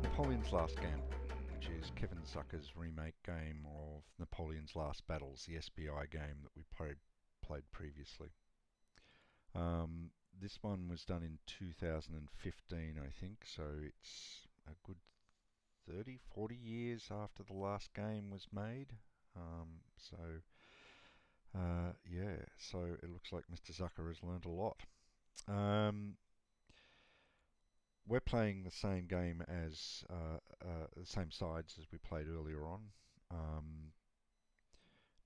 Napoleon's Last Gamble, which is Kevin Zucker's remake game of Napoleon's Last Battles, the SBI game that we played previously. This one was done in 2015, I think, so it's a good 30, 40 years after the last game was made. Yeah, so it looks like Mr. Zucker has learned a lot. We're playing the same game as the same sides as we played earlier on.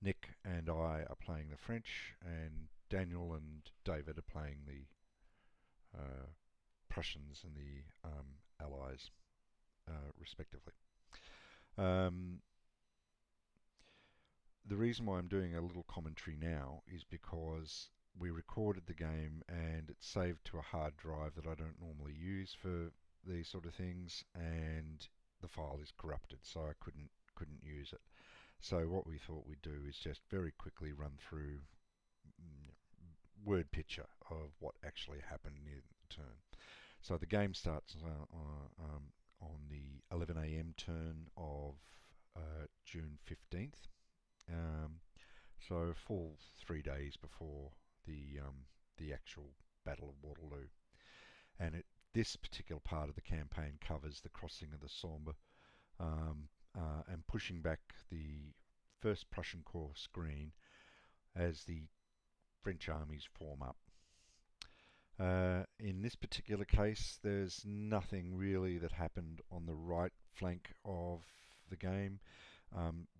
Nick and I are playing the French, and Daniel and David are playing the Prussians and the Allies, respectively. The reason why I'm doing a little commentary now is because we recorded the game and it's saved to a hard drive that I don't normally use for these sort of things, and the file is corrupted, so I couldn't use it. So what we thought we'd do is just very quickly run through word picture of what actually happened in the turn. So the game starts on the 11 a.m. turn of June 15th. So a full 3 days before the actual Battle of Waterloo, and this particular part of the campaign covers the crossing of the Sambre and pushing back the first Prussian Corps screen as the French armies form up. In this particular case, there's nothing really that happened on the right flank of the game,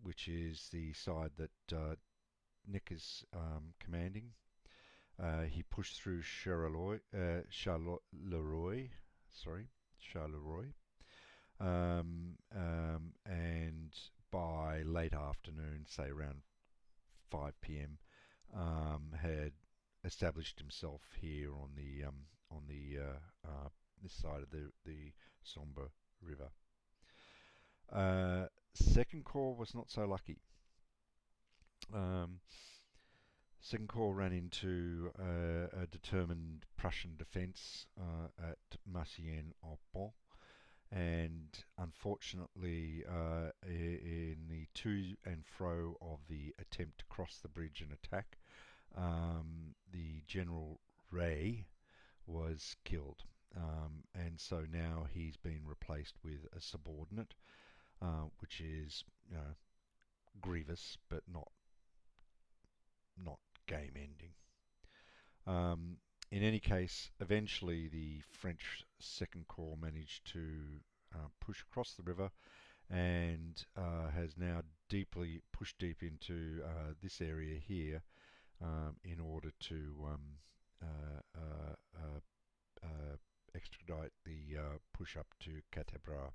which is the side that Nick is commanding. He pushed through Charleroi, and by late afternoon, say around 5 p.m., had established himself here on the this side of the Sambre River. Second Corps was not so lucky. Second Corps ran into a determined Prussian defence at Marciennes-au-Pont, and unfortunately in the to and fro of the attempt to cross the bridge and attack, the General Ray was killed, and so now he's been replaced with a subordinate, which is grievous but not game ending. In any case, eventually the French Second Corps managed to push across the river and has now pushed deep into this area here in order to expedite the push up to Catebra.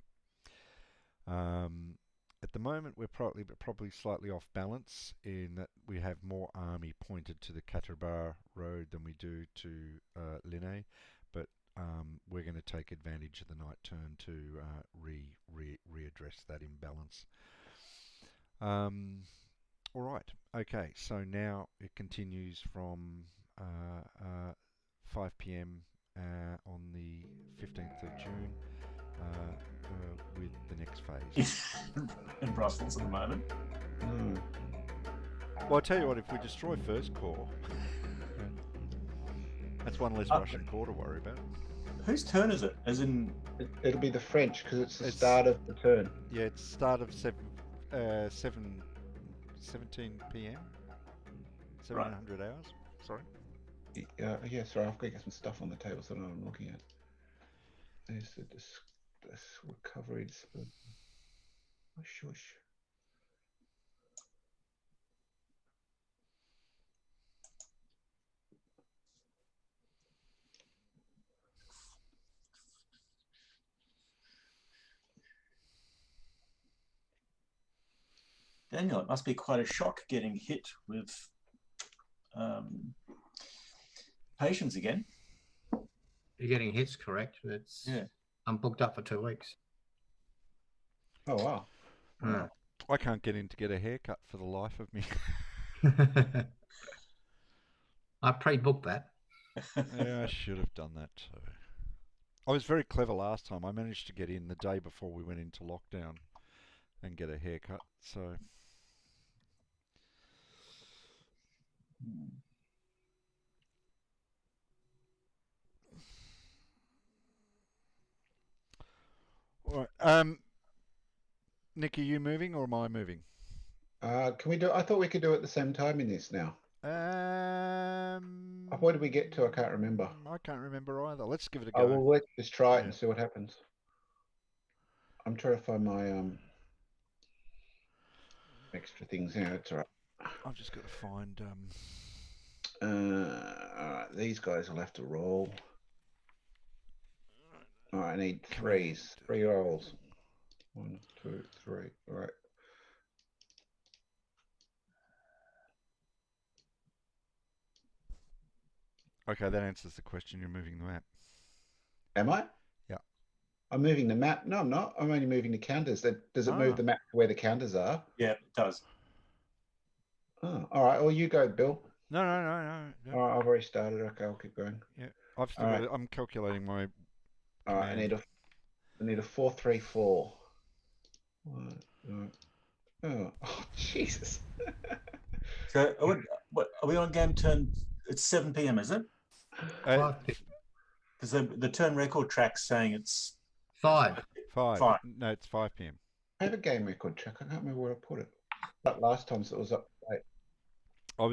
At the moment, we're probably slightly off balance in that we have more army pointed to the Catebra road than we do to Linné, but we're going to take advantage of the night turn to readdress that imbalance. All right, okay, so now it continues from 5 p.m. On the 15th of June. With the next phase. In Brussels at the moment. Well, I'll tell you what, if we destroy First Corps, that's one less Russian corps to worry about. Whose turn is it? As in... It'll be the French, because it's the start of the turn. Yeah, it's start of 17 p.m. 700 hours. Sorry. Yeah, sorry, I've got to get some stuff on the table so I know what I'm looking at. There's this recovery. Oh, shush. Daniel, it must be quite a shock getting hit with patients again. You're getting hits correct. Yeah. I'm booked up for 2 weeks. Oh wow. Wow. I can't get in to get a haircut for the life of me. I pre-booked that. Yeah, I should have done that too. I was very clever last time. I managed to get in the day before we went into lockdown and get a haircut. So all right. Nick, are you moving or am I moving? Can we do? I thought we could do it at the same time in this now. Where did we get to? I can't remember. I can't remember either. Let's give it a Oh go. well, let's just try it Yeah. and see what happens. I'm trying to find my extra things here. It's all right. I've just got to find. All right, these guys will have to roll. All right, I need three rolls. 1, 2, 3. All right. Okay, that answers the question. You're moving the map. Am I? Yeah. I'm moving the map. No, I'm not. I'm only moving the counters. Does it move the map to where the counters are? Yeah, it does. Oh, all right. Well, you go, Bill. No. All right, I've already started. Okay, I'll keep going. Yeah, I've still got it. I'm calculating my. All right, I need a 4, 3, 4. Oh, Jesus. So, what are we on game turn? It's 7 p.m., is it? Because the turn record track's saying it's 5. 5. 5. No, it's 5 p.m. I have a game record track. I can't remember where I put it. But last time, so it was up late. I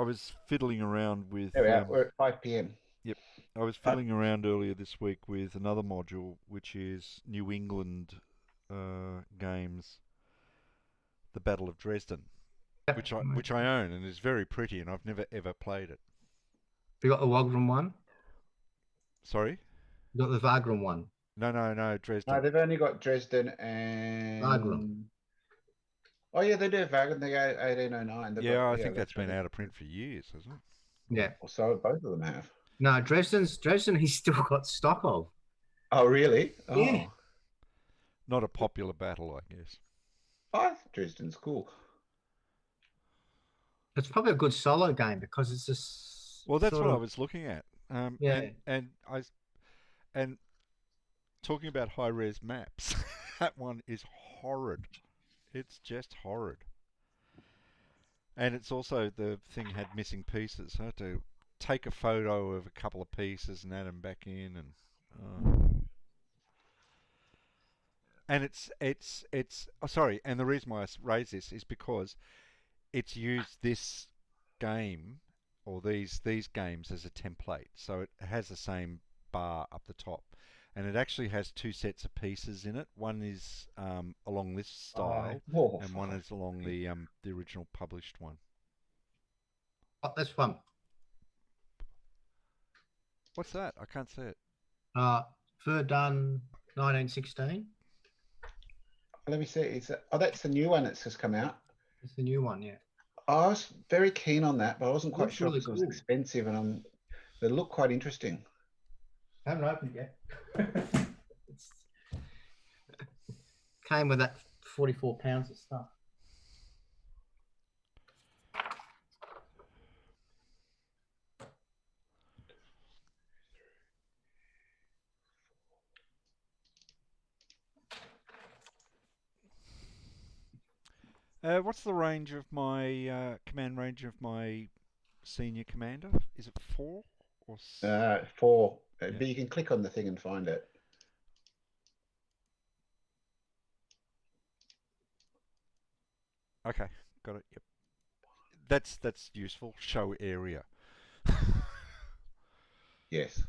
was fiddling around with. There we are. We're at 5 p.m. Yep, I was fiddling around earlier this week with another module, which is New England games, the Battle of Dresden, which I own and is very pretty, and I've never ever played it. You got the Wagram one? Sorry? You got the Wagram one? No, Dresden. No, they've only got Dresden and Wagram. Oh yeah, they do have Wagram. They go 1809. Yeah, I think that's been out of print for years, hasn't it? Yeah. Well, so both of them have. No, Dresden he's still got stock of. Oh really? Oh. Yeah. Not a popular battle, I guess. I think Dresden's cool. It's probably a good solo game because it's just. Well, that's what I was looking at. Yeah. And talking about high res maps, that one is horrid. It's just horrid. And it's also, the thing had missing pieces. I had to take a photo of a couple of pieces and add them back in, and it's sorry. And the reason why I raise this is because it's used this game or these games as a template. So it has the same bar up the top, and it actually has 2 sets of pieces in it. One is along this style, and one is along the original published one. Oh, that's fun. What's that? I can't see it. Verdun 1916. Let me see. That's the new one that's just come out. It's the new one, yeah. I was very keen on that, but I wasn't quite sure really because it was cool. expensive, and they look quite interesting. I haven't opened it yet. Came with that 44 pounds of stuff. What's the range of my command range of my senior commander? Is it 4 or 4. Yeah. But you can click on the thing and find it. Okay, got it. Yep. That's useful. Show area. Yes.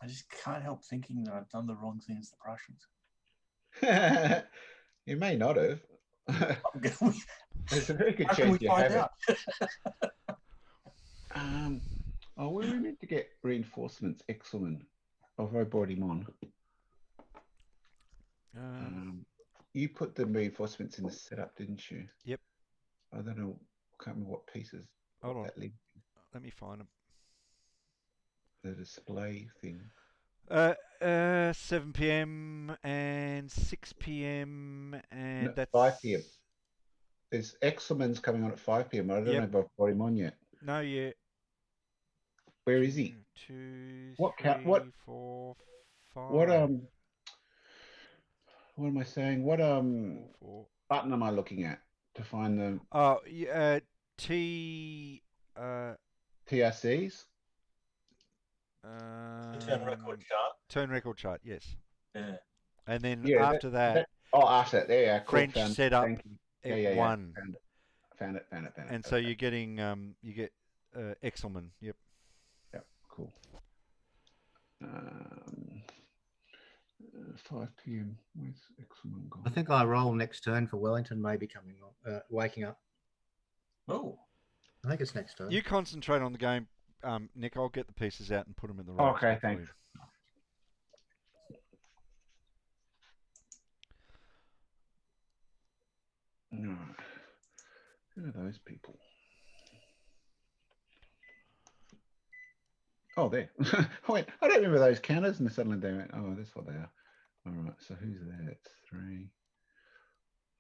I just can't help thinking that I've done the wrong thing as the Prussians. You may not have. There's a very good How can chance we you find haven't. out? Oh, we were meant to get reinforcements. Excellent. I brought him on. You put the reinforcements in the setup, didn't you? Yep. I don't know. Can't remember what pieces. Hold on. That link, Let me find them. the display thing. 7 p.m. and 6 p.m. and No, that's 5 p.m. There's Exelman's coming on at 5 p.m. I don't know if I've brought him on yet. No, yeah. Where is he? 2, What 3, count? What? 4, 5. What am I saying? What 4. button am I looking at to find the Oh, yeah, T. TRCs? Turn record chart. Turn record chart, yes. Yeah. And then Yeah, after that, after that, there, cool. French setup Thank you. at Yeah. 1. Found it. And so you're getting you get Exelman. Yep. Yep, cool. 5 p.m. Where's Exelman gone? I think I roll next turn for Wellington, maybe coming on, waking up. Oh. I think it's next turn. You concentrate on the game, Nick. I'll get the pieces out and put them in the right Okay, spot for thanks. No. Who are those people? Oh, there. Wait, I don't remember those counters, and suddenly they went, oh, that's what they are. All right, so who's there? It's 3.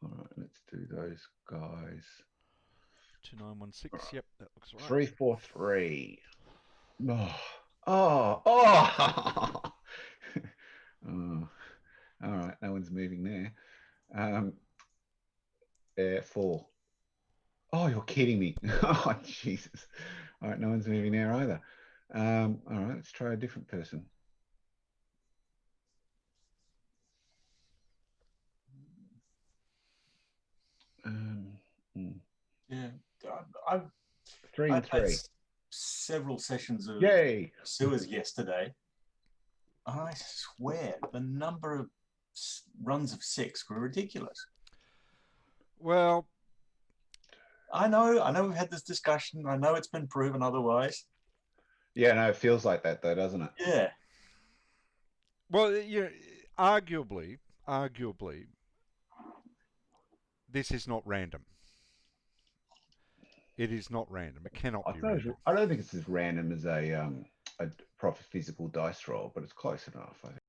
All right, let's do those guys. 2916. Yep, that looks right. 343. Oh. Oh. All right, no one's moving there. 4. Oh, you're kidding me. Oh, Jesus. All right, no one's moving there either. All right, let's try a different person. Yeah. I've 3 and had 3. several sessions of Yay. sewers yesterday. I swear the number of runs of 6 were ridiculous. Well, I know we've had this discussion. I know it's been proven otherwise. Yeah, no, it feels like that though, doesn't it? Yeah. well, yeah. Arguably, this is not random. It is not random. It cannot be random. I don't think it's as random as a proper physical dice roll, but it's close enough, I think.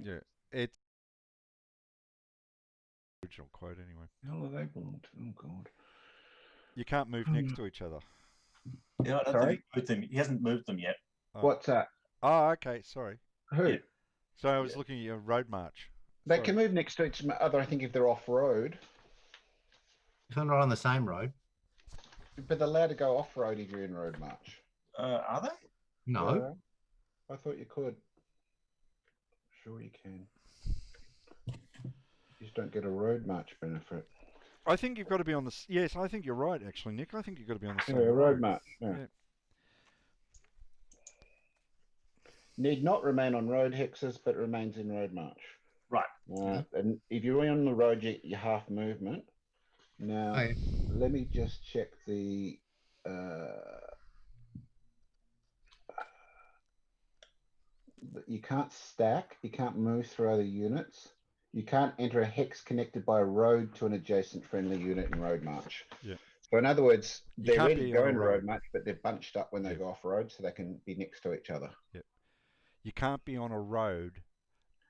Yeah, it's original quote anyway. How are they belong to? Oh God. You can't move next to each other. Yeah, I don't Sorry? think he moved them. He hasn't moved them yet. Oh. What's that? Oh, okay. Sorry. Who? Yeah. So I was looking at your road march. They Sorry. can move next to each other, I think, if they're off road. If they're not on the same road. But they're allowed to go off road if you're in road march. Are they? No. Yeah, I thought you could. Sure you can. You just don't get a road march benefit. I think you've got to be on the. Yes, I think you're right, actually, Nick. I think you've got to be on the same road march. Yeah. Yeah. Need not remain on road hexes, but remains in road march. Right. And if you're on the road, you're half movement. Now, Oh, yeah. let me just check the. You can't stack. You can't move through other units. You can't enter a hex connected by a road to an adjacent friendly unit in road march. Yeah. So in other words, You they're can't ready to be go on a in road road. march, but they're bunched up when they Yep. go off road, so they can be next to each other. Yep. You can't be on a road.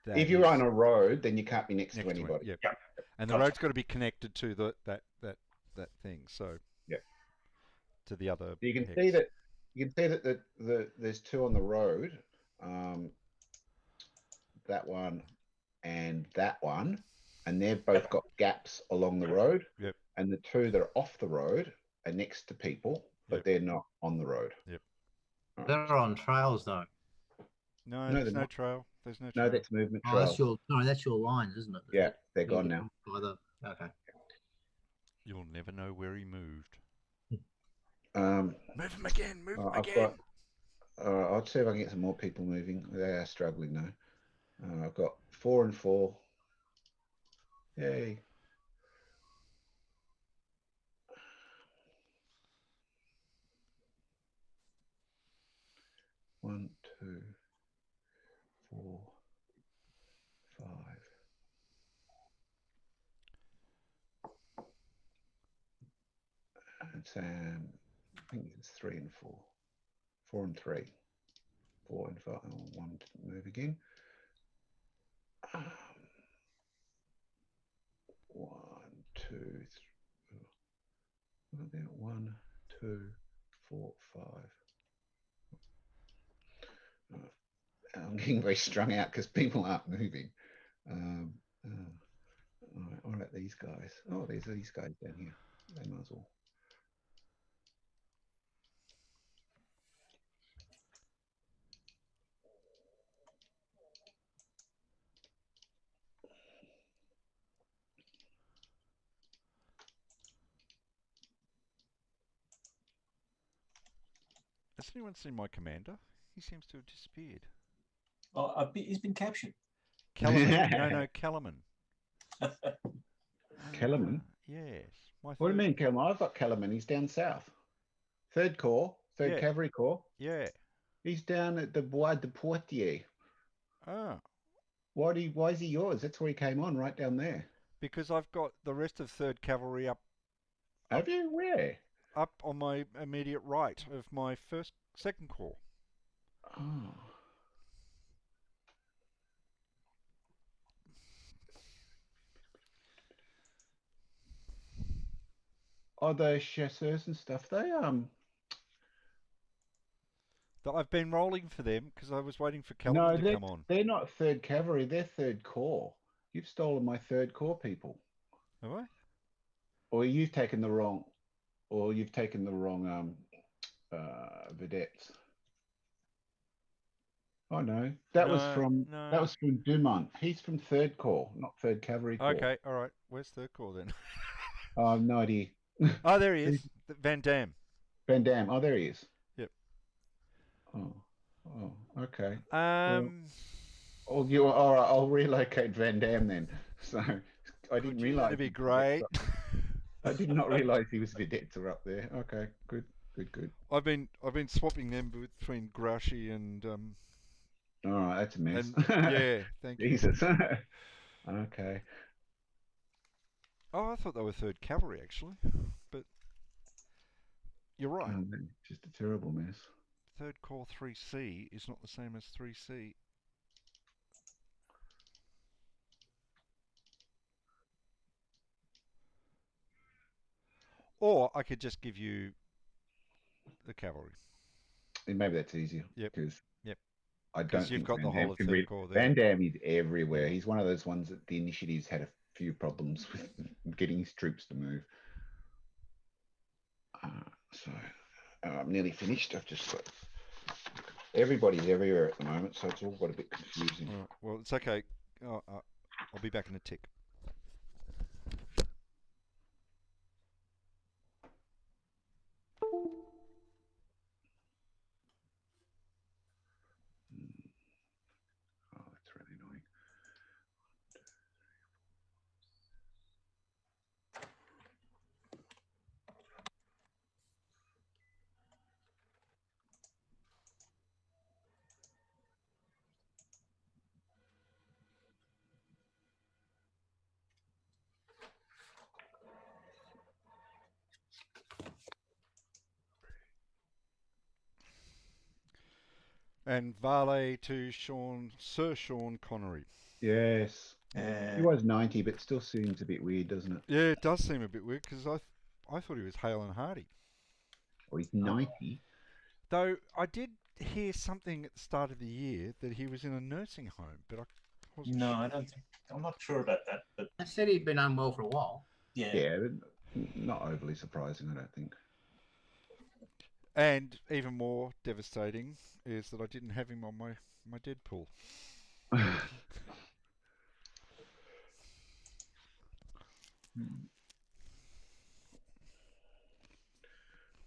If you're on a road, then you can't be next to anybody. Yep. Yep. And the Gotcha. road's got to be connected to that thing. So. Yep. To the other. You can hex. see that. You can see that there's two on the road. That one and that one, and they've both got gaps along the road. Yep. And the two that are off the road are next to people, but Yep. they're not on the road. Yep. They're on trails though. No, No, there's they're no not. trail. There's no No, trail. that's movement Oh, trails. that's your lines, isn't it? Yeah, they're gone now. Okay. You'll never know where he moved. Move him again. Move him I've again. got. I'll see if I can get some more people moving. They are struggling though. I've got 4 and 4. Yay. One, 2, 4, 5. And Sam, I think it's 3 and 4. 4 and 3. 4 and 5. Oh, 1 to move again. 1, 2, 3. What about 1, 2, 4, 5? I'm getting very strung out because people aren't moving. What about these guys? Oh, there's these guys down here. They might as well. Has anyone seen my commander? He seems to have disappeared. Oh, he's been captured. Kellerman. No, Kellerman. Kellerman? Yes. What do you mean, Kellerman? I've got Kellerman. He's down south. 3rd Corps, 3rd Yeah. Cavalry Corps. Yeah. He's down at the Bois de Poitiers. Ah. Why is he yours? That's where he came on, right down there. Because I've got the rest of 3rd Cavalry up. Have you? Where? Up on my immediate right of my 2nd Corps. Oh. Oh, those chasseurs and stuff. They I've been rolling for them because I was waiting for no, Kellerman to come on. they're not 3rd Cavalry. They're 3rd Corps. You've stolen my 3rd Corps people. Have I? Or you've taken the wrong. Vedettes. Oh no, that was from Dumont. He's from 3rd Corps, not 3rd Cavalry Corps. Okay, all right. Where's 3rd Corps then? I have no idea. Oh, there he is. Van Dam. Van Dam. Oh, there he is. Yep. Oh, okay. Well, all right. I'll relocate Van Dam then. So I didn't realize. That'd be great. I did not realize he was vedettes are up there. Okay, good. I've been swapping them between Grouchy and All right, that's a mess. yeah, thank you. Jesus. Okay. Oh, I thought they were 3rd Cavalry actually, but you're right. Just a terrible mess. 3rd Corps 3C is not the same as 3C. Or I could just give you the cavalry. Maybe that's easier. Yep. Because yep. I don't you've think got Van the whole Dam of 3rd Corps there. Van Dam is everywhere. He's one of those ones that the initiatives had a few problems with getting his troops to move. So I'm nearly finished. I've just got everybody's everywhere at the moment, so it's all got a bit confusing. Right. Well, it's okay. I'll be back in a tick. Oh, that's really annoying. And valet to Sir Sean Connery. Yes. He was 90, but still seems a bit weird, doesn't it? Yeah, it does seem a bit weird because I thought he was hale and hearty. Oh, he's 90. Though I did hear something at the start of the year that he was in a nursing home, but I wasn't No, sure. I don't think. I'm not sure about that, but I said he'd been unwell for a while. yeah. Yeah, but not overly surprising, I don't think. And even more devastating is that I didn't have him on my Deadpool.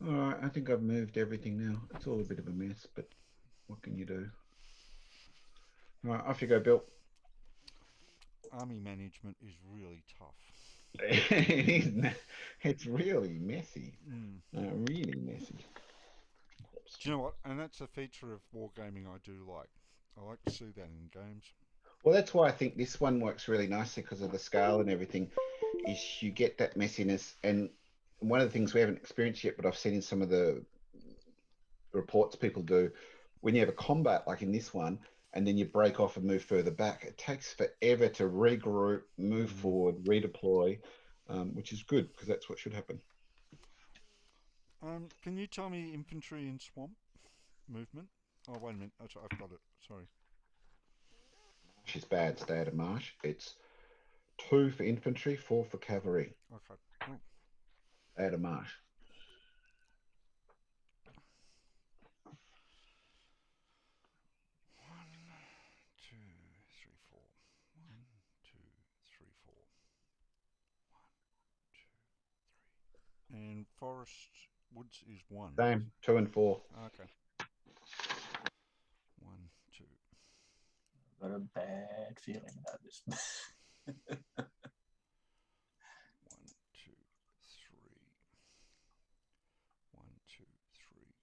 All right, I think I've moved everything now. It's all a bit of a mess, but what can you do? All right, off you go, Bill. Army management is really tough. It is. It's really messy. Mm. Really messy. Do you know what? And that's a feature of wargaming I do like. I like to see that in games. Well, that's why I think this one works really nicely because of the scale and everything. Is you get that messiness, and one of the things we haven't experienced yet, but I've seen in some of the reports people do, when you have a combat like in this one, and then you break off and move further back, it takes forever to regroup, move forward, redeploy, which is good because that's what should happen. Can you tell me infantry in swamp movement? Oh, wait a minute. I've got it. Sorry. Marsh is bad. Stay out of marsh. It's 2 for infantry, 4 for cavalry. Okay. Cool. Out of marsh. And forest woods is 1. Same. 2 and 4. Okay. 1, 2. I've got a bad feeling about this. 1, 2, 3. 1, 2, 3. 3. 1, 2, 3,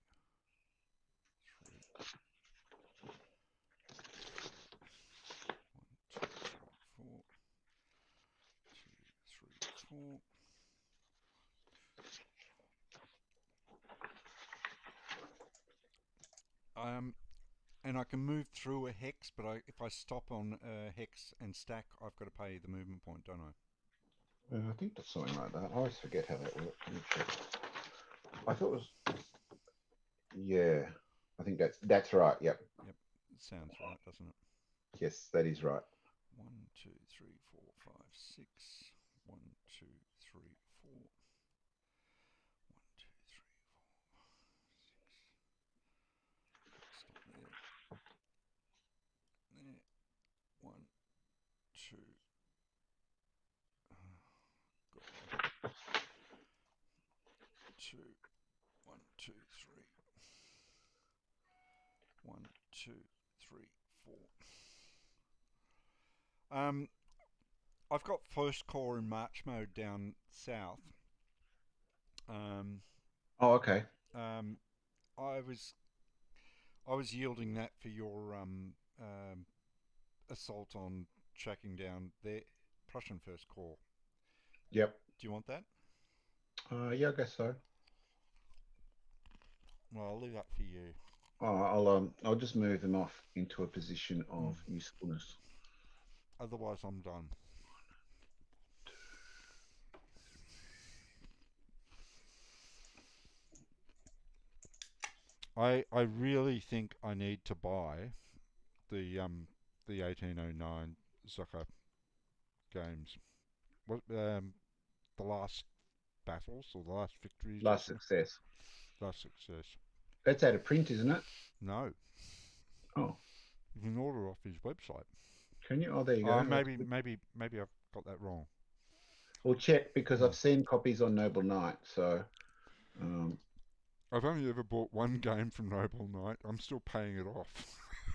4. 2, 3, 4. And I can move through a hex, but if I stop on a hex and stack, I've got to pay the movement point, don't I? I think that's something like that. I always forget how that works. Let me check. I thought it was. Yeah, I think that's right. Yep. Yep, it sounds right, doesn't it? Yes, that is right. 1, 2, 3, 4, 5, 6. 1, 2, 3, 4. 1, 2, 3, 4, 6. Stop there. There. 1, 2. God. 2. 1, 2, 3. 1, 2, 3, 4. I've got first corps in march mode down south. Oh, okay. I was yielding that for your assault on tracking down their Prussian first corps. Yep. Do you want that? Yeah, I guess so. Well, I'll leave that for you. I'll just move them off into a position of usefulness. Otherwise, I'm done. I really think I need to buy the 1809 Zucker games. What the last battles or the last victories? Last success. Last success. That's out of print, isn't it? No. Oh. You can order off his website. Can you? Oh, there you go. Maybe I've got that wrong. We'll check because I've seen copies on Noble Knight. So. I've only ever bought one game from Noble Knight. I'm still paying it off.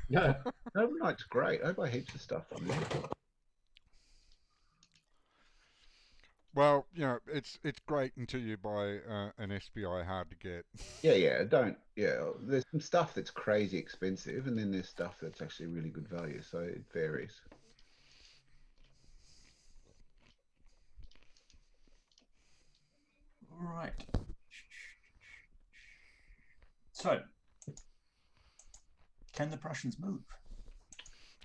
Yeah, Noble Knight's great. I buy heaps of stuff on there. Well, you know, it's great until you buy an SBI hard to get. Yeah. There's some stuff that's crazy expensive, and then there's stuff that's actually really good value. So it varies. All right. So Can the Prussians move?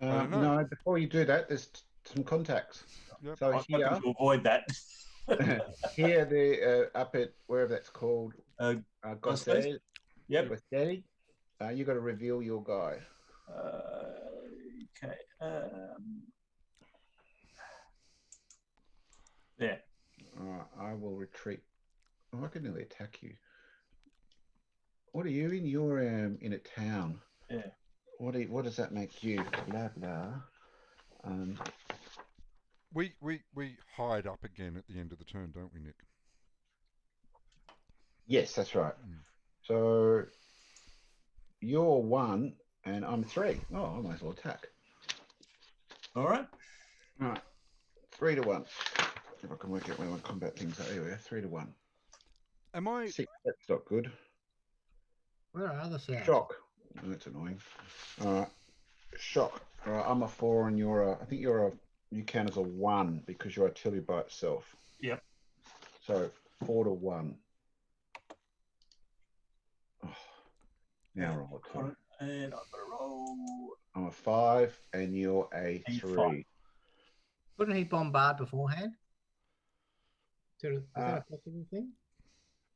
don't know. No, before you do that, there's some contacts. Yep. So I'm here, hoping to avoid that. here they're up at wherever that's called. Gosset? Gosset. Yep. Gosset. You got to reveal your guy. Okay. There. I will retreat. Oh, I can nearly attack you. What are you in? You're in a town. Yeah. What does that make you? Blah blah. We hide up again at the end of the turn, don't we, Nick? Yes, that's right. Mm. So you're 1 and I'm 3. Oh, I might as well attack. All right. All right, 3 to 1. If I can work out where my combat things are. Here we are, 3 to 1. Am I? 6. That's not good. Where are the sounds? Shock. Oh, that's annoying. All right, shock. All right, I'm a 4 and you're a. I think you count as a 1 because you're artillery by itself. Yep. So 4 to 1. Oh, now roll a 2. And I've got to roll. I'm a 5 and you're a A 3. 5. Couldn't he bombard beforehand? Is that a possible thing?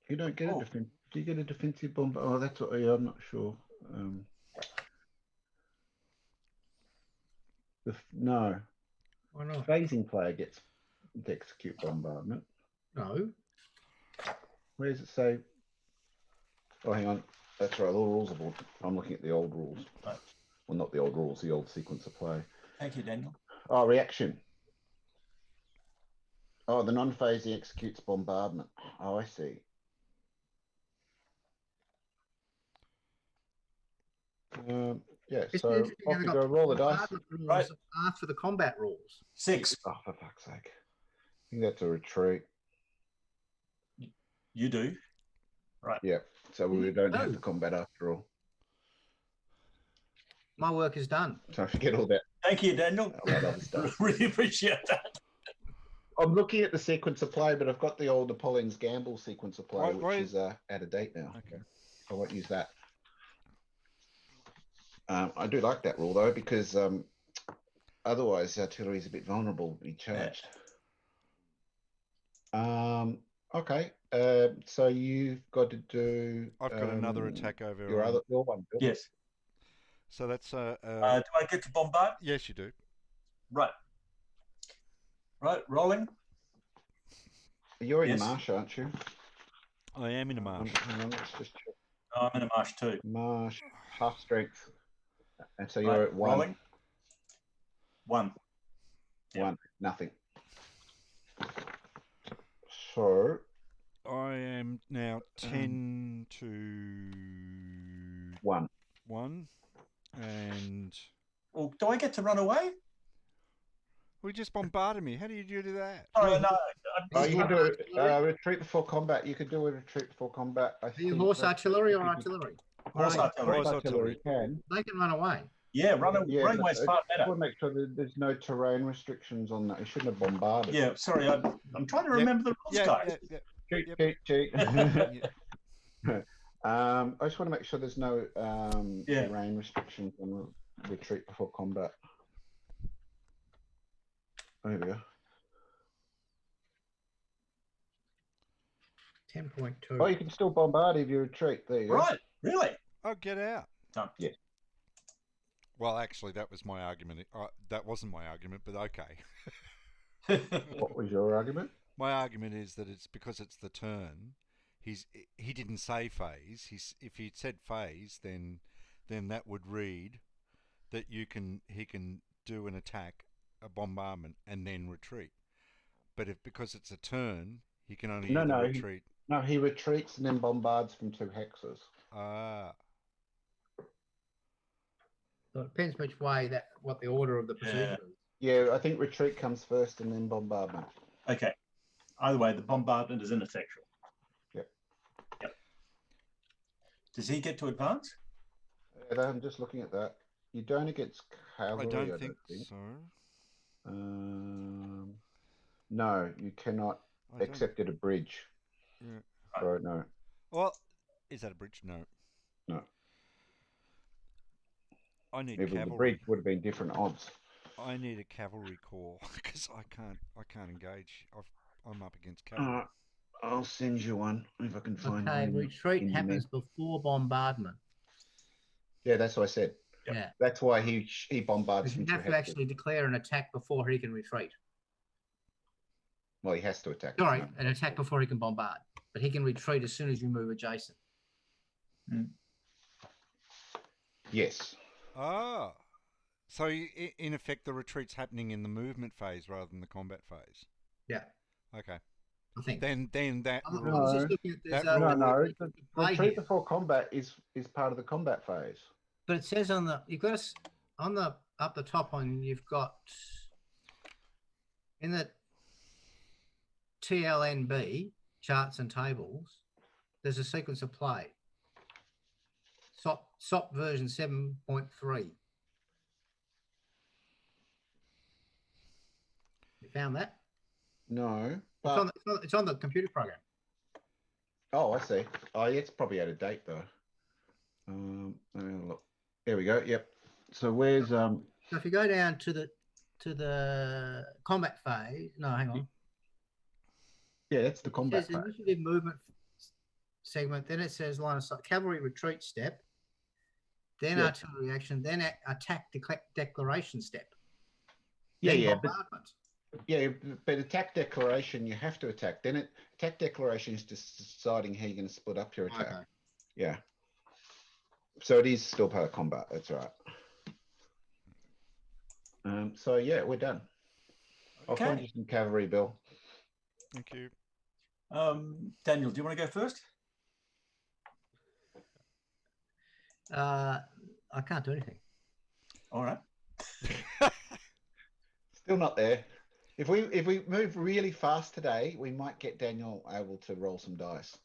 You don't get a defense. Do you get a defensive bomb? Oh, that's what. Yeah, I'm not sure. No. Why not? Phasing player gets to execute bombardment. No. Where does it say? Oh, hang on. That's right. All rules are. I'm looking at the old rules. Right. Well, not the old rules. The old sequence of play. Thank you, Daniel. Oh, reaction. Oh, the non-phasing executes bombardment. Oh, I see. Yeah. So off you go. Roll the dice. Right. After the combat rules. 6. Oh, for fuck's sake! I think that's a retreat. You do. Right. Yeah. So we don't have the combat after all. My work is done. So I forget all that. Thank you, Daniel. All that other stuff. Really appreciate that. I'm looking at the sequence of play, but I've got the old Napoleon's Gamble sequence of play, Why- which is out of date now. Okay. I won't use that. I do like that rule though, because otherwise artillery is a bit vulnerable to be charged. Okay. So you've got to do. I've got another attack over. Your one. Bill. Yes. So that's do I get to bombard? yes, you do. Right. Right. Rolling. You're in Yes. the marsh, aren't you? I am in a marsh. Hang on, let's just check. Oh, I'm in a marsh too. Marsh, half strength. And so you're Right. at 1. Rolling. 1. Yep. 1. Nothing. So I am now 10 to 1. 1, and Well, do I get to run away? we just bombarded me. How do you do that? Oh, no. Oh, you can do it. Retreat before combat. You could do a retreat before combat. I Are you think horse that- artillery or artillery? Horse Horse artillery. artillery can. They can run away. Yeah, running Yeah, runway's but far I better. want to make sure that there's no terrain restrictions on that. You shouldn't have bombarded. Yeah, sorry, I'm trying to remember the rules, guys. Cheat, Yep. cheat, cheat. Yeah. I just want to make sure there's no Yeah. terrain restrictions on retreat before combat. There we go. 10.2. Oh, you can still bombard if you retreat. There you go. Right, really? Oh, get out. Done. Yeah. Well, actually, that was my argument. That wasn't my argument, but okay. What was your argument? My argument is that it's because it's the turn. He didn't say phase. If he'd said phase, then that would read that he can do an attack, a bombardment, and then retreat. But because it's a turn, he can only retreat. No, he retreats and then bombards from 2 hexes. Ah, So it depends which way what the order of the procedure is. Yeah, I think retreat comes first and then bombardment. Okay. Either way, the bombardment is ineffectual. Yep. Yep. Does he get to advance? I'm just looking at that. You don't against cavalry. I don't think so. No, you cannot except at a bridge. Yeah. Right, no. Well, is that a bridge? No. No. I need If it was a cavalry. bridge, would have been different odds. I need a cavalry corps because I can't engage. I'm up against cavalry. I'll send you one if I can find Okay, one. retreat in your happens before bombardment. Yeah, that's what I said. Yeah. That's why he bombards Because you into have to Hector. actually declare an attack before he can retreat. Well, he has to attack. Sorry, an attack before he can bombard. But he can retreat as soon as you move adjacent. Yes. Ah, so in effect, the retreat's happening in the movement phase rather than the combat phase. Yeah. Okay. I think. Then that I was rule. just looking at this. That rule No. play Retreat here. before combat is part of the combat phase. But it says on the up the top one you've got in the TLNB charts and tables. There's a sequence of play. SOP version 7.3. You found that? No, It's but it's on the computer program. oh, I see. Oh, yeah, it's probably out of date though. Let me have a look. There we go. Yep. So where's So if you go down to the combat phase, no, hang on. Yeah, that's the It combat says phase. initiative movement segment. Then it says line of sight, cavalry retreat step. Then Yeah. artillery action. Then attack declaration step. Yeah, Then yeah, but bombardment. attack declaration you have to attack. Then attack declaration is just deciding how you're going to split up your attack. Okay. Yeah. So it is still part of combat. That's right. So yeah, we're done. I'll find you some cavalry, Bill. Thank you. Daniel, do you want to go first? I can't do anything. All right. Still not there. If we move really fast today, we might get Daniel able to roll some dice.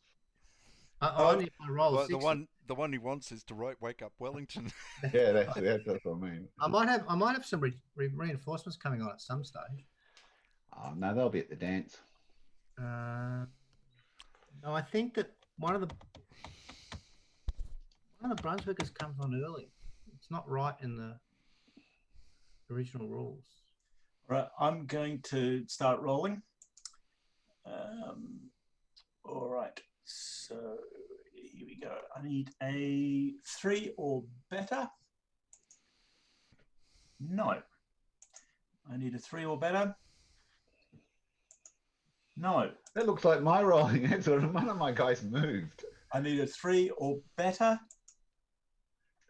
I only roll Well, 60. the one he wants is to wake up Wellington. Yeah, that's what I mean. I might have some reinforcements coming on at some stage. Oh no, they'll be at the dance. No, I think that one of the Brunswickers comes on early. It's not right in the original rules. Right, I'm going to start rolling. All right, so here we go. I need a 3 or better. No. I need a 3 or better. No. That looks like my rolling. That's one of my guys moved. I need a 3 or better.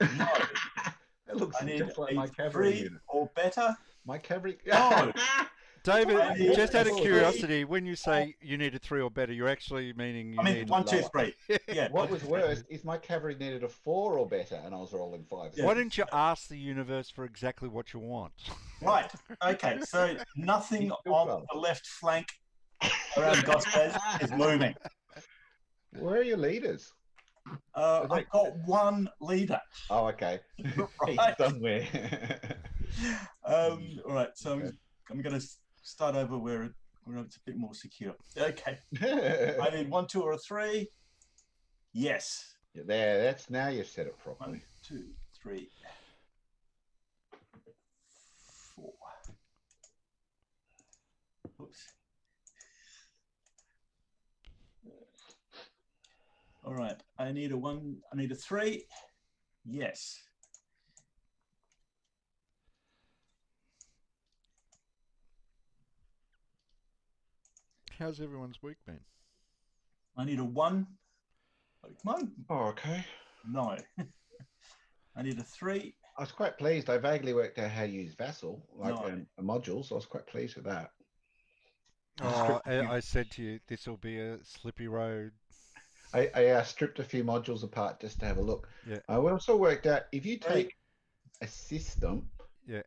No. That looks I need just like a my cavalry 3 unit. or better. My cavalry. No. David, I need just out of a curiosity, when you say you need a 3 or better, you're actually meaning you I mean, need 1, 2, lower. 3. Yeah. What was worse is my cavalry needed a 4 or better, and I was rolling 5. Yeah. Why didn't you ask the universe for exactly what you want? Right. Okay. So nothing Still on close. the left flank around Gospez is moving. Where are your leaders? I've got 1 leader. Oh, okay. He's Right. somewhere. All right. So Okay. I'm going to start over where it's a bit more secure. Okay. I need 1, 2, or a 3. Yes. There, that's now you've said it 1, properly. 2, 3, 4. Oops. All right. I need a 1. I need a 3. Yes. How's everyone's week been? I need a 1. Oh, come on. Oh, okay. No. I need a 3. I was quite pleased. I vaguely worked out how to use Vassal, like No. modules. I was quite pleased with that. Oh, I said to you, this will be a slippy road. I stripped a few modules apart just to have a look. Yeah. I also worked out if you Right. take a system, Yeah.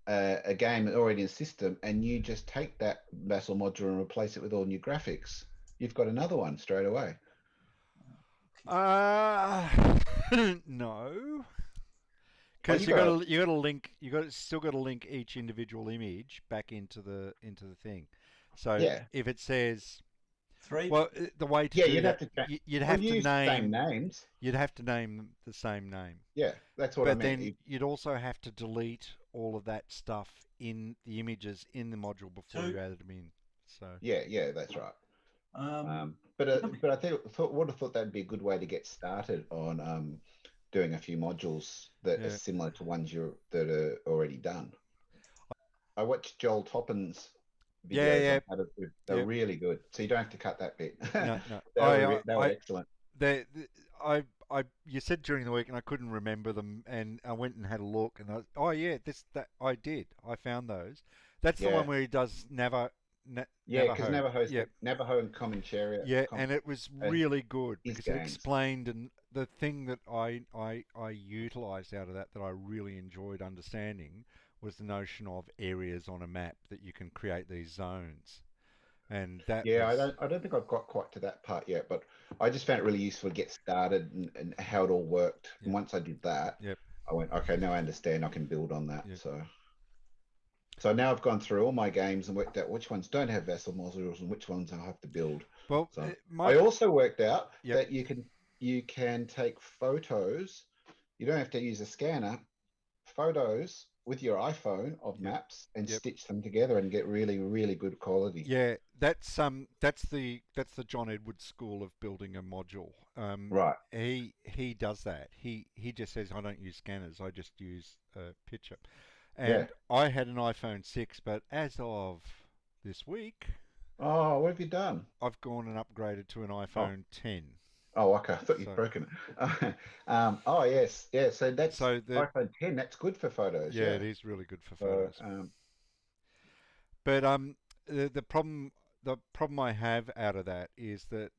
a game already in a system, and you just take that Vassal module and replace it with all new graphics, you've got another one straight away. No. Because you still got to link each individual image back into the thing. So Yeah. if it says 3. Well, the way to Yeah, do you'd have that, to change. you'd Well, have you to use the same name. names. You'd have to name them the same name. Yeah, that's what I But meant. then you'd also have to delete all of that stuff in the images in the module before you 2. added them in. So Yeah, that's right. Um, But I would have thought that'd be a good way to get started on doing a few modules that are Yeah. similar to ones that are already done. I watched Joel Toppin's Yeah, videos yeah, on how to do. They're yeah. really good, so you don't have to cut that bit. No, no. They were excellent. You said during the week, and I couldn't remember them, and I went and had a look, and I did. I found those. That's the Yeah. one where he does Yeah, because Navajo. Navajo and Comancheria. Yeah, and it was and really good his because it games. explained, and the thing that I utilized out of that I really enjoyed understanding was the notion of areas on a map that you can create these zones, and that Yeah, was I don't think I've got quite to that part yet, but I just found it really useful to get started and how it all worked. Yep. And once I did that, Yep. I went, okay, now I understand. I can build on that. Yep. So now I've gone through all my games and worked out which ones don't have vessel modules and which ones I have to build. Well, So I also worked out Yep. that you can take photos. You don't have to use a scanner. Photos with your iPhone of maps and stitch them together and get really, really good quality. Yeah, that's the John Edwards school of building a module. Right. He does that. He just says I don't use scanners. I just use a picture. And I had an iPhone 6, but as of this week, oh, what have you done? I've gone and upgraded to an iPhone 10. Oh, okay. I thought you'd broken it. Oh, yes. Yeah, so that's iPhone 10. That's good for photos. Yeah, it is really good for photos. But the problem I have out of that is that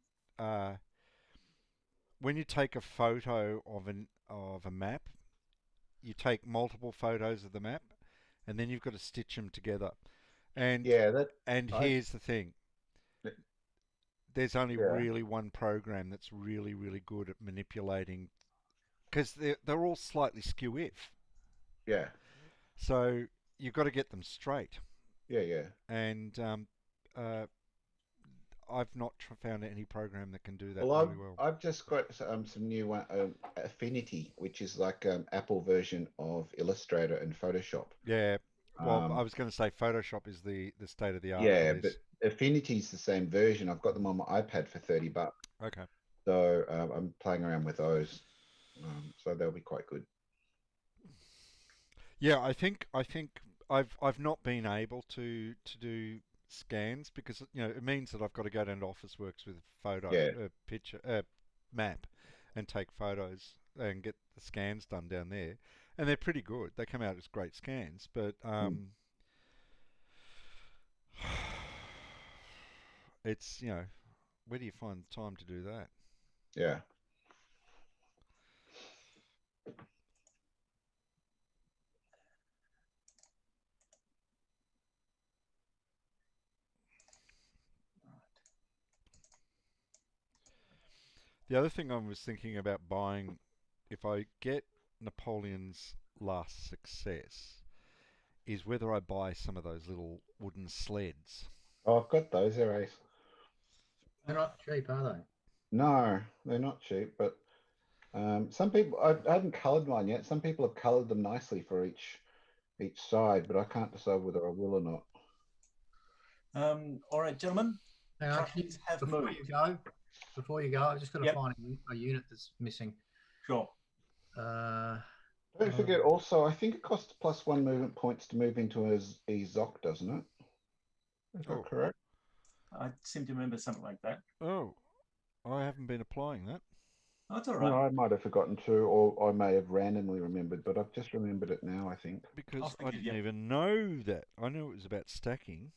when you take a photo of a map, you take multiple photos of the map, and then you've got to stitch them together. And here's the thing. There's only really one program that's really, really good at manipulating, because they're all slightly skew-if. Yeah. So you've got to get them straight. Yeah. And I've not found any program that can do that really well. I've just got some new one, Affinity, which is like Apple version of Illustrator and Photoshop. Yeah. Well, I was going to say Photoshop is the state of the art. Yeah, but Affinity's the same version. I've got them on my iPad for $30. Okay. So I'm playing around with those. So they'll be quite good. Yeah, I think I've not been able to do scans because it means that I've got to go down to Officeworks with picture map and take photos and get the scans done down there, and they're pretty good. They come out as great scans, but it's where do you find the time to do that? Yeah. The other thing I was thinking about buying, if I get Napoleon's Last Success, is whether I buy some of those little wooden sleds. Oh, I've got those. They're ace. They're not cheap, are they? No, they're not cheap, but some people, I haven't coloured mine yet. Some people have coloured them nicely for each side, but I can't decide whether I will or not. All right, gentlemen. Before you go, I've just got to find a unit that's missing. Sure. Don't forget also, I think it costs +1 movement points to move into a Zoc, doesn't it? Is that correct? I seem to remember something like that. Oh, I haven't been applying that. Oh, that's all right. No, I might have forgotten to, or I may have randomly remembered, but I've just remembered it now, I think. Because I didn't even know that. I knew it was about stacking.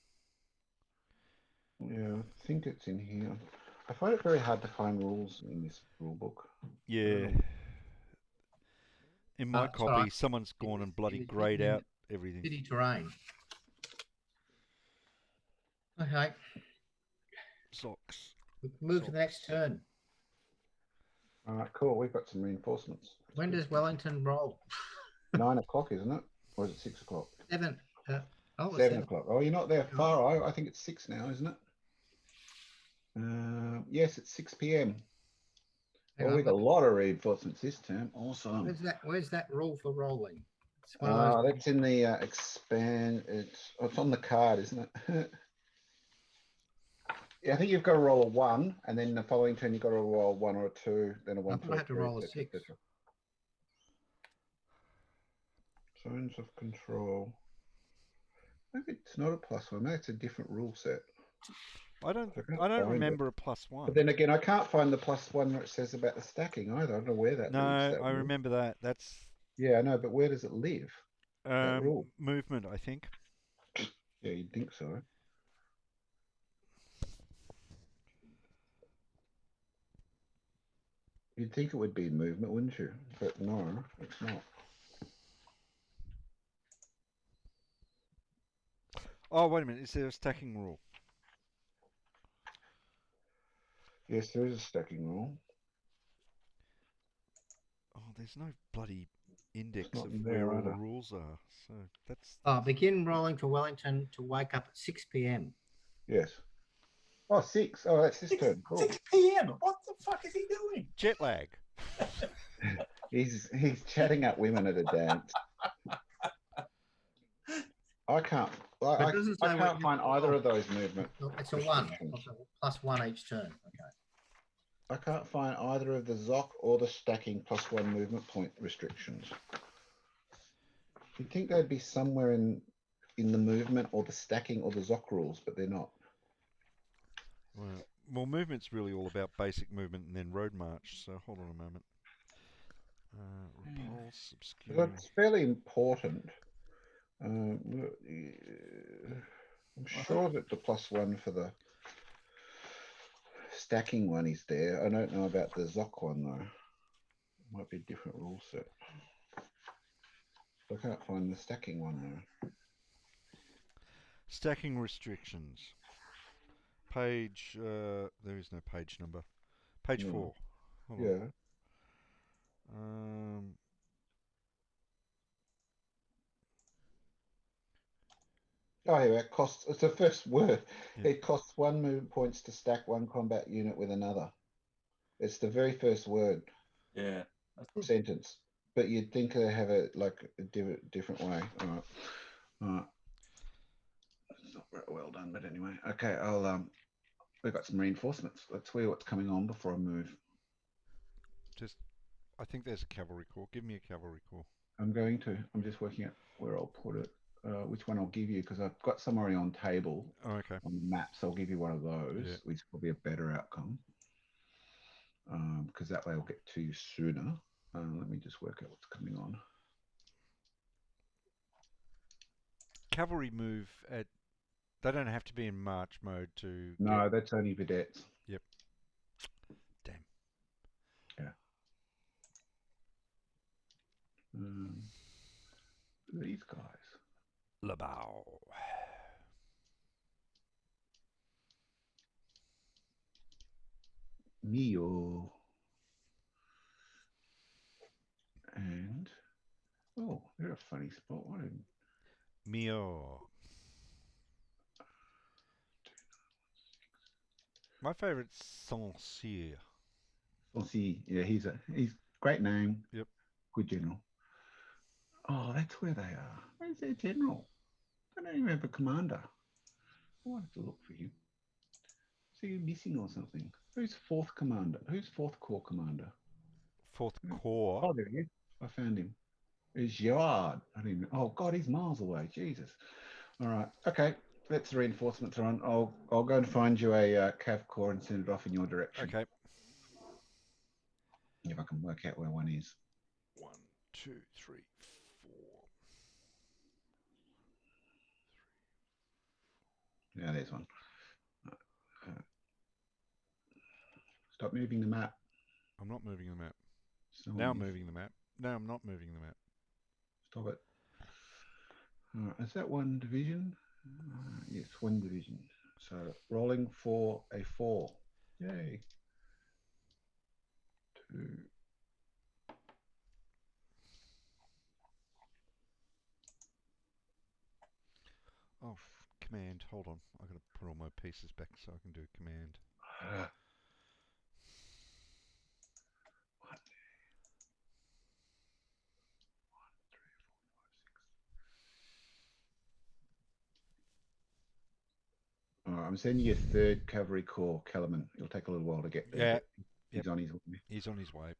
Yeah, I think it's in here. I find it very hard to find rules in this rule book. Yeah. In my copy, someone's gone and bloody greyed out everything. City terrain. Okay. Socks. We can move to the next turn. All right, cool. We've got some reinforcements. When does Wellington roll? 9 o'clock, isn't it? Or is it 6 o'clock? 7. 7 o'clock. Oh, you're not there far. I think it's 6 now, isn't it? Yes, it's 6 p.m. Hang Well, on, we got a lot of reinforcements this term. Awesome. where's that rule for rolling? It's one of those. That's in the expand. It's on the card, isn't it? Yeah, I think you've got to roll a 1, and then the following turn you've got to roll a 1 or a 2, then a 1, thought 2, I or had to 3, roll a et cetera, et 6. cetera. Zones of control. Maybe it's not a +1. Maybe it's a different rule set. I don't can't find remember it. a +1. But then again, I can't find the +1 where it says about the stacking either. I don't know where that lives. No, That I rule. remember that. That's Yeah, I know, but where does it live? That rule. movement, I think. Yeah, you'd think so. You'd think it would be in movement, wouldn't you? But no, it's not. Oh, wait a minute. Is there a stacking rule? Yes, there is a stacking rule. Oh, there's no bloody It's index not of in where there all the either. rules are. So that's Begin rolling for Wellington to wake up at 6 p.m. Yes. Oh, 6. Oh, that's his 6, turn. Cool. 6 p.m. What the fuck is he doing? jet lag. He's chatting up women at a dance. I can't. But I it doesn't I say what can't you find can either roll. of those movement. It's a 1. restrictions. It's a +1 each turn. Okay. I can't find either of the Zoc or the stacking +1 movement point restrictions. You'd think they'd be somewhere in the movement or the stacking or the Zoc rules, but they're not. Well, movement's really all about basic movement and then road march. So hold on a moment. Repulse, obscure. That's fairly important. I'm sure that the +1 for the stacking one is there. I don't know about the Zoc one though. Might be a different rule set. I can't find the stacking one though. Stacking restrictions. Page. There is no page number. Page 4. Hold Yeah. on. Oh yeah, it costs. It's the first word. Yeah. It costs 1 movement points to stack one combat unit with another. It's the very first word. Yeah. Sentence. But you'd think they have it like a different way. All right. All right. It's not very well done, but anyway. Okay, we've got some reinforcements. Let's see what's coming on before I move. I think there's a cavalry corps. Give me a cavalry corps. I'm just working out where I'll put it. Which one I'll give you, because I've got some already on table. Oh, okay. On the map, so I'll give you one of those, Yeah. which will be a better outcome. Because that way I'll get to you sooner. Let me just work out what's coming on. Cavalry move at. They don't have to be in march mode to. No, that's only vedettes. Yep. Damn. Yeah. These guys. Labao. Mio. And oh, they're a funny spot. What in Mio. My favourite's Saint-Cyr. We'll see. Yeah, he's great name. Yep. Good general. Oh, that's where they are. Where's their general? I don't even have a commander. I want to look for you. So you're missing or something. Who's fourth commander? Who's fourth corps commander? Fourth corps. Oh, there he is. I found him. It's Yard. I don't even. Oh God, he's miles away. Jesus. All right. Okay. That's the reinforcements are on. I'll go and find you a cav corps and send it off in your direction. Okay. If I can work out where one is. 1, 2, 3, 4. Yeah, there's one. Stop moving the map. I'm not moving the map. Now I'm moving the map. No, I'm not moving the map. Stop it. Is that one division? Yes, one division. So rolling for a 4. Yay. 2. Oh, command. Hold on. I've got to put all my pieces back so I can do command. All right, I'm sending you 3rd Cavalry Corps, Kellerman. It'll take a little while to get there. Yeah. But he's on his way. He's on his way.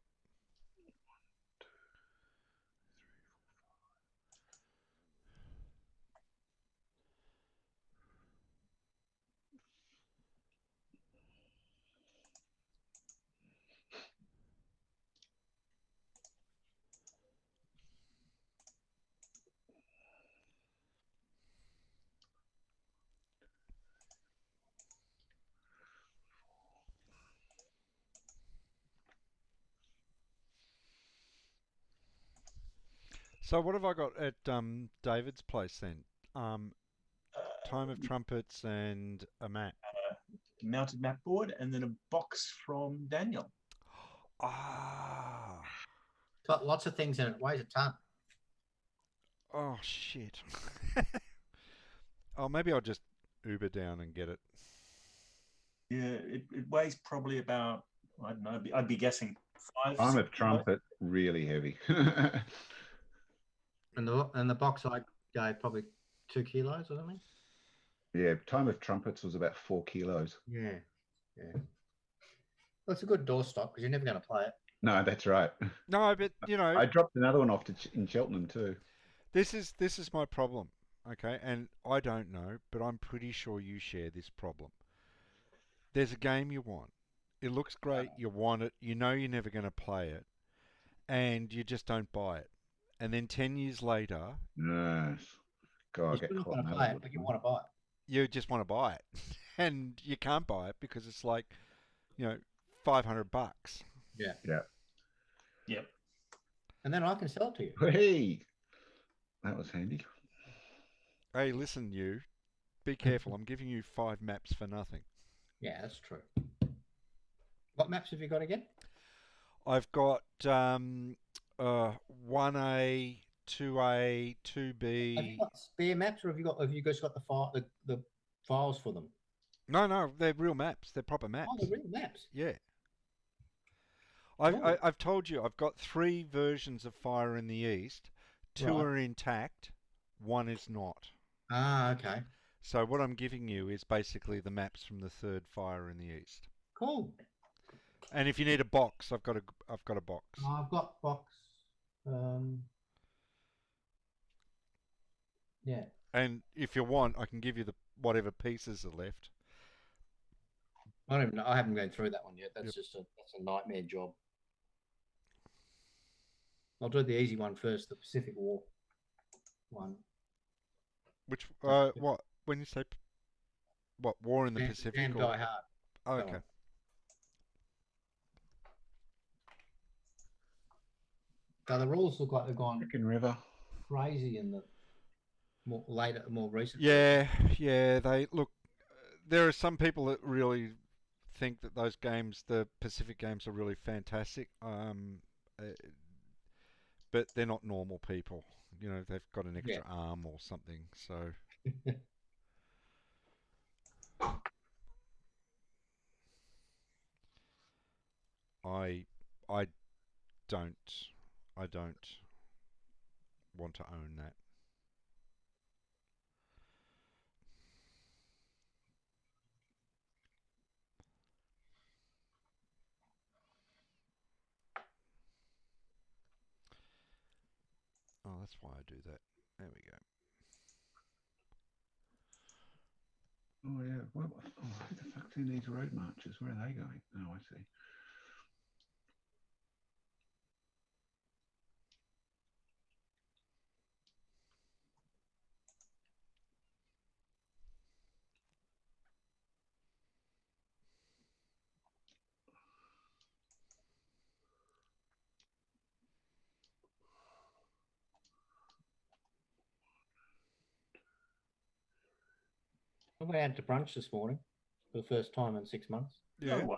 So what have I got at David's place then? Time of Trumpets and a map. Mounted map board, and then a box from Daniel. Ah. Got lots of things in it. Weighs a ton. Oh shit. Oh, maybe I'll just Uber down and get it. Yeah, it weighs probably about, I don't know, I'd be guessing 5. Time 6 of Trumpet, really heavy. And the box I gave probably 2 kilos or something. Yeah, Time of Trumpets was about 4 kilos. Yeah. Well, it's a good doorstop because you're never going to play it. No, that's right. No, but you know, I dropped another one off in Cheltenham too. this is my problem. Okay, and I don't know, but I'm pretty sure you share this problem. There's a game you want. It looks great. You want it. You know you're never going to play it, and you just don't buy it. And then 10 years later, Nice. God, You're I get still not caught going to in play that it, but you one. want to buy it. you just want to buy it, and you can't buy it because it's like, $500. Yeah. Yep. And then I can sell it to you. Hey, that was handy. Hey, listen, you. Be careful. I'm giving you 5 maps for nothing. Yeah, that's true. What maps have you got again? I've got 1A, 2A, Have you 2B. got spare maps, or have you guys got the files for them? No, they're real maps. They're proper maps. Oh, they're real maps. Yeah. Oh. I've told you, I've got 3 versions of Fire in the East. 2 Right. are intact, 1 is not. Ah, okay. So what I'm giving you is basically the maps from the 3rd Fire in the East. Cool. And if you need a box, I've got a box. I've got box. Yeah. And if you want, I can give you the whatever pieces are left. I don't even know. I haven't gone through that one yet. That's Yep. that's a nightmare job. I'll do the easy one first, the Pacific War one. Which what when you say what War in the Pacific? And or... Die Hard. Oh, That okay. one. So the rules look like they've gone Chicken River. crazy in the more recent. Yeah. They look. There are some people that really think that those games, the Pacific games, are really fantastic. But they're not normal people. They've got an extra arm or something. So. I don't want to own that. Oh, that's why I do that. There we go. Oh yeah. Who the fuck's in these road marches? Where are they going? Oh, I see. I went out to brunch this morning for the first time in 6 months. Yeah. No way.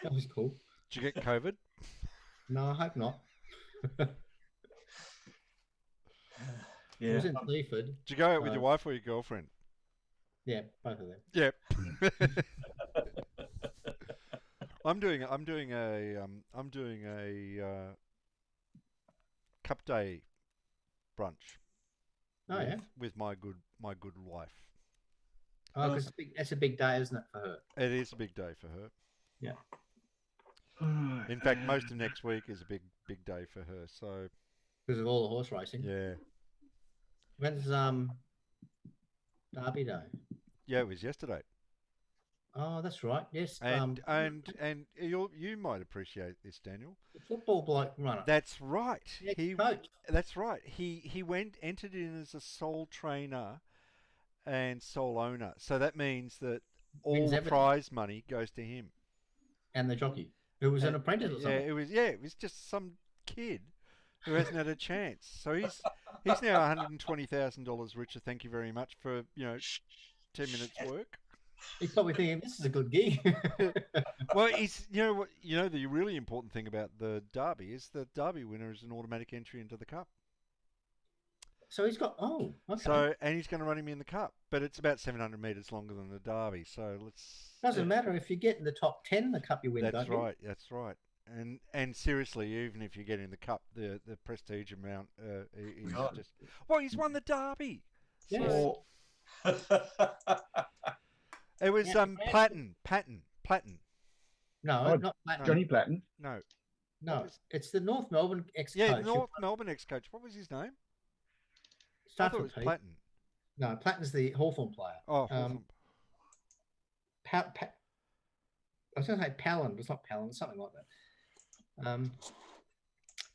That was cool. Did you get COVID? No, I hope not. It Yeah. was in Seaford. Did you go out with your wife or your girlfriend? Yeah, both of them. Yep. I'm doing a Cup Day brunch Oh yeah. with my good wife. Oh, because that's a big day, isn't it, for her? It is a big day for her. Yeah. Alright, In fact, most of next week is a big day for her. So Because of all the horse racing. yeah, When's Derby Day? yeah, it was yesterday. Oh, that's right. Yes. And you might appreciate this, Daniel. The football bloke runner. That's right. The coach. That's right. He entered in as a sole trainer and sole owner. So that means that all Wins the everything. prize money goes to him. And the jockey, who was an apprentice or something. It was just some kid who hasn't had a chance. So he's now $120,000 richer. Thank you very much for 10 minutes work. He's probably thinking this is a good gig. Well, the really important thing about the Derby is the Derby winner is an automatic entry into the Cup. So he's got okay. So and he's going to run him in the Cup, but it's about 700 metres longer than the Derby. So Doesn't matter if you get in the top 10 in the Cup, you win. That's don't right. That's right. And seriously, even if you get in the Cup, the prestige amount is just. Well, he's won the Derby. Yes. So it was Patton. No, Oh, not Platten. Johnny Platten. No, it's the North Melbourne ex-coach. yeah, North Melbourne ex-coach. What was his name? I thought it was Platten. No, Platten's the Hawthorn player. Oh, Hawthorn. I was going to say Palin, but it's not Palin, something like that.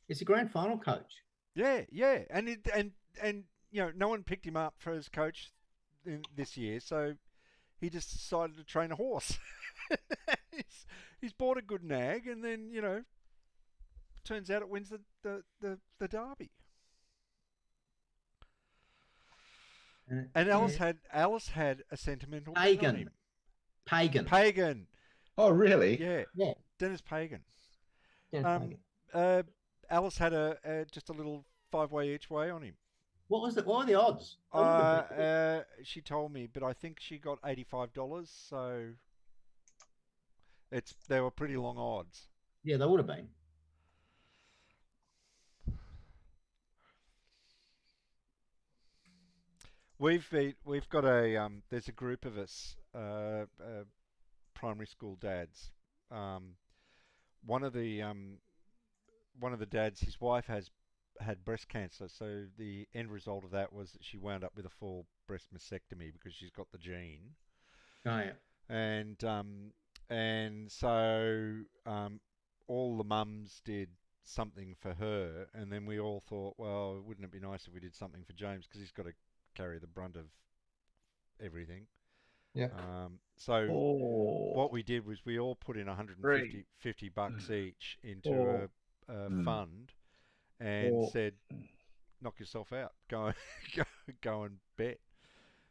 It's a grand final coach. Yeah, and no one picked him up for his coach this year, so he just decided to train a horse. he's bought a good nag, and then turns out it wins the Derby. And Alice had a sentimental Pagan. on him. Pagan. Oh, really? Yeah. Dennis Pagan. Pagan. Alice had just a little 5-way each way on him. What were the odds? She told me, but I think she got $85. So they were pretty long odds. Yeah, they would have been. We've got there's a group of us, primary school dads. One of the dads, his wife had breast cancer, so the end result of that was that she wound up with a full breast mastectomy because she's got the gene. Oh yeah. And so all the mums did something for her, and then we all thought, well, wouldn't it be nice if we did something for James because he's got to carry the brunt of everything. Yeah. So what we did was we all put in $150 each into a fund and said, knock yourself out, go and bet.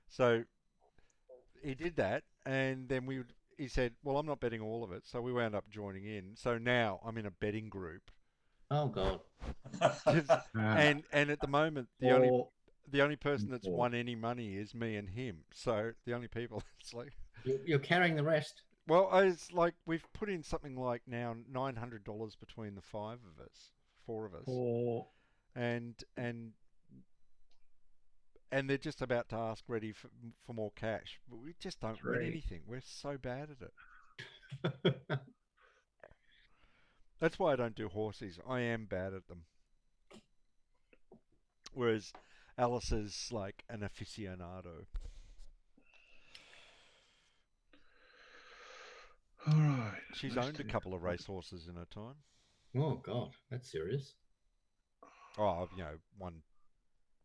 So he did that, and then he said, well, I'm not betting all of it, so we wound up joining in. So now I'm in a betting group. Oh God. and at the moment the only person that's won any money is me and him. So the only people it's like you're carrying the rest. Well, it's like we've put in something like now $900 between the four of us, and they're just about to ask ready for more cash, but we just don't win anything. We're so bad at it. That's why I don't do horses. I am bad at them. Whereas Alice is like an aficionado. All right. She's owned a couple of racehorses in her time. Oh God, that's serious. Oh,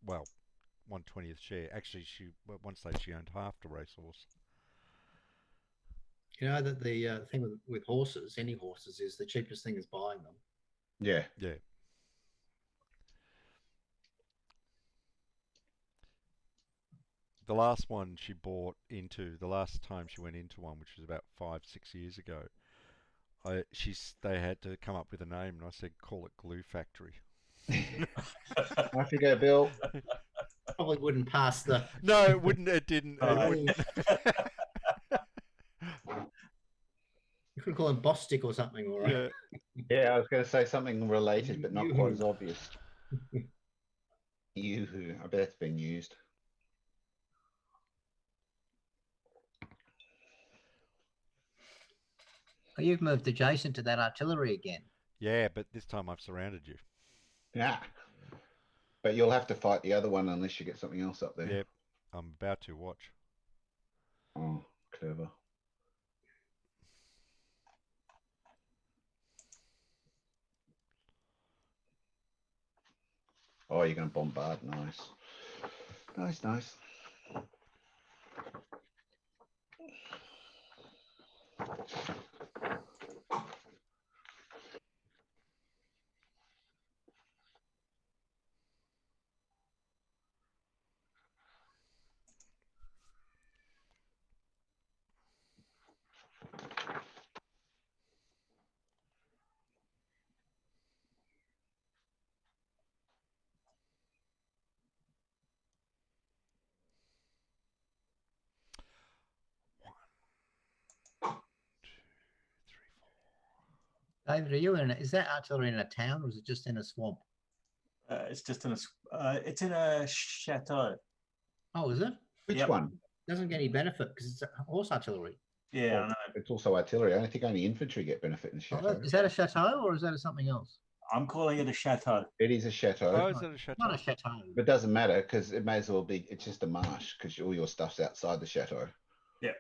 1/20th share. Actually, at one stage she owned half the racehorse. You know that the thing with horses, any horses, is the cheapest thing is buying them. Yeah. Yeah. The last one she bought into, the last time she went into one, which was about 5-6 years ago, they had to come up with a name, and I said, call it Glue Factory. Off you go, Bill. Probably wouldn't pass the. No, it wouldn't. It didn't. It wouldn't. You could call him Bostic or something, all right? Yeah. Yeah, I was going to say something related, but not quite Yoo-hoo. as obvious. Yoo-hoo. I bet it's been used. Oh, you've moved adjacent to that artillery again. Yeah, but this time I've surrounded you. Yeah. But you'll have to fight the other one unless you get something else up there. Yep. I'm about to watch. Oh, clever. Oh, you're going to bombard. Nice. Nice, nice. David, are you in? Is that artillery in a town or is it just in a swamp? It's just in a chateau. Oh, is it? Which Yep. one? Doesn't get any benefit because it's horse artillery. Yeah, Well, I know. it's also artillery. I think only infantry get benefit in the Oh, chateau. is that a chateau or is that something else? I'm calling it a chateau. It is a chateau. Oh, is that a chateau? Not a chateau. But it doesn't matter because it may as well be, it's just a marsh because all your stuff's outside the chateau. Yeah.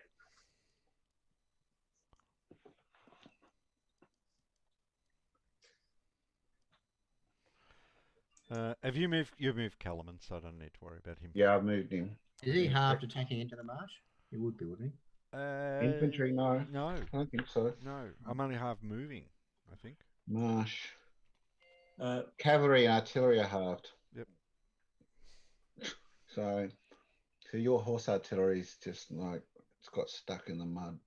Have you moved? You've moved Calaman, so I don't need to worry about him. Yeah, I've moved him. Is he halved attacking into the marsh? He would be, wouldn't he? Infantry, no. No, I don't think so. no. I'm only half moving, I think. Marsh. Uh, Cavalry and artillery are halved. Yep. So your horse artillery is just like, it's got stuck in the mud.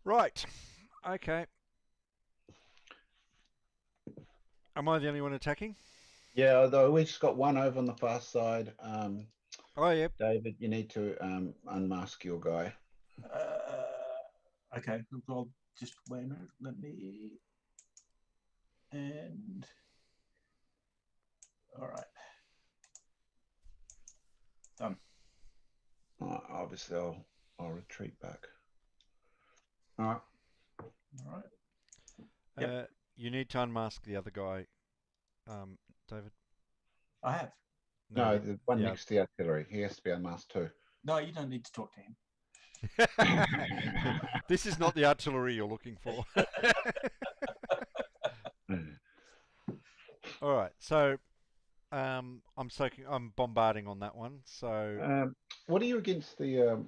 Right. Okay. Am I the only one attacking? Yeah, although we just got one over on the far side. Oh, yep. David, you need to unmask your guy. okay, I'll just wait a minute. Let me. And all right, done. Obviously, I'll retreat back. All right. All right. Yep. You need to unmask the other guy, David. I have. No, the one yeah. next to the artillery. He has to be unmasked too. No, you don't need to talk to him. This is not the artillery you're looking for. All right, so I'm bombarding on that one. So what are you against the?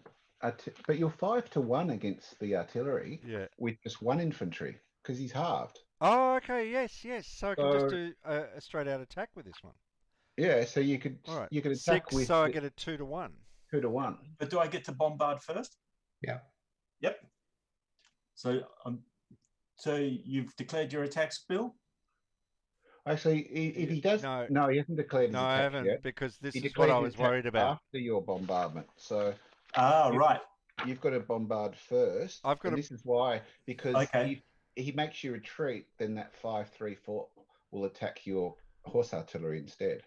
But you're 5-1 against the artillery. Yeah. With just one infantry because he's halved. Oh, okay, yes. So I can just do a straight out attack with this one. Yeah, so you could All right. you could attack 6, with. so I get a 2-1. 2-1. But do I get to bombard first? Yeah. Yep. So so you've declared your attacks, Bill? Actually, if he does, no, he hasn't declared his No, attack I haven't yet. because this He is what I declared was his attack worried about. after your bombardment. So right. You've got to bombard first. I've got. This is why, because Okay. if he makes you retreat, then that 5-3-4 will attack your horse artillery instead.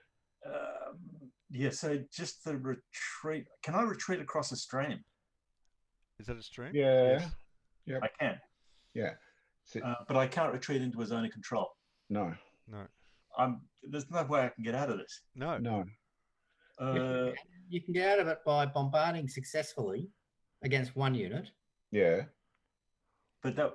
Yeah. So just the retreat. Can I retreat across a stream? Is that a stream? Yeah. Yes. Yep. I can. Yeah. So, but I can't retreat into a zone of control. No. There's no way I can get out of this. No. No. You can get out of it by bombarding successfully against one unit. Yeah. But that.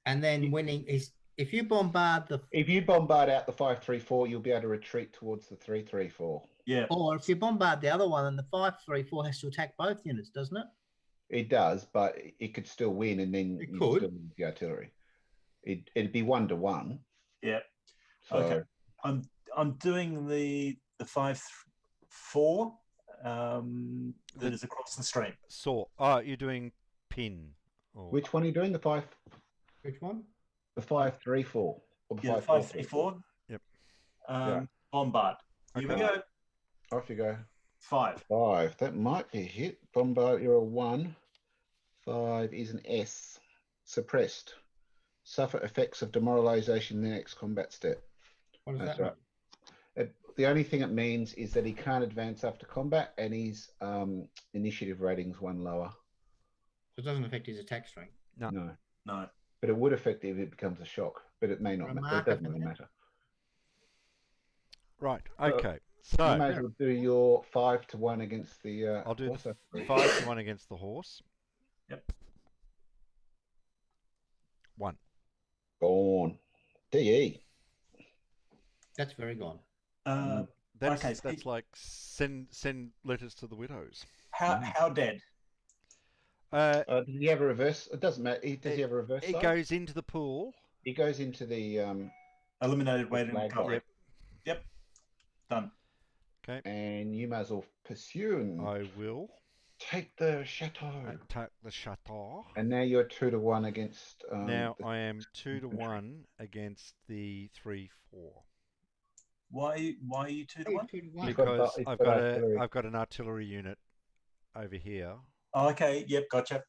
And then winning is if you bombard the. If you bombard out the 5-3-4, you'll be able to retreat towards the 3-3-4. Yeah. Or if you bombard the other one, then the 5-3-4 has to attack both units, doesn't it? It does, but it could still win, and then It you'd could. still lose the artillery. It'd be 1-1. Yeah. So, okay. I'm doing the 5-4 that is across the stream. So, you're doing pin. Or... Which one are you doing? The 5? Which one? The 5-3-4. Or the Yeah, 5-3-4. Yep. Bombard. Here we go. Off you go. 5. 5. That might be a hit. Bombard, you're a 1. 5 is an S. Suppressed. Suffer effects of demoralization in the next combat step. What does That's that right. mean? The only thing it means is that he can't advance after combat, and his initiative rating's 1 lower. So it doesn't affect his attack strength. No. No. But it would affect it if it becomes a shock. But it may not matter. It doesn't really matter. Right. So, Okay. You So may as well do your 5 to 1 against the. I'll do horse, I the think. 5 to 1 against the horse. Yep. 1. Gone. DE. That's very gone. That's Okay, so that's like send letters to the widows. how dead? Does he have a reverse? It doesn't matter. Does he have a reverse It side? goes into the pool. He goes into the Eliminated, weighted, and flag recovery. Yep. Done. Okay. and you may as well pursue and I will take the chateau. attack the chateau. And now you're 2 to 1 against. Now the I am 2 to infantry. 1 against the 3-4 Why are you 2 to 1? You've got because he's I've got got artillery. I've got an artillery unit over here. Oh, okay. Yep. Gotcha.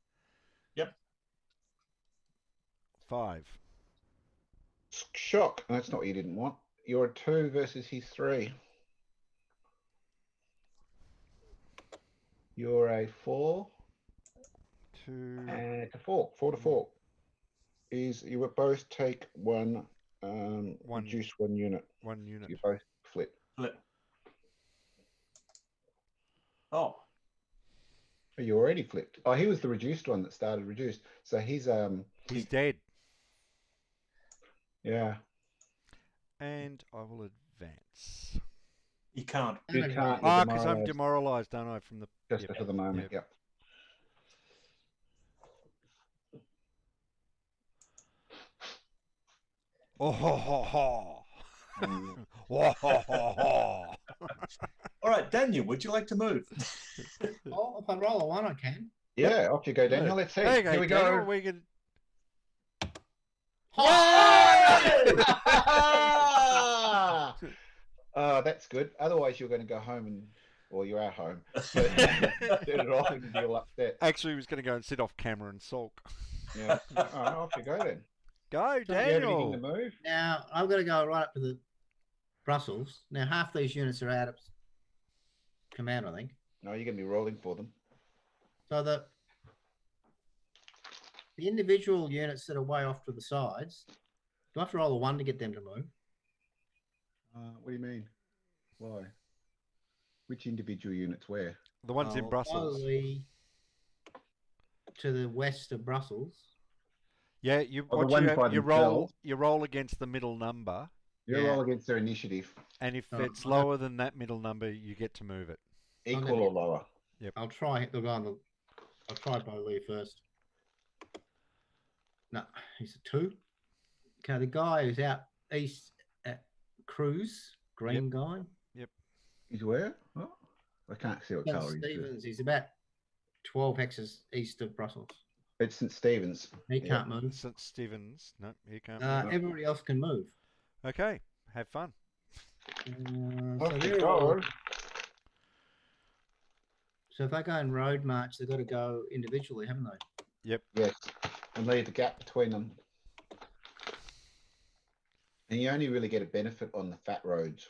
5. Shock. That's not what you didn't want. You're a 2 versus his 3. You're a 4 2. and a 4. 4 to 4 is you would both take 1 reduce 1 unit. 1 unit. You both flip. Flip. Oh. Oh, you already flipped. Oh, he was the reduced one that started reduced. So he's He's dead. yeah. And I will advance. You can't. You can't. Ah, You're because I'm demoralised demoralised, don't I? From the just yep. for the moment. Yep. Oh ho ho ho! Oh, ho, ho, ho. All right, Daniel, would you like to move? Oh, if I roll a 1, I can. Yeah, off you go, Daniel. Let's see. Okay, Here we Daniel, go. we can. That's good. Otherwise, you're going to go home and, well, you're at home. But turn it off and you'll upset. Actually, he was going to go and sit off camera and sulk. Yeah. All right, off you go then. Go, Do you have anything Daniel. to move? Now, I've got to go right up to the Brussels. Now, half these units are out of command, I think. No, you're going to be rolling for them. So the individual units that are way off to the sides, do I have to roll a 1 to get them to move? What do you mean? Why? Which individual units where? The ones in Brussels. Probably to the west of Brussels. Yeah, you Oh, the what ones you, by you roll themselves. you roll against the middle number, You Yeah. roll against their initiative. and if Oh, it's I- lower than that middle number, you get to move it. Equal or lower? I'll try the guy on the. I'll try Bowley first. No, he's a 2. Okay, the guy who's out east at Cruz, green guy. He's where? Oh, I can't see what St. colour he's. Stevens. He's about 12 hexes east of Brussels. It's St. Stevens. He Yeah. can't move. St. Stevens, no, he can't. move. Everybody else can move. Okay, have fun. So Off you they're all, go. so if they go in road march, they've got to go individually, haven't they? Yep. Yes, and leave the gap between them. And you only really get a benefit on the fat roads.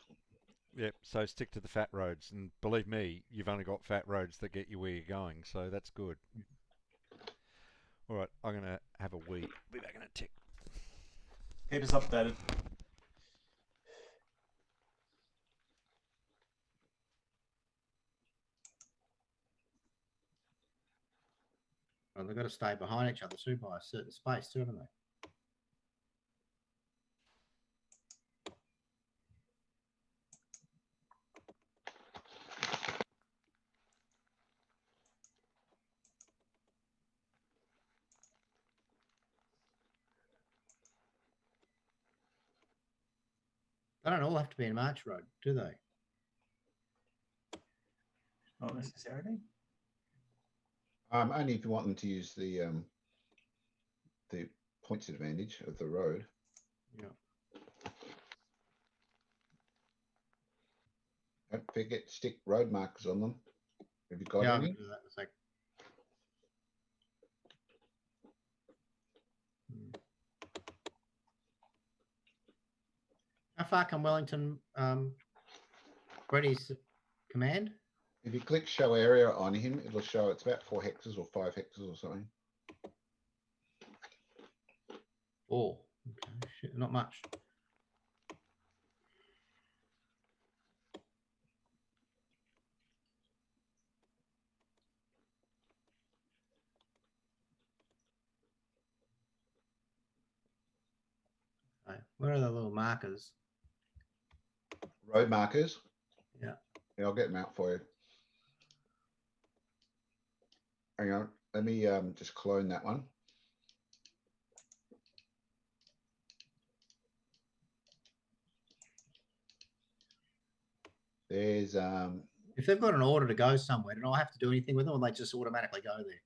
Yep. So stick to the fat roads, and believe me, you've only got fat roads that get you where you're going, so that's good. All right, I'm gonna have a wee. Be back in a tick. Keep us updated. Well, they've got to stay behind each other too by a certain space, too, haven't they? They don't all have to be in March Road, do they? Not necessarily. Only if you want them to use the points advantage of the road. Yeah. Yep. don't forget to stick road markers on them. Have you got Yeah, I'm any? gonna do that in a sec. How far can Wellington Brady's command? If you click show area on him, it'll show it's about 4 hectares or 5 hectares or something. Oh, okay. Shit, not much. Right. Where are the little markers? Road markers. Yeah. Yeah, I'll get them out for you. Hang on. Let me just clone that one. There's If they've got an order to go somewhere, do I have to do anything with them, or they just automatically go there?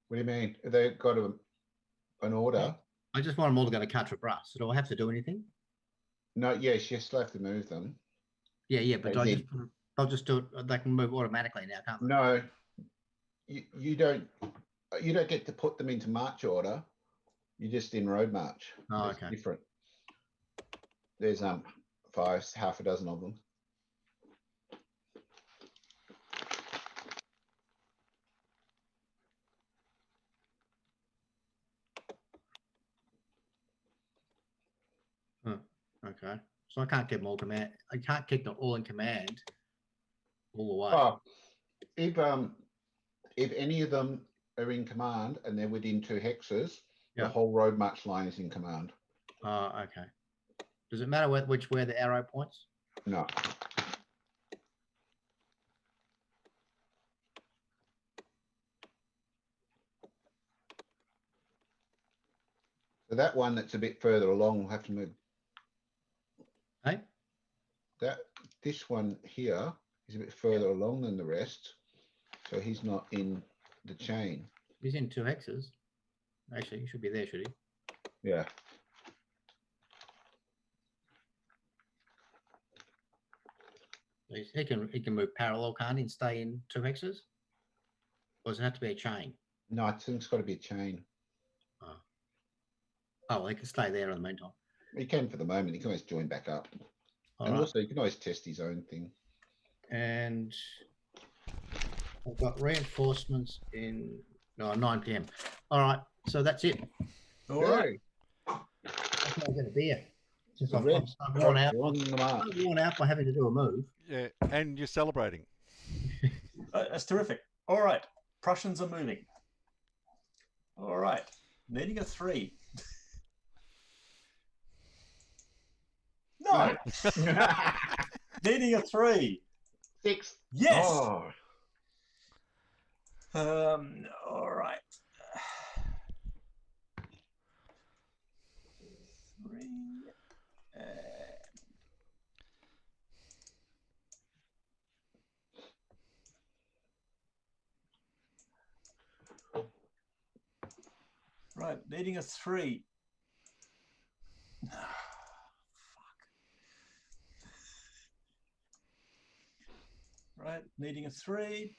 what do you mean? They've got an order. I just want them all to go to Quatre-Bras. So do I have to do anything? No, yes, you still have to move them. Yeah, but As I in- I'll just do it. They can move automatically now, can't they? No, you don't get to put them into march order. You're just in road march. Oh, It's okay. different. There's half a dozen of them. Okay. So I can't keep them all command. I can't keep them all in command all the way. Oh, if any of them are in command and they're within 2 hexes, Yeah. the whole road march line is in command. Oh, okay. Does it matter where the arrow points? No. So that one that's a bit further along will have to move. Hey? This one here is a bit further along than the rest, so he's not in the chain. He's in 2 hexes. Actually, he should be there, should he? Yeah. He can move parallel, can't he, and stay in 2 hexes? Or does it have to be a chain? No, I think it's got to be a chain. Oh, he can stay there in the meantime. He can for the moment. He can always join back up. All And right. also, you can always test his own thing. And I've got reinforcements in 9 p.m. All right, so that's it. All right. I think I'll get a beer. Just The I'm red worn out. on the mark. I'm worn out by having to do a move. Yeah, and you're celebrating. That's terrific. All right. Prussians are moving. All right. Needing a 3. No. Needing a 3. 6. Yes. Oh, All right. 3. Right, needing a 3. Fuck. Right, needing a 3.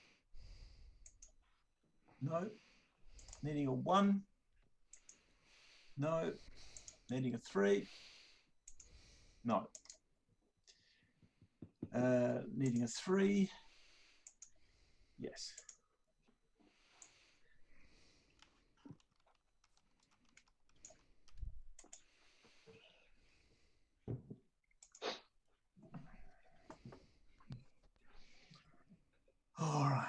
No. Needing a 1. No. Needing a 3. No. Needing a 3. Yes. All right.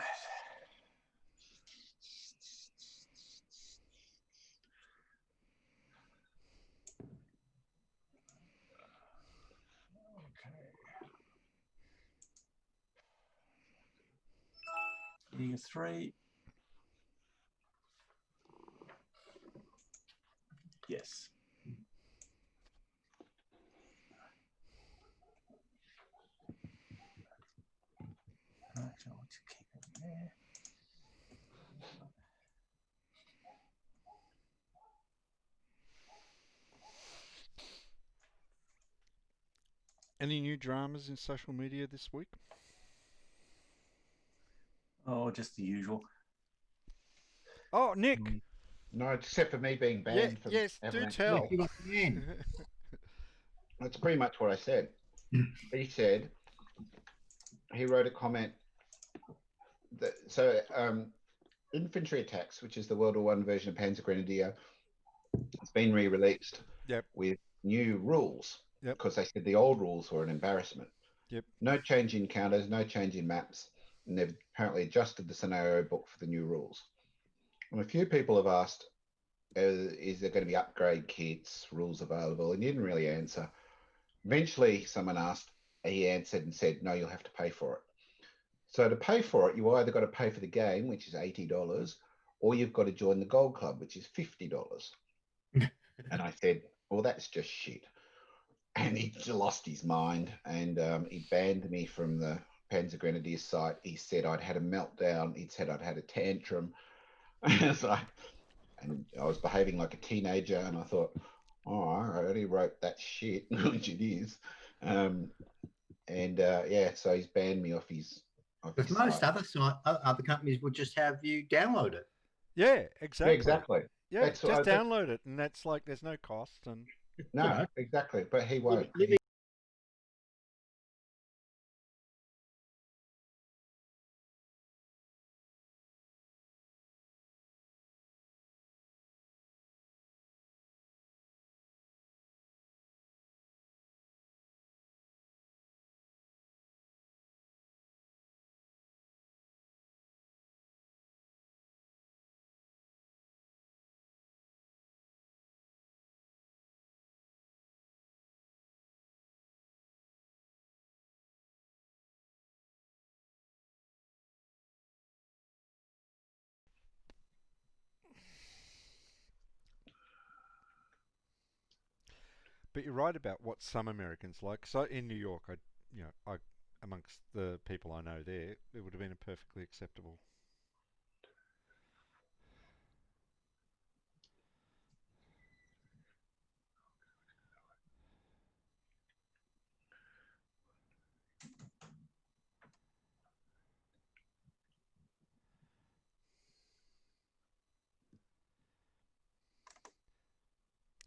Needing a 3. Yes. Right, I want to keep it there. Any new dramas in social media this week? Oh, just the usual. Oh, Nick. No, except for me being banned from yes, do Avalanche. tell. You got banned. That's pretty much what I said. He said he wrote a comment that infantry attacks, which is the World War I version of Panzer Grenadier, has been re-released Yep. with new rules. Yep. Because they said the old rules were an embarrassment. Yep. No change in counters, no change in maps, and they've apparently adjusted the scenario book for the new rules. And a few people have asked, is there going to be upgrade kits, rules available? And he didn't really answer. Eventually, someone asked, he answered and said, no, you'll have to pay for it. So to pay for it, you either got to pay for the game, which is $80, or you've got to join the Gold Club, which is $50. And I said, well, that's just shit. And he lost his mind, and he banned me from the Panzer Grenadier site. He said I'd had a meltdown. He said I'd had a tantrum. And I was behaving like a teenager, and I thought, oh, I already wrote that shit, which it is. So he's banned me off his Because most other companies would just have you download it. Yeah, exactly. Yeah, exactly. Yeah, just download it, and that's like there's no cost. And no, exactly. But he won't. But you're right about what some Americans like. So in New York, amongst the people I know there, it would have been perfectly acceptable.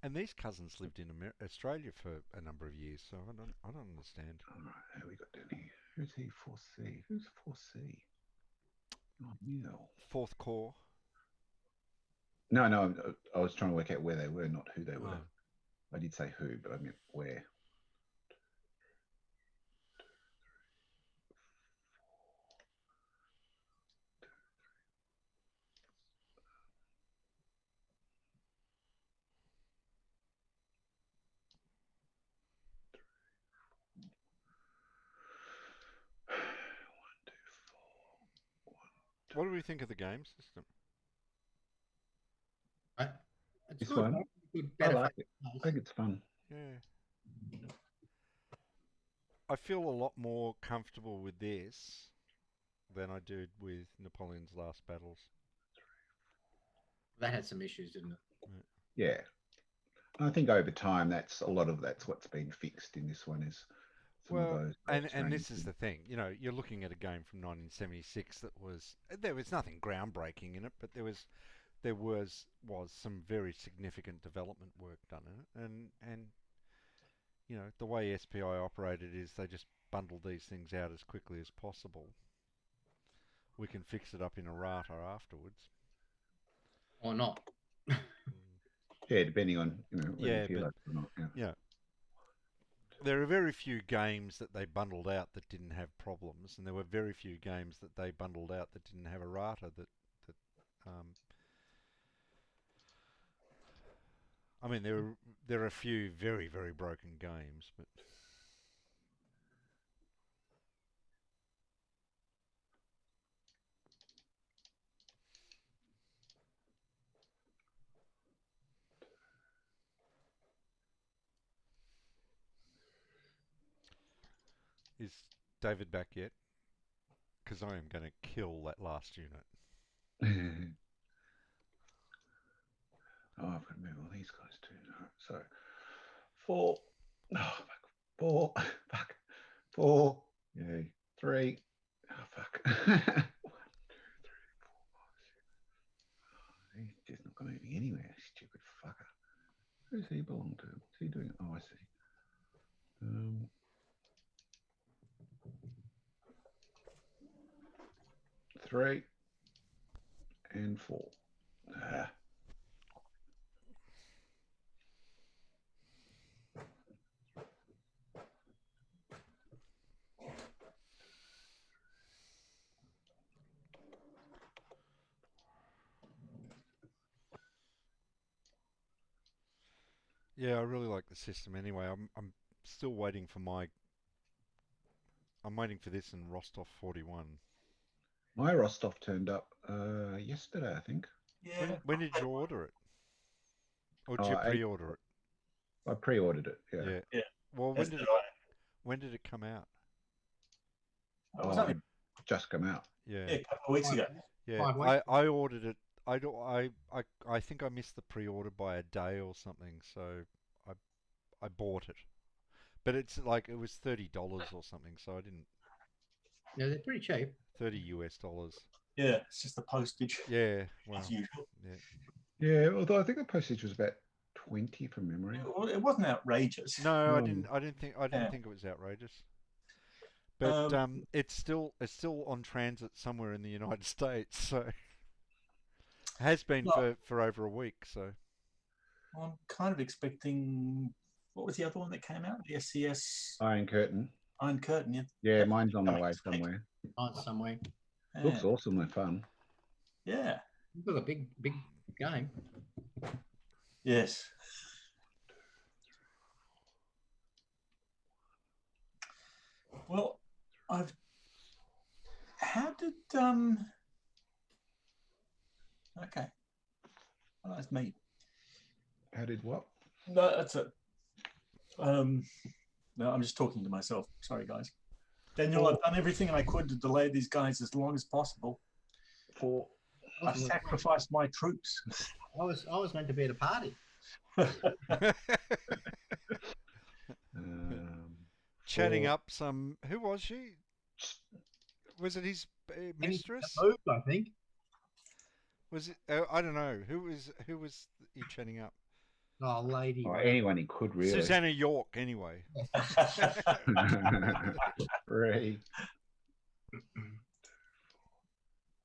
And these cousins lived in Australia for a number of years, so I don't understand. All right, who we got down here? Who's he? 4C. Who's 4C? Oh, Neil. Fourth Corps. No, I was trying to work out where they were, not who they were. I did say who, but I meant where. What do we think of the game system? It's This good. one? I like it. I think it's fun. Yeah. I feel a lot more comfortable with this than I did with Napoleon's Last Battles. That had some issues, didn't it? Yeah. I think over time, that's what's been fixed in this one is some of those. And this is the thing, you're looking at a game from 1976 there was nothing groundbreaking in it, but there was some very significant development work done in it, and the way SPI operated is they just bundle these things out as quickly as possible. We can fix it up in a errata afterwards. Or not. Yeah, depending on whether you feel like it or not. Yeah. There are very few games that they bundled out that didn't have problems, and there were very few games that they bundled out that didn't have errata. I mean, there are a few very, very broken games, but is David back yet? Because I am going to kill that last unit. Oh, I've got to move all these guys too. No. So 4. Oh, fuck. 4. Fuck. 4. Yay. 3. Oh, fuck. 3 and 4. Ah. Yeah, I really like the system anyway. I'm still waiting for my. I'm waiting for this in Rostov 41. My Rostov turned up yesterday, I think. Yeah. When did you order it? Or did Oh, you pre-order it? I pre-ordered it. Yeah. Yeah. Yeah. Well, That's when did it come out? It was Oh, only just come out. Yeah. a couple of weeks ago. Yeah. 5 weeks. I ordered it. I think I missed the pre-order by a day or something, so I bought it. But it's like it was $30 or something, so I didn't. Yeah, they're pretty cheap. $30. Yeah, it's just the postage Yeah. Well. as usual. Yeah. Yeah, although I think the postage was about 20 from memory. It wasn't outrageous. No, I No. didn't think it was outrageous. But it's still on transit somewhere in the United States, so has been for over a week. So I'm kind of expecting. What was the other one that came out? The SCS Iron Curtain. Iron Curtain. Yeah, Yeah, mine's on the way somewhere. Oh, somewhere. Looks awesome and fun. Yeah. It's a big game. Yes. Well, how did okay. Well, that's me. How did what? No, that's it. No, I'm just talking to myself. Sorry, guys. Daniel, I've done everything I could to delay these guys as long as possible. I've sacrificed my troops. I was meant to be at a party. chatting up some. Who was she? Was it his mistress? Moved, I think. Was it? I don't know. Who was he chatting up? Oh, lady. Or anyone he could really. Susanna York, anyway. 3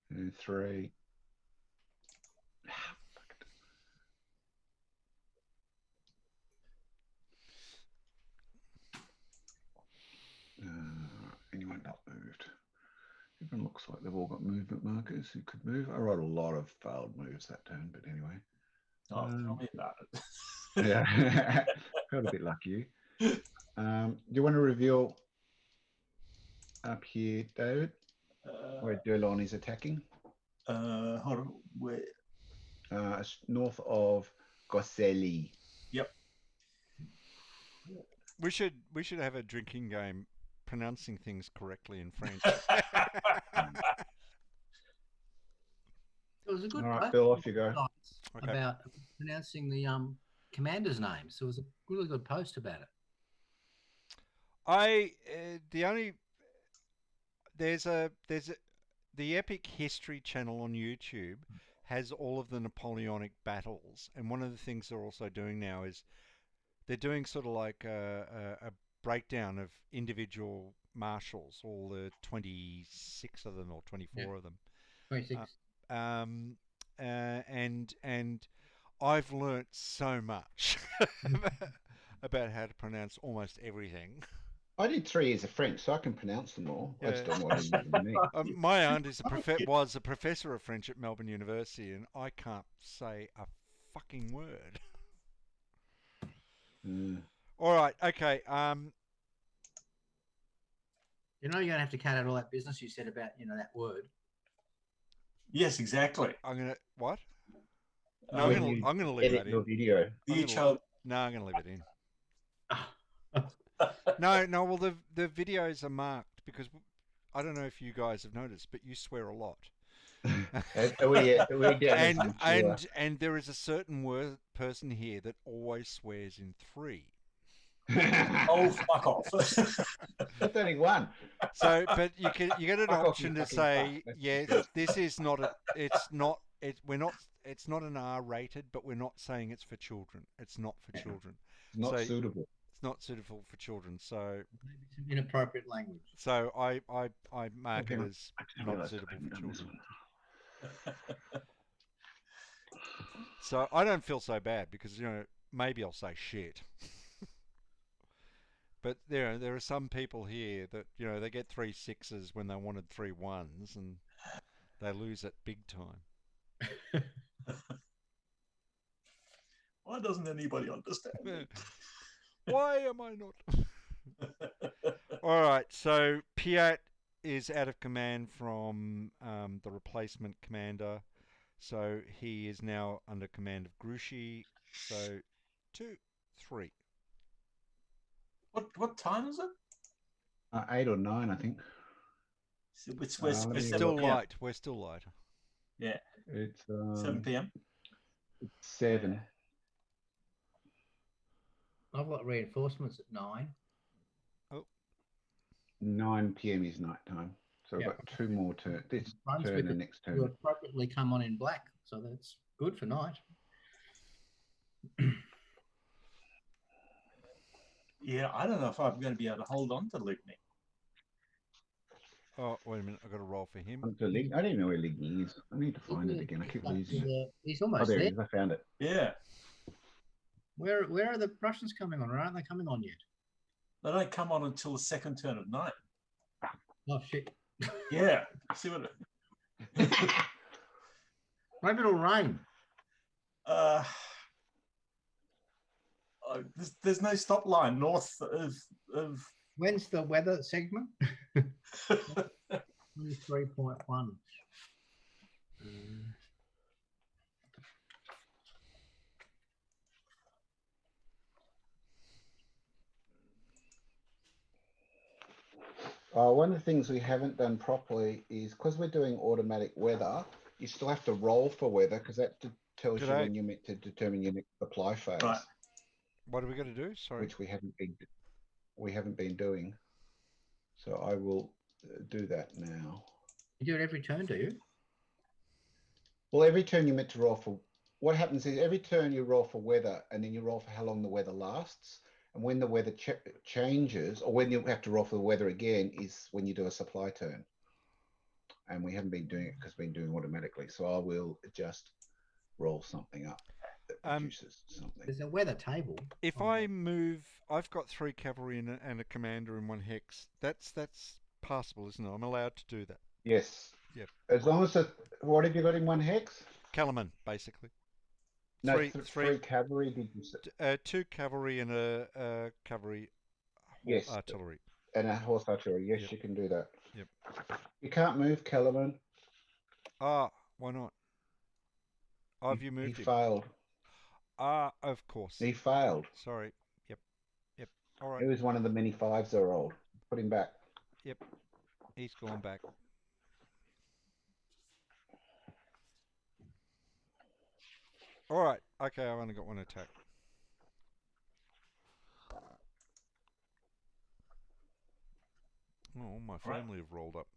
and 3. Anyone not moved? Everyone looks like they've all got movement markers who could move. I wrote a lot of failed moves that turn, but anyway. Oh, tell me about it. Yeah, felt a bit like you. Do you want to reveal up here, David, where Durlon is attacking? Hold on. Where? It's north of Gosselli. Yep. We should have a drinking game pronouncing things correctly in French. It was a good All right, post Bill, off you go. Okay. about pronouncing the commander's names. So it was a really good post about it. The Epic History channel on YouTube has all of the Napoleonic battles, and one of the things they're also doing now is they're doing sort of like a breakdown of individual marshals, all the 26 of them or 24 of them. 26. And I've learnt so much about how to pronounce almost everything. I did 3 years of French, so I can pronounce them all. I just Yeah. don't know what it means. My aunt is was a professor of French at Melbourne University, and I can't say a fucking word. All right, okay. You know, you're gonna have to cut out all that business you said about that word. Yes, exactly. I'm gonna what? No, When I'm gonna leave that Edit your in. video. No, I'm gonna leave it in. No. Well, the videos are marked because I don't know if you guys have noticed, but you swear a lot. And there is a certain person here that always swears in 3. Oh, fuck off! That's only one. So, but you get an Fuck off, option you to fucking say, fuck. yeah, this is not it's not an R rated, but we're not saying it's for children. It's not for children. Not So- suitable. It's not suitable for children. So Maybe some inappropriate language. I mark it as I just not realised I suitable haven't for done this children. one. So I don't feel so bad because maybe I'll say shit. But there are some people here that they get 3 6s when they wanted 3 1s, and they lose it big time. Why doesn't anybody understand me? Why am I not? All right, so Piat is out of command from the replacement commander, so he is now under command of Grushi. So 2, 3. What time is it? 8 or 9, I think. It's Let We're me seven still PM. light. We're still light. Yeah, It's 7 p.m. It's 7. I've got reinforcements at 9. 9 p.m. is night time. So we've Yeah. got 2 more turns. This Runs turn with and it. next You turn. appropriately come on in black, so that's good for night. Yeah, I don't know if I'm going to be able to hold on to Ligny. Oh, wait a minute. I've got to roll for him. I don't even know where Ligny is. I need to find it again. I keep losing it. He's Oh, almost there there. it is. I found it. Yeah, Where are the Russians coming on? Or aren't they coming on yet? they don't come on until the second turn of night. Oh shit! Yeah, see what? Maybe it'll rain. There's no stop line north of. When's the weather segment? 23.1. One of the things we haven't done properly is because we're doing automatic weather, you still have to roll for weather because that tells you G'day. when you're meant to determine your next supply phase, Right. What are we going to do? Sorry. which we haven't been doing. So I will do that now. You do it every turn, do you? Well, every turn you're meant to roll for. What happens is every turn you roll for weather, and then you roll for how long the weather lasts. And when the weather changes, or when you have to roll for the weather again, is when you do a supply turn. And we haven't been doing it because we've been doing automatically. So I will just roll something up that produces something. There's a weather table. If I move, I've got 3 cavalry and a commander in 1 hex. That's passable, isn't it? I'm allowed to do that. Yes. Yep. As long as what have you got in 1 hex? Kellerman, basically. No, three cavalry. Did you say? 2 cavalry and a cavalry Yes. artillery. And a horse artillery. Yes, Yep. you can do that. Yep. You can't move Kellerman. Ah, why not? Oh, have you moved He him? failed. Ah, of course. He failed. Sorry. Yep. All right. He was one of the many 5s that are old. Put him back. Yep. He's gone back. All right. Okay, I've only got 1 attack. Oh, my family have rolled up.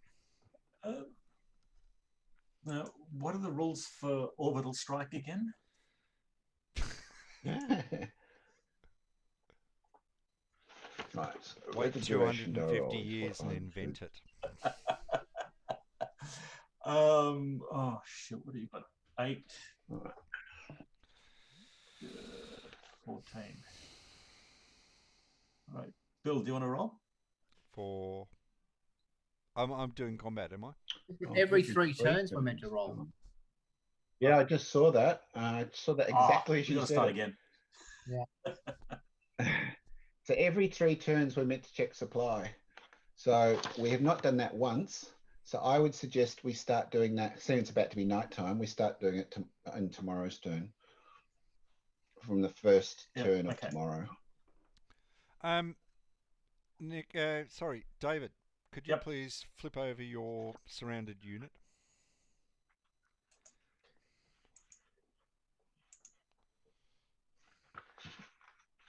Now, what are the rules for orbital strike again? Right. Wait 250 years and invent it. Oh shit! What do you got? 8, 14. All right, Bill, do you want to roll? For I'm doing combat, am I? Every 3 turns we're meant to roll. Yeah, I just saw that. I saw that exactly as We you got to said. start it. again. So every 3 turns we're meant to check supply. So we have not done that once. So I would suggest we start doing that. Seeing it's about to be nighttime, we start doing it in tomorrow's turn. From the first turn of tomorrow. Nick, sorry, David, could you please flip over your surrounded unit?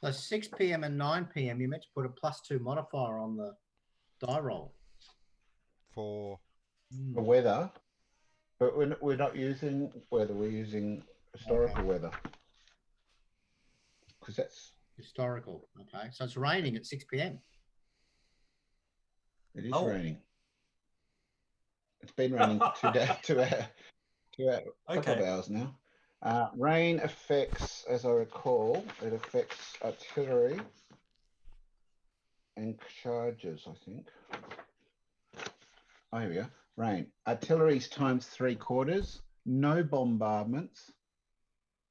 So 6 p.m. and 9 p.m. you're meant to put a +2 modifier on the die roll. For weather, but we're not using weather. We're using historical weather because that's Historical. Okay, so it's raining at 6 p.m. It is Oh. raining. It's been raining for 2 days, 2 hours, couple of Okay. hours now. Rain affects, as I recall, it affects artillery and charges, I think. Oh, here we go. Rain. Artillery's times 3/4, no bombardments,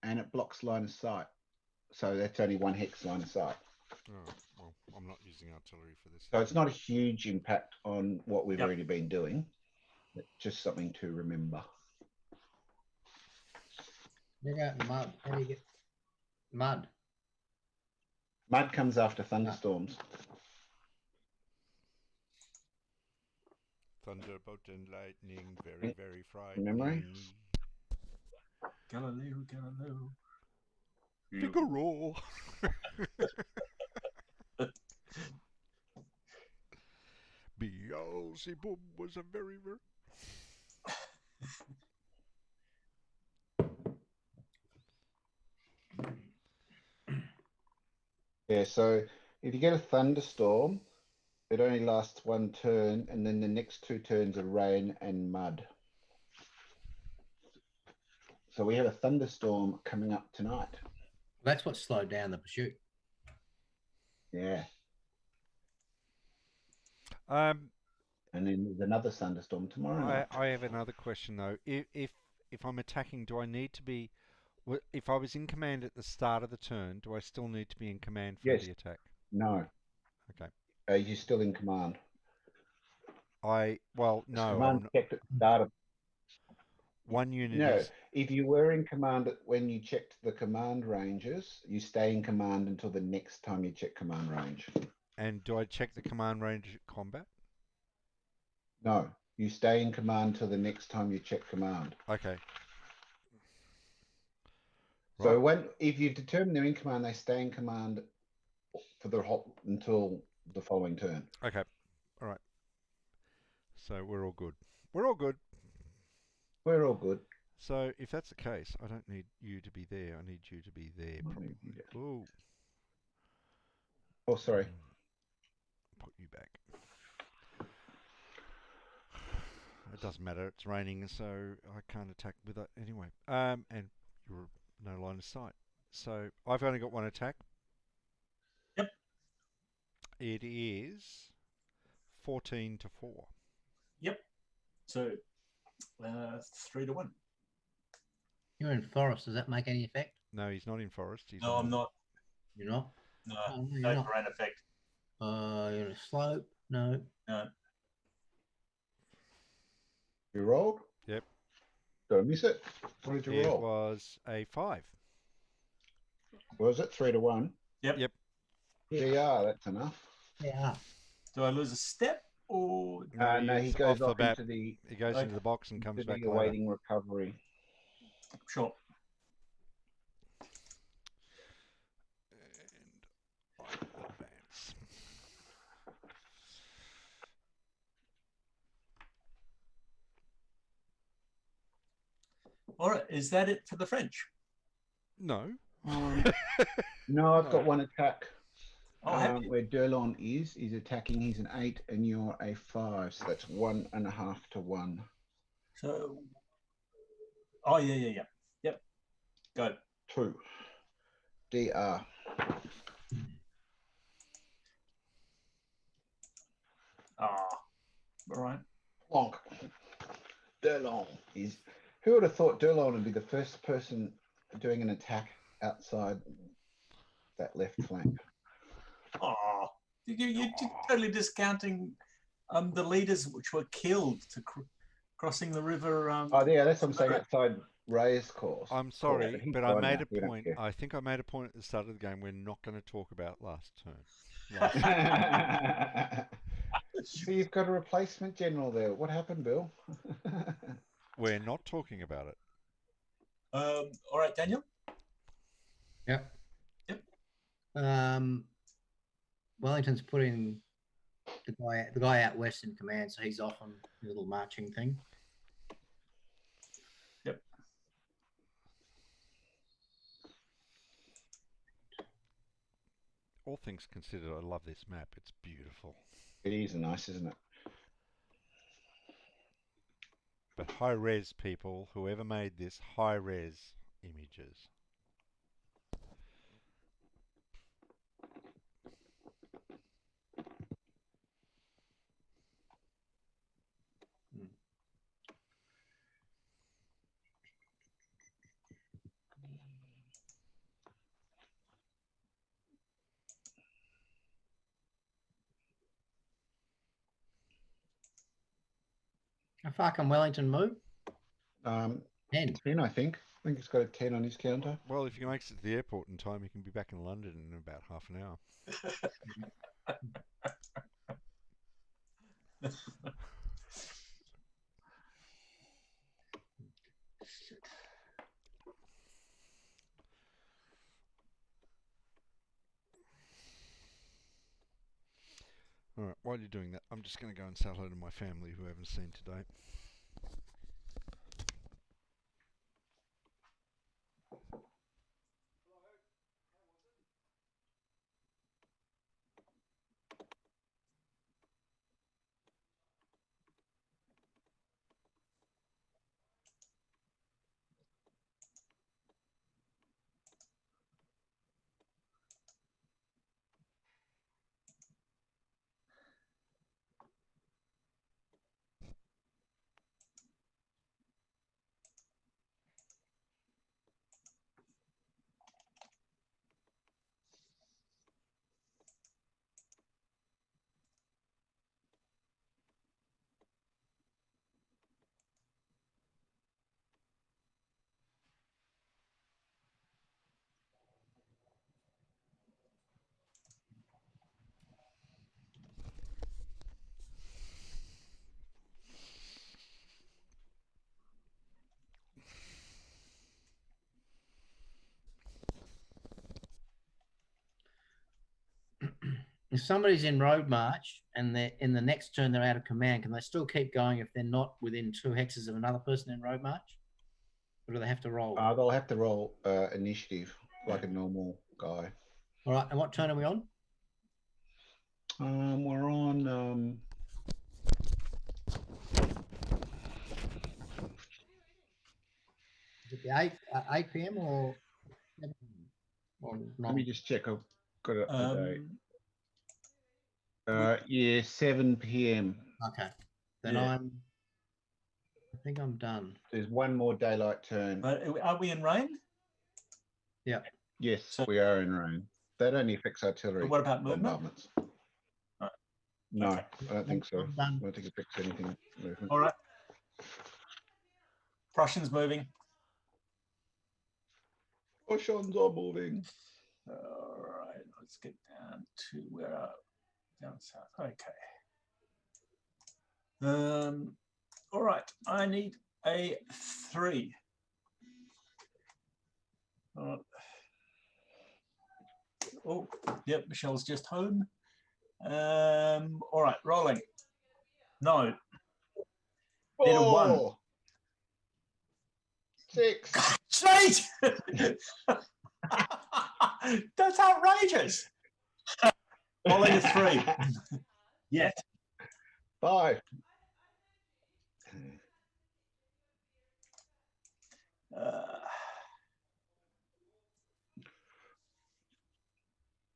and it blocks line of sight. So that's only 1 hex line of sight. Oh, well, I'm not using artillery for this. So it's not a huge impact on what we've Yep. already been doing. It's just something to remember. Dig out in mud. How do you get mud? Mud comes after thunderstorms. Thunderbolt and lightning, very, very frightening. Memory? Galileo, Galileo. Figaro. Beelzebub was a very, very... Yeah, so if you get a thunderstorm, it only lasts 1 turn, and then the next 2 turns are rain and mud. So we have a thunderstorm coming up tonight. That's what slowed down the pursuit. Yeah. Um, And then there's another thunderstorm tomorrow night. I have another question though. If I'm attacking, do I need to be? If I was in command at the start of the turn, do I still need to be in command for Yes. the attack? No. Okay. You're still in command. Well, no. Command checked at the start of. One unit No, is. if you were in command when you checked the command ranges, you stay in command until the next time you check command range. And do I check the command range at combat? No, you stay in command till the next time you check command. Okay. So Right. if you determine they're in command, they stay in command for the whole until the following turn. Okay. All right. So we're all good. We're all good. We're all good. So if that's the case, I don't need you to be there. I need you to be there. Ooh. Oh, sorry. Put you back. It doesn't matter. It's raining, so I can't attack with it anyway. And you're no line of sight. So I've only got 1 attack. Yep. It is 14 to 4. Yep. So 3 to 1. You're in forest. Does that make any effect? No, he's not in forest. He's No, on I'm not. You're not. No, Oh, no, no you're not. terrain effect. You're in a slope. No. No. You rolled? Yep. Did I miss it? What did you It roll? was a 5. Was it 3 to 1? Yep. Yep. Yeah, that's enough. Yeah. Do I lose a step or? No, he he's goes off off the bat. into the He goes into the box and comes back later. awaiting recovery. Sure. And I will advance. All right. Is that it for the French? No. No, I've got 1 attack. Oh, have you? Where Durlon is, he's attacking. He's an 8, and you're a 5. So that's 1.5 to 1. So. Oh yeah. Yep. Go. 2. DR. Ah. All right. Plonk. Durlon is. Who would have thought Durlon would be the first person doing an attack outside that left flank? Oh, you're totally discounting the leaders which were killed to crossing the river. Oh, yeah, that's what I'm saying. Outside Ray's course. I'm sorry, he's but I gone made now. a We don't point. care. I think I made a point at the start of the game. We're not going to talk about last turn. So you've got a replacement general there. What happened, Bill? We're not talking about it. All right, Daniel. Yep. Yep. Wellington's put in the guy out west in command, so he's off on a little marching thing. Yep. all things considered, I love this map. It's beautiful. It is nice, isn't it? But high res people, whoever made this, high res images. How far can Wellington move? 10, 10. I think. I think it's got a 10 on his counter. Well, if you makes it to the airport in time, you can be back in London in about half an hour. All right, while you're doing that, I'm just going to go and say hello to my family who I haven't seen today. If somebody's in road march and they're in the next turn they're out of command, can they still keep going if they're not within 2 hexes of another person in road march? Or do they have to roll? They'll have to roll initiative like a normal guy. All right, and what turn are we on? We're on. Is it the 8 p.m. or 7 or Let me 9? just check. I've got it up to date. Um, Yeah, 7 p.m. Okay, then Yeah. I think I'm done. There's one more daylight turn. But are we in rain? Yeah. Yes, So- we are in rain. That only affects artillery But what about movement? bombardments. Right. No, Okay. I don't think so. I'm done. I don't think it affects anything. Movement. All right. Prussians moving. Prussians are moving. All right, let's get down to where are down south. Okay. All right, I need a 3. Oh, yep, Michelle's just home. All right, rolling. No. Need a 1. 4, 6. Straight! That's outrageous. Rolling a 3. Yet. 5.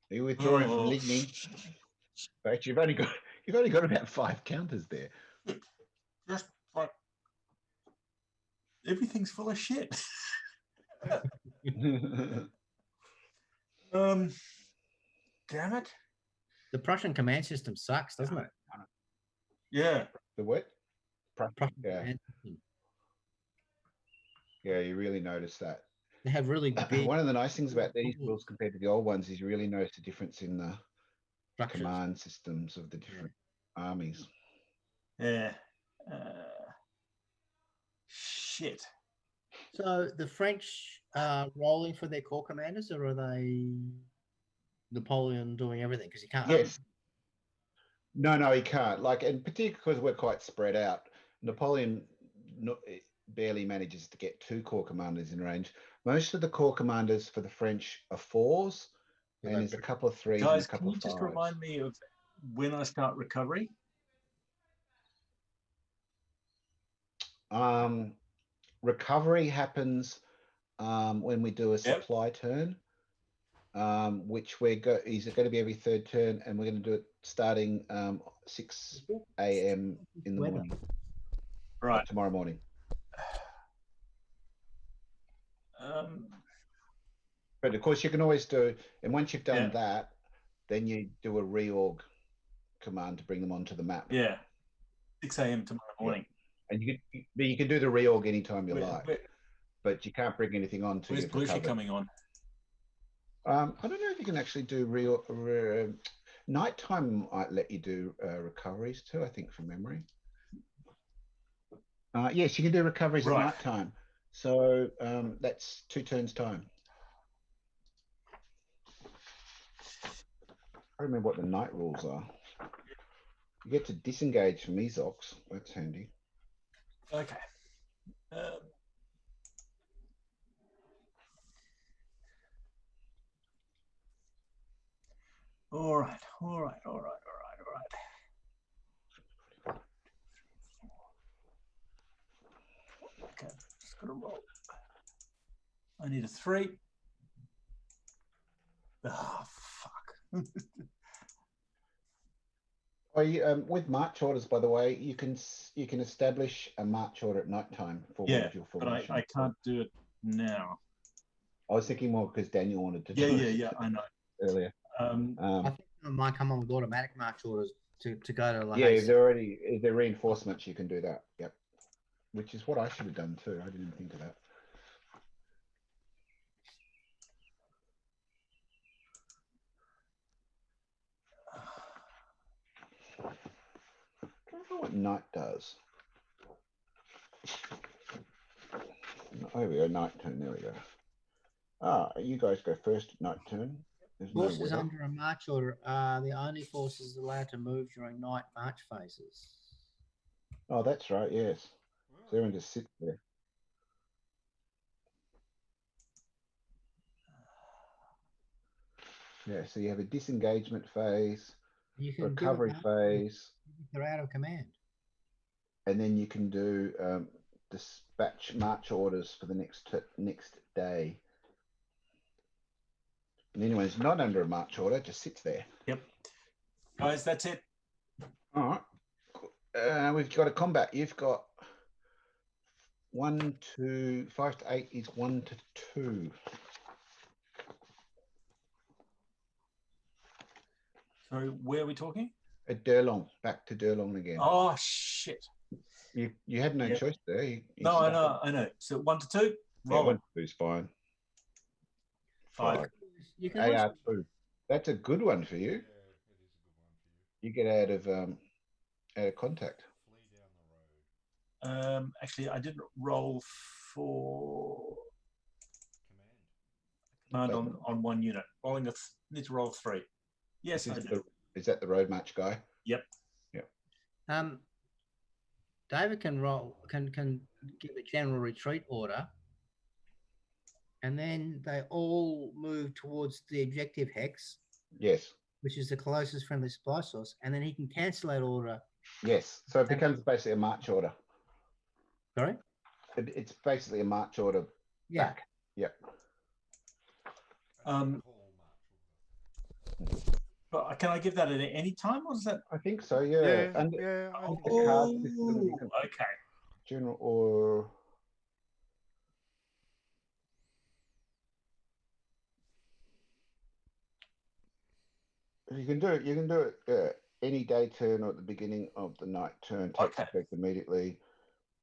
Are you withdrawing from Ligny? But you've only got about 5 counters there. Just like everything's full of shit. Damn it. The Prussian command system sucks, doesn't it? Yeah. The what? Prussian Yeah. command system. Yeah, you really notice that. They have really big One of the nice things about these rules compared to the old ones is you really notice the difference in the structures. command systems of the different armies. Yeah. Shit. So the French are rolling for their corps commanders, or are they Napoleon doing everything? Because he can't. Yes. No, he can't. Like, and particularly because we're quite spread out, Napoleon barely manages to get 2 corps commanders in range. Most of the corps commanders for the French are 4s, And there's a couple of threes and Guys, a couple can you of just fives. remind me of when I start recovery? Recovery happens when we do a supply turn, which is going to be every third turn, and we're going to do it starting 6 a.m. in the morning. Right. Tomorrow morning. But of course, you can always do, and once you've done that, then you do a reorg command to bring them onto the map. Yeah. 6 a.m. tomorrow morning. And you can do the reorg anytime you like, but you can't bring anything on to Where's Prussian coming on? I don't know if you can actually do nighttime might let you do recoveries too, I think, from memory. Yes, you can do recoveries at nighttime. So that's 2 turns time. I remember what the night rules are. You get to disengage from Ezox. That's handy. Okay. All right. Okay, just gotta roll. I need a 3. Oh, fuck. With march orders, by the way, you can establish a march order at night time for one of your formations. But I can't do it now. I was thinking more because Daniel wanted to do it. Yeah, I know. Earlier. I think it might come on with automatic march orders to go to La if they're reinforcements, you can do that. Yep. Which is what I should have done too. I didn't think of that. I don't know what night does. Oh, there we go. Night turn. There we go. You guys go first. Night turn. There's forces no under a march order are the only forces allowed to move during night march phases. Oh, that's right. Yes. So everyone just sits there. Yeah. So you have a disengagement phase, recovery phase. They're out of command. And then you can do dispatch march orders for the next day. And anyone who's not under a march order just sits there. Yep. Guys, that's it. All right. We've got a combat. You've got 1 to 5 to 8 is 1 to 2. So where are we talking? At Durlong. Back to Durlong again. Oh shit. You had no choice there. No, I know. So 1 to 2? Roll. Yeah, 1 to 2 is fine. 5. You can AR2. That's a good one for you. You get out of contact. Actually, I didn't roll for command on 1 unit. Need to roll 3. Yes, I do. Is that the road march guy? Yep. David can give a general retreat order, and then they all move towards the objective hex. Yes. Which is the closest friendly supply source, and then he can cancel that order. Yes. So it becomes basically a march order. Sorry? It's basically a march order back. Yep. But can I give that at any time, or is that? I think so. Yeah. I think the card system, you can okay. General or. You can do it. You can do it any day turn or at the beginning of the night turn. Takes effect immediately.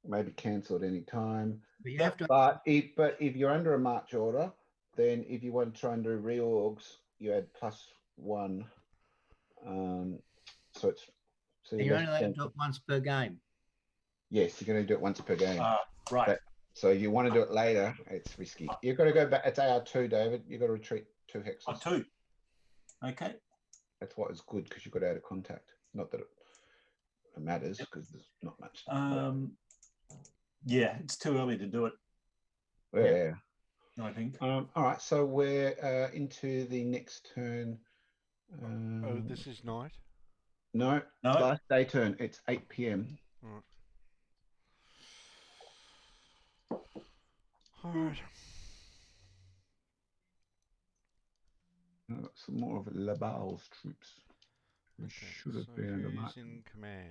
Maybe cancel at any time. But you have to. But if you're under a march order, then if you want to try and do reorgs, you add +1. So it's. So you're only allowed to do it once per game. Yes, you're going to do it once per game. Right. So you want to do it later, it's risky. You've got to go back. It's AR2, David. You've got to retreat 2 hexes. 2. Okay. That's what is good because you got out of contact. Not that it matters because there's not much. Yeah, it's too early to do it. Yeah. I think. All right, so we're into the next turn. Oh, this is night. No, No. last day turn. It's 8 p.m. All right. I've got some more of Labal's troops. Who Okay, should have so been under who's march. in command?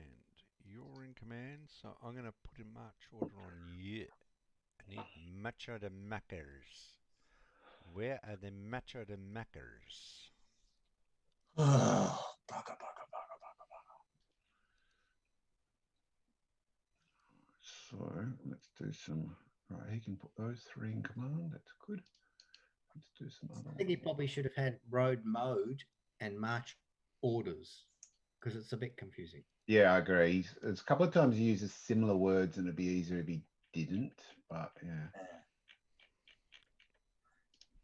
You're in command, so I'm going to put a march order on you. I need macho de mackers. Where are the macho de mackers? So let's do some. Right, he can put those 3 in command. That's good. Let's do some other I think he ones. probably should have had road mode and march orders because it's a bit confusing. Yeah, I agree. There's a couple of times he uses similar words, and it'd be easier if he didn't. But yeah,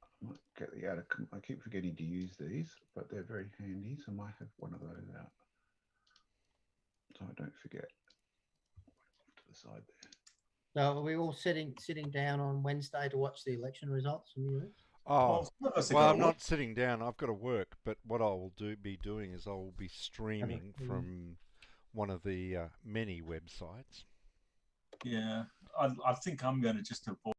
I might get the out of. I keep forgetting to use these, but they're very handy. So I might have one of those out, so I don't forget. Off to the side there. So are we all sitting down on Wednesday to watch the election results from the US? Oh, some of us are well, gonna I'm work. not sitting down. I've got to work, but what I will be doing is I will be streaming from one of the many websites. Yeah, I think I'm going to just avoid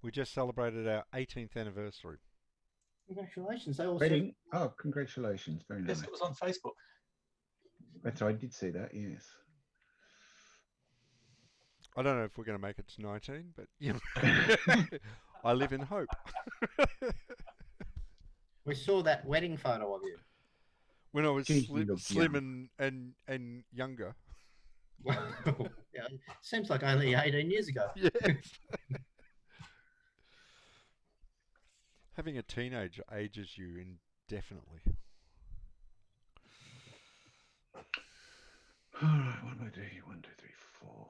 We just celebrated our 18th anniversary. Congratulations. They all Wedding. Oh, congratulations. Very nice. Yes, it was on Facebook. That's right. I did see that. Yes. I don't know if we're going to make it to 19, but you know, I live in hope. We saw that wedding photo of you. When I was Geez, you look slim and younger. Yeah, seems like only 18 years ago. Yes. Having a teenager ages you indefinitely. All right. What do I do here? 1, 2, 3, 4. 1,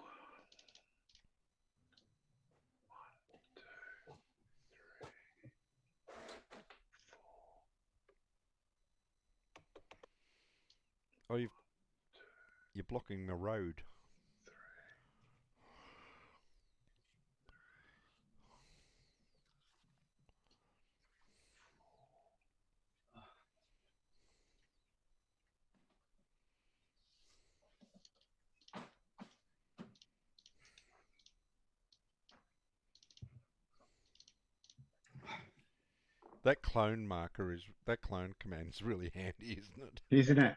2, 3, 4. Oh, you're blocking the road. That clone command is really handy, isn't it? Isn't it?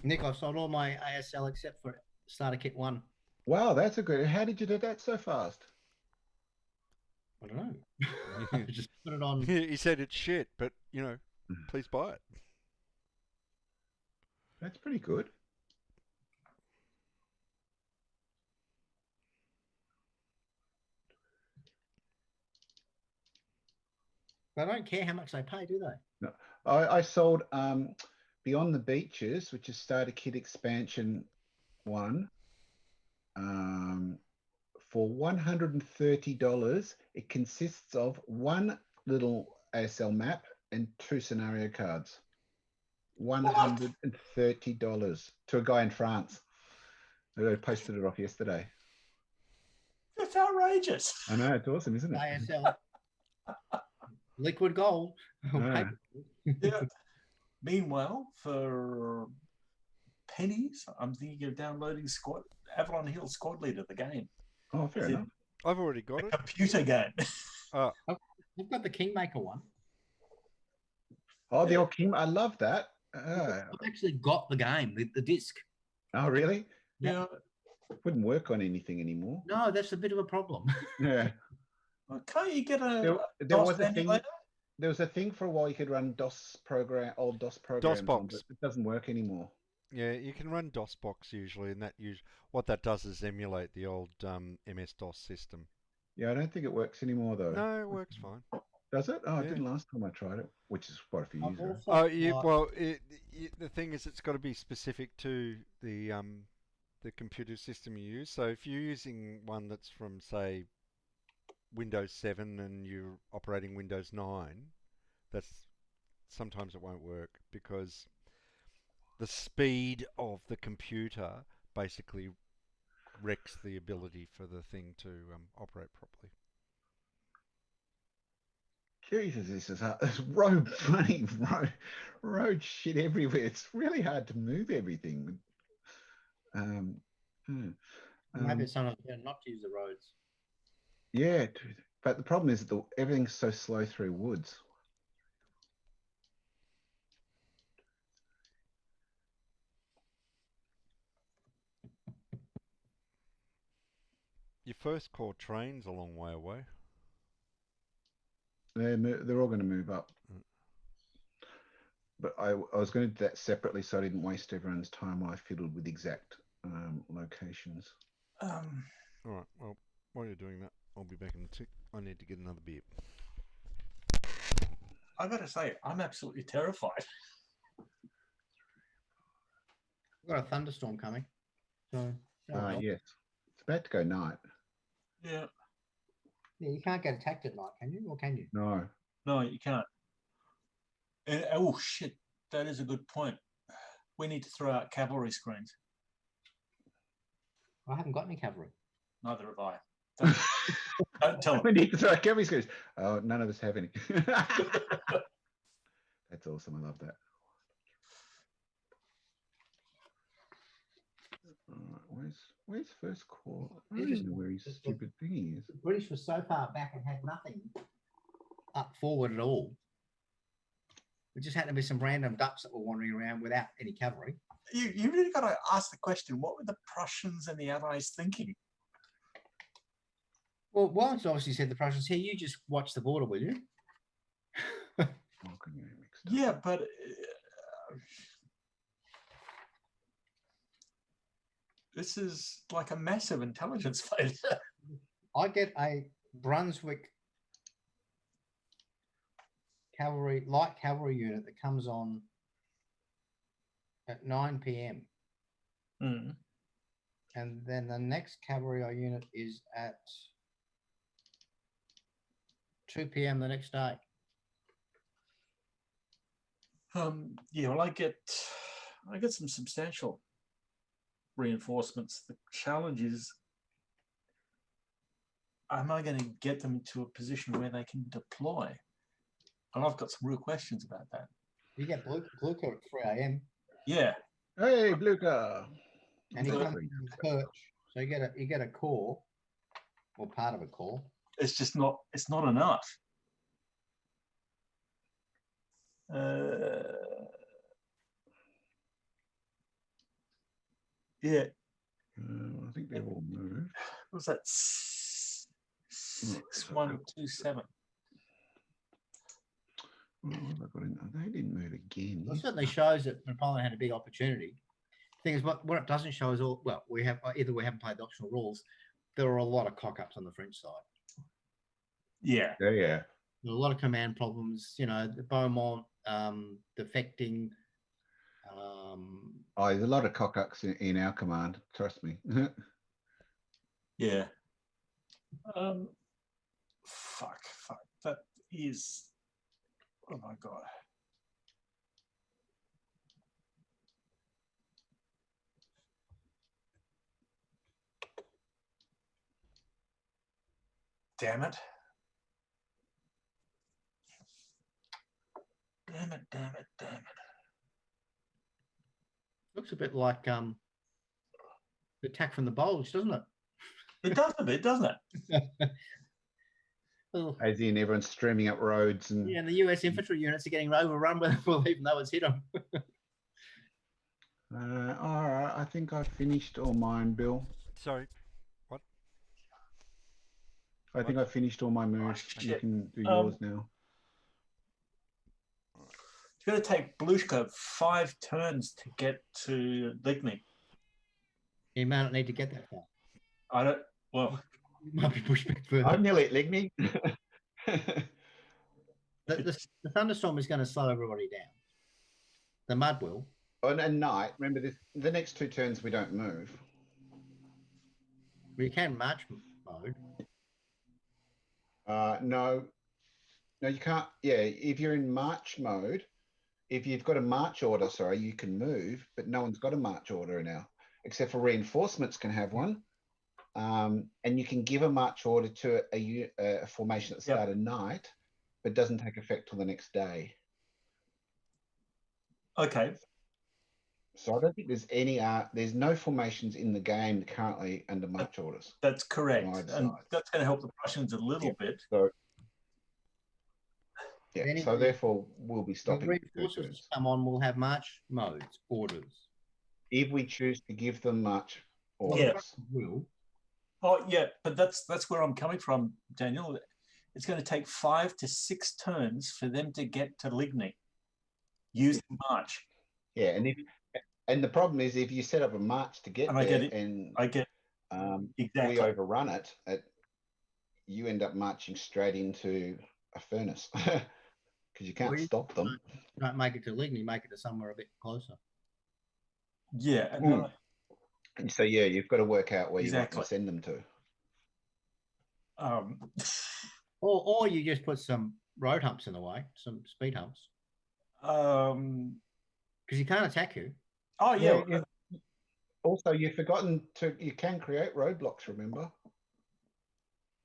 Nick, I sold all my ASL except for starter kit 1. Wow, that's a good. How did you do that so fast? I don't know. I just put it on. He said it's shit, but you know, please buy it. That's pretty good. They don't care how much they pay, do they? No, I sold Beyond the Beaches, which is starter kit expansion 1, for $130. It consists of 1 little ASL map and 2 scenario cards. $130 to a guy in France. I posted it off yesterday. That's outrageous. I know, it's awesome, isn't it? ASL. Liquid gold. Yeah. Yeah. Meanwhile, for pennies, I'm thinking of downloading Avalon Hill Squad Leader, the game. Oh, fair enough. I've already got A it. computer game. I've got the Kingmaker one. Oh, the old King. I love that. I've actually got the game, the disc. Oh, really? Yeah. Wouldn't work on anything anymore. No, that's a bit of a problem. Yeah. Well, can't you get There DOS was a thing. emulator? There was a thing for a while you could run old DOS programs on, DOSBox. but it doesn't work anymore. Yeah, you can run DOSBox usually, and what that does is emulate the old MS-DOS system. Yeah, I don't think it works anymore though. No, it works fine. Does it? Oh, Yeah. it didn't last time I tried it, which is quite a few years ago. Oh, yeah. Well, the thing is, it's got to be specific to the computer system you use. So if you're using one that's from, say, Windows 7 and you're operating Windows 9, sometimes it won't work because the speed of the computer basically wrecks the ability for the thing to operate properly. Jesus, this is road shit everywhere. It's really hard to move everything. Maybe it's sometimes better not to use the roads. Yeah, but the problem is that everything's so slow through woods. Your first core train's a long way away. They're all going to move up. But I was going to do that separately so I didn't waste everyone's time while I fiddled with exact locations. All right, well, while you're doing that, I'll be back in a tick. I need to get another beer. I got to say, I'm absolutely terrified. We've got a thunderstorm coming. So, Yes. It's about to go night. Yeah. Yeah, you can't get attacked at night, can you? Or can you? No. No, you can't. And, oh, shit. That is a good point. We need to throw out cavalry screens. I haven't got any cavalry. Neither have I. Don't tell We them. need to throw cavalry screws. Oh, none of us have any. That's awesome. I love that. All right, where's Where's first corps? I It's don't just- even know where his it's- stupid thing is. The British were so far back and had nothing up forward at all. It just had to be some random ducks that were wandering around without any cavalry. You really got to ask the question: what were the Prussians and the Allies thinking? Well, Wallace obviously said the Prussians, here, you just watch the border, will you? Oh, I'm getting mixed up. Yeah, but this is like a massive intelligence failure. I get a Brunswick cavalry, light cavalry unit that comes on at 9 p.m. Mm. And then the next cavalry unit is at 2 p.m. the next day. Yeah, well, I get some substantial reinforcements. The challenge is, am I going to get them into a position where they can deploy? And I've got some real questions about that. You get Blucher at 3 a.m. Yeah, Hey, Blucher. and he But- comes from perch. So you get a corps or part of a corps. it's just not. It's not enough. Yeah, I think they've all moved. what was that 6127? Oh, what have I got in? They didn't move again. It certainly shows that Napoleon had a big opportunity. Thing is, what it doesn't show is all. Well, we haven't played the optional rules. There are a lot of cock ups on the French side. Yeah, Yeah, yeah. There are a lot of command problems. You know, the Beaumont defecting. Oh, there's a lot of cock-ups in our command. Trust me. yeah. Fuck. That is. Oh my god. Damn it. Damn it. Looks a bit like the attack from the bulge, doesn't it? It does a bit, doesn't it? Well, As in, everyone's streaming up roads and yeah, and the US infantry units are getting overrun with even though it's hit them. all right. I think I finished all mine, Bill. Sorry, what? I think I finished all my moves. You shit. can do yours now. It's going to take Bluchka 5 turns to get to Ligny. You might not need to get that far. I don't. Well, You might be pushed back further. I'm nearly at Ligny. The thunderstorm is going to slow everybody down. The mud will. On a night, remember this. The next 2 turns we don't move. We can march mode. No, you can't. Yeah, if you're in march mode, if you've got a march order, sorry, you can move, but no one's got a march order now, except for reinforcements can have one. And you can give a march order to a formation at the start of night, but doesn't take effect till the next day. okay. So I don't think there's any. There's no formations in the game currently under march orders. That's correct. Right And side. that's going to help the Prussians a little bit. So yeah, Anyway, so therefore we'll be The stopping. 2 reinforcements turns. come on. We'll have march modes orders. If we choose to give them march orders. Yeah. Will. Oh, yeah, but that's where I'm coming from, Daniel. It's going to take 5 to 6 turns for them to get to Ligny. Use the march. Yeah, and the problem is if you set up a march to get And there I get it. and I get exactly. we overrun it, you end up marching straight into a furnace because you can't Well, you- stop them. Don't make it to Ligny. Make it to somewhere a bit closer. Yeah. And then And so yeah, you've got to work out where you want Exactly. to send them to. Or you just put some road humps in the way, some speed humps, because you can't attack you. oh, yeah. Also, you've forgotten you can create roadblocks. Remember,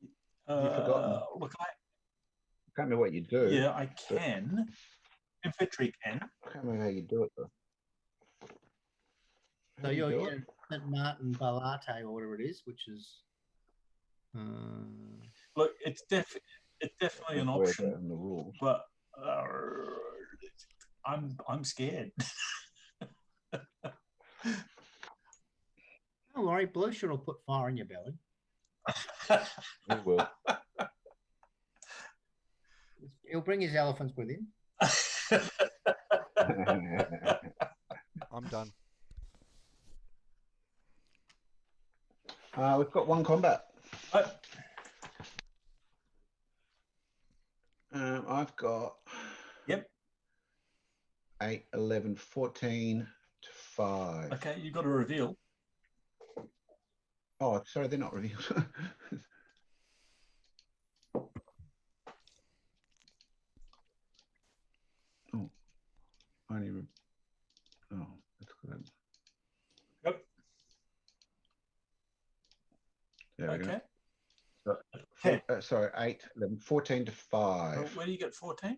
you've forgotten. Look, I can't remember what you do. yeah, I can. Infantry can. I can't remember how you do it though. So How do you your do unit, St. Martin Balate or whatever it is, which is. Look, it's definitely an Don't worry option, about the rules. but I'm scared. Don't worry, Blue Shot will put fire in your belly. It will. He'll bring his elephants with him. I'm done. We've got one combat. I've got Yep. 8, 11, 14 to 5. Okay, you've got a reveal. Oh, sorry, they're not revealed. Oh, only. Oh, that's good. Yep. There we go. Okay. Sorry, 8, 11, 14 to 5. Where do you get 14?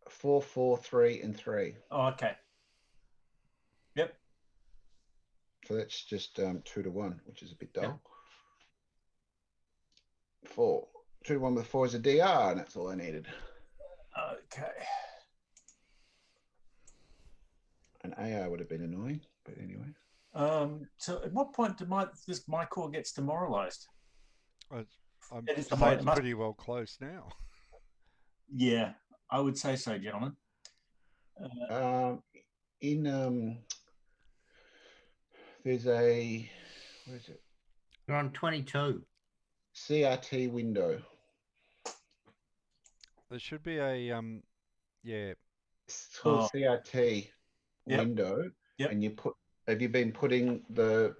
4, 4, 3, and 3. Oh, okay. Yep. So that's just 2 to 1, which is a bit dull. Yep. 4. 2 to 1 with 4 is a DR, and that's all I needed. Okay. An AR would have been annoying, but anyway. So at what point did my core gets demoralized? I'm pretty well close now. Yeah, I would say so, gentlemen. There's a, where is it? You're on 22. CRT window. There should be a yeah. It's called CRT window, and you put. Have you been putting the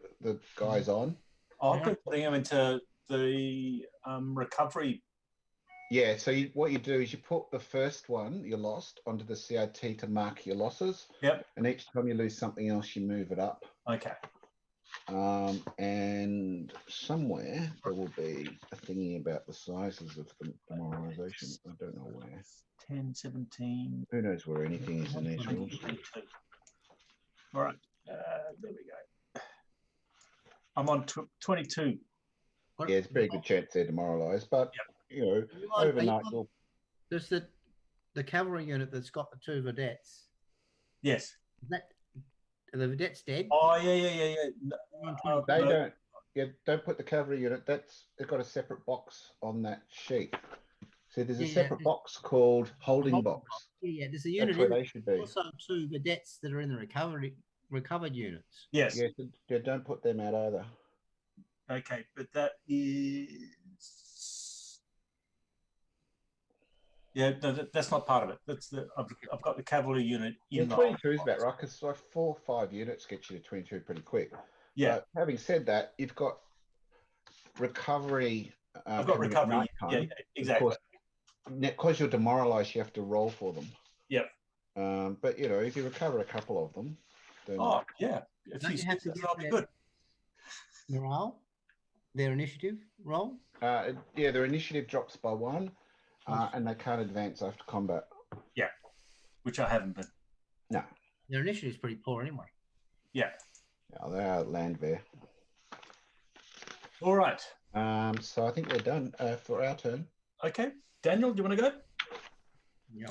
guys on? Oh, I've been putting them into the recovery. Yeah. So what you do is you put the first one you lost onto the CRT to mark your losses. Yep. And each time you lose something else, you move it up. Okay. And somewhere there will be a thingy about the sizes of the demoralization. I don't know where. 10, 17. Who knows where anything is in these rules? All right. There we go. I'm on 22. Yeah, it's a very good chance they're demoralized, but you know, overnight you'll. There's the cavalry unit that's got the 2 vedettes. Yes. Are the vedettes dead? Oh yeah. They don't. Yeah, don't put the cavalry unit. They've got a separate box on that sheet. So there's a separate box called holding box. Yeah, there's a unit. That's where they should be. Also 2 vedettes that are in the recovered units. Yes. Yeah, so don't put them out either. Okay, but that is. Yeah, no, that's not part of it. That's I've got the cavalry unit. Yeah, 22 is about right, because like 4 or 5 units get you to 22 pretty quick. Yeah. But having said that, you've got recovery. I've got recovery. Yeah, exactly. Of course, because you're demoralized, you have to roll for them. Yep. But you know, if you recover a couple of them, then yeah, a few steps, that'll be good. Morale, their initiative roll. Yeah, their initiative drops by 1. And they can't advance after combat. Yeah, which I haven't been. No. Their initiative is pretty poor anyway. Yeah. Yeah, they are land there. All right. So I think we're done for our turn. Okay. Daniel, do you want to go? Yeah.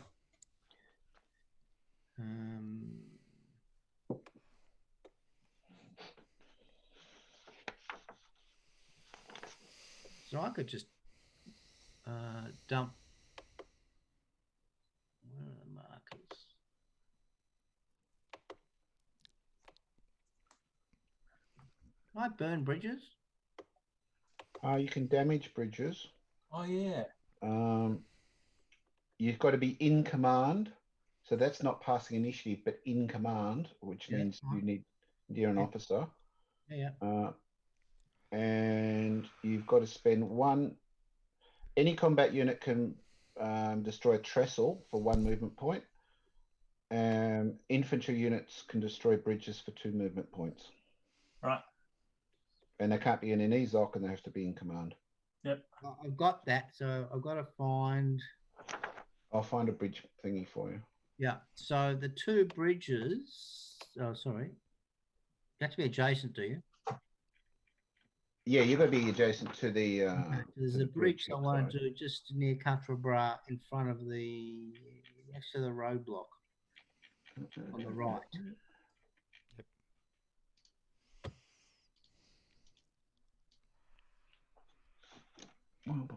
So I could just dump. Where are the markers? Can I burn bridges? You can damage bridges. Oh yeah. You've got to be in command, so that's not passing initiative, but in command, which means you're an officer. Yeah. And you've got to spend 1. Any combat unit can destroy a trestle for 1 movement point. Infantry units can destroy bridges for 2 movement points. Right. And they can't be in an EZOC, and they have to be in command. Yep. I've got that, so I've got to find. I'll find a bridge thingy for you. Yeah. So the 2 bridges. Oh, sorry. have to be adjacent, do you? Yeah, you've got to be adjacent to the. There's to a the bridge I want side. to do just near Charleroi in front of the next to the roadblock on the right. Well,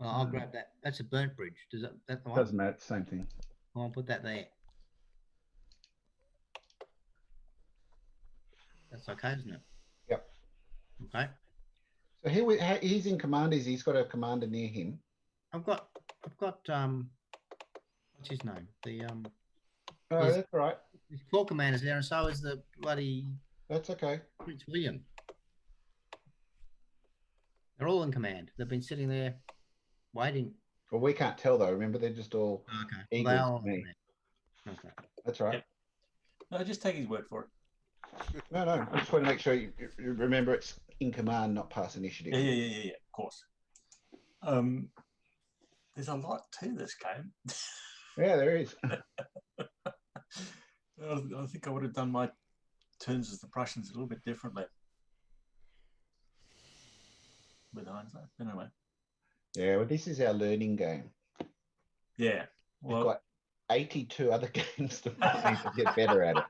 I'll grab that. That's a burnt bridge. Does that the one? Doesn't matter. Same thing. I'll put that there. That's okay, isn't it? Yep. Okay. So he's in command. He's got a commander near him. I've got what's his name? The Oh, Yes. that's all right. his corps commander's there, and so is the bloody That's okay. Prince William. They're all in command. They've been sitting there waiting. Well, we can't tell though. Remember, they're just all Okay. eagles. Well, they are to me. in command. Okay. That's right. Yep. No, just take his word for it. No, I just want to make sure you remember it's in command, not pass initiative. Yeah. Of course. There's a lot to this game. Yeah, there is. I think I would have done my turns as the Prussians a little bit differently. With hindsight, anyway. Yeah, well, this is our learning game. Yeah. We've Well, got 82 other games to play to get better at it.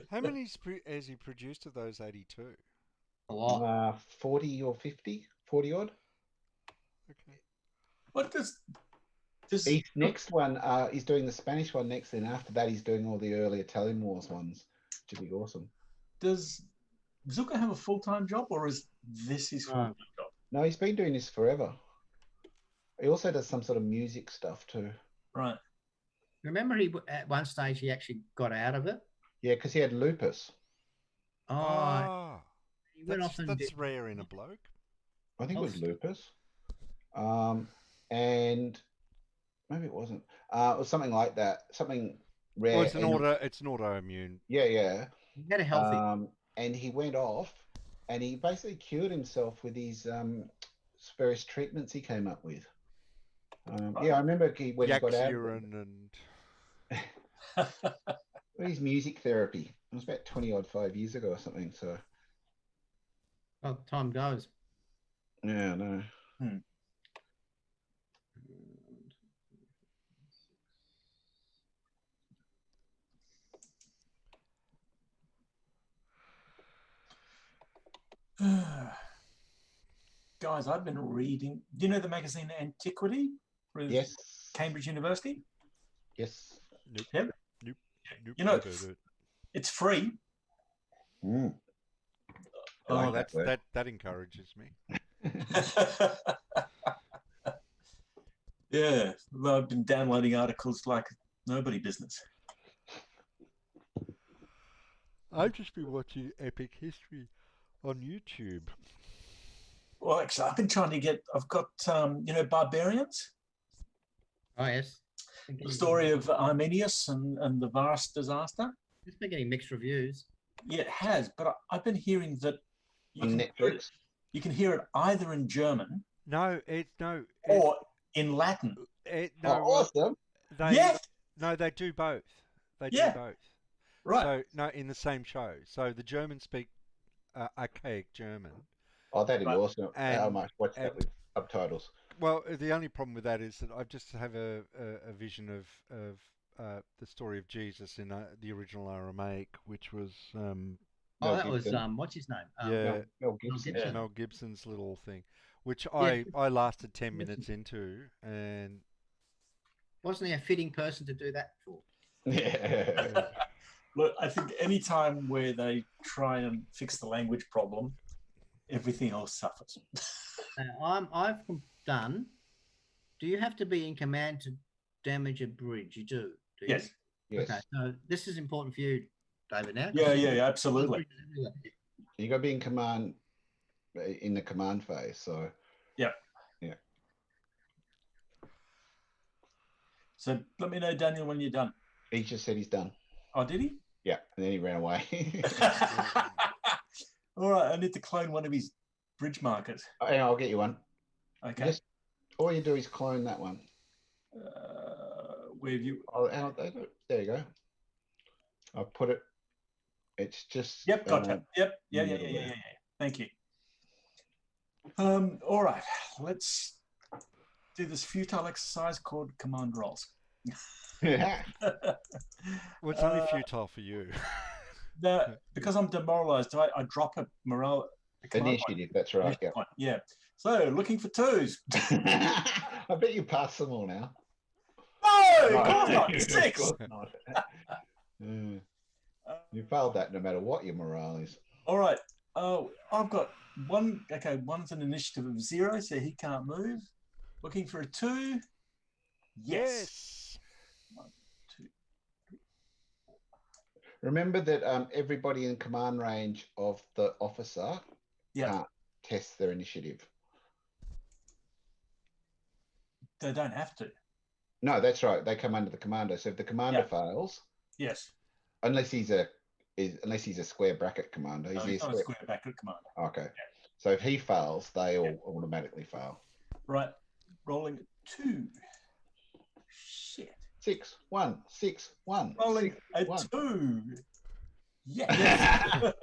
How many has he produced of those 82? A lot. 40 or 50, 40 odd. Okay. what does His next one, he's doing the Spanish one next, and after that, he's doing all the early Italian Wars ones, which would be awesome. does Zucker have a full-time job, or is this his full-time job? No, he's been doing this forever. He also does some sort of music stuff too. Right. Remember, at one stage he actually got out of it. Yeah, because he had lupus. Oh, he went off and that's rare in a bloke. I think it was lupus. And maybe it wasn't. It was something like that. Something rare. Well, it's an autoimmune. Yeah. He had a healthy. And he went off, and he basically cured himself with these various treatments he came up with. Yeah, I remember when he got out. Urine His music therapy. It was about 5 years ago or something. So. Oh, time goes. Yeah, no. Guys, I've been reading. Do you know the magazine Antiquity? With Yes. Cambridge University? Yes. Nope. You know, it's free. Mm. I Oh, like that that encourages me. Yeah, well, I've been downloading articles like nobody business. I've just been watching Epic History on YouTube. Well, actually, I've been trying to get. I've got, Barbarians. Oh yes. The story of Arminius and the vast disaster. It's been getting mixed reviews. Yeah, it has, but I've been hearing that On Netflix. You can hear it either in German or in Latin. Awesome. They do both. They do both. Right. So no, in the same show. So the Germans speak archaic German. Oh, that'd be awesome. And, I might watch that with subtitles. Well, the only problem with that is that I just have a vision of the story of Jesus in the original Aramaic, which was that was what's his name? Mel Gibson. Mel Gibson's little thing, which I lasted 10 minutes into, and wasn't he a fitting person to do that for? Yeah. Look, I think any time where they try and fix the language problem, everything else suffers. I've done. Do you have to be in command to damage a bridge? You do. Yes. Yes. Okay. So this is important for you, David. Now. Yeah, absolutely. You got to be in command in the command phase. So. Yeah. Yeah. So let me know, Daniel, when you're done. He just said he's done. Oh, did he? Yeah, and then he ran away. All right, I need to clone one of his bridge markers. Yeah, I'll get you one. Okay. All you do is clone that one. Where have you? Oh, there you go. I put it. It's just. Yep, gotcha. Yep, yeah. Thank you. All right, let's do this futile exercise called command rolls. Yeah. Well, it's only futile for you. Because I'm demoralized, I drop a morale. Initiative, that's right. Yeah. Yeah. So looking for twos. I bet you pass them all now. No, of course not. Of 6. course not. You failed that no matter what your morale is. All right. Oh, I've got one. Okay, one's an initiative of 0, so he can't move. Looking for a 2. Yes. 1, 2. Remember that everybody in command range of the officer can't test their initiative. They don't have to. No, that's right. They come under the commander. So if the commander fails, yes, unless he's a square bracket commander, he's not a square bracket commander. Okay. Yeah. So if he fails, they all automatically fail. Right. Rolling 2. Shit. 6, 1, 6, 1. Rolling 6, a 1. 2. Yes.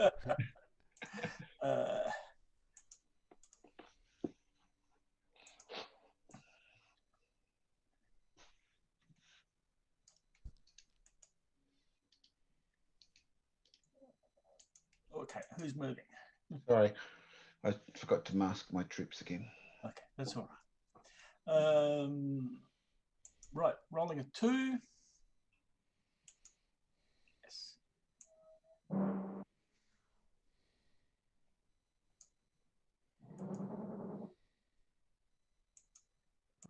Okay, who's moving? Sorry, I forgot to mask my troops again. Okay, that's all right. Right, rolling a 2. Yes.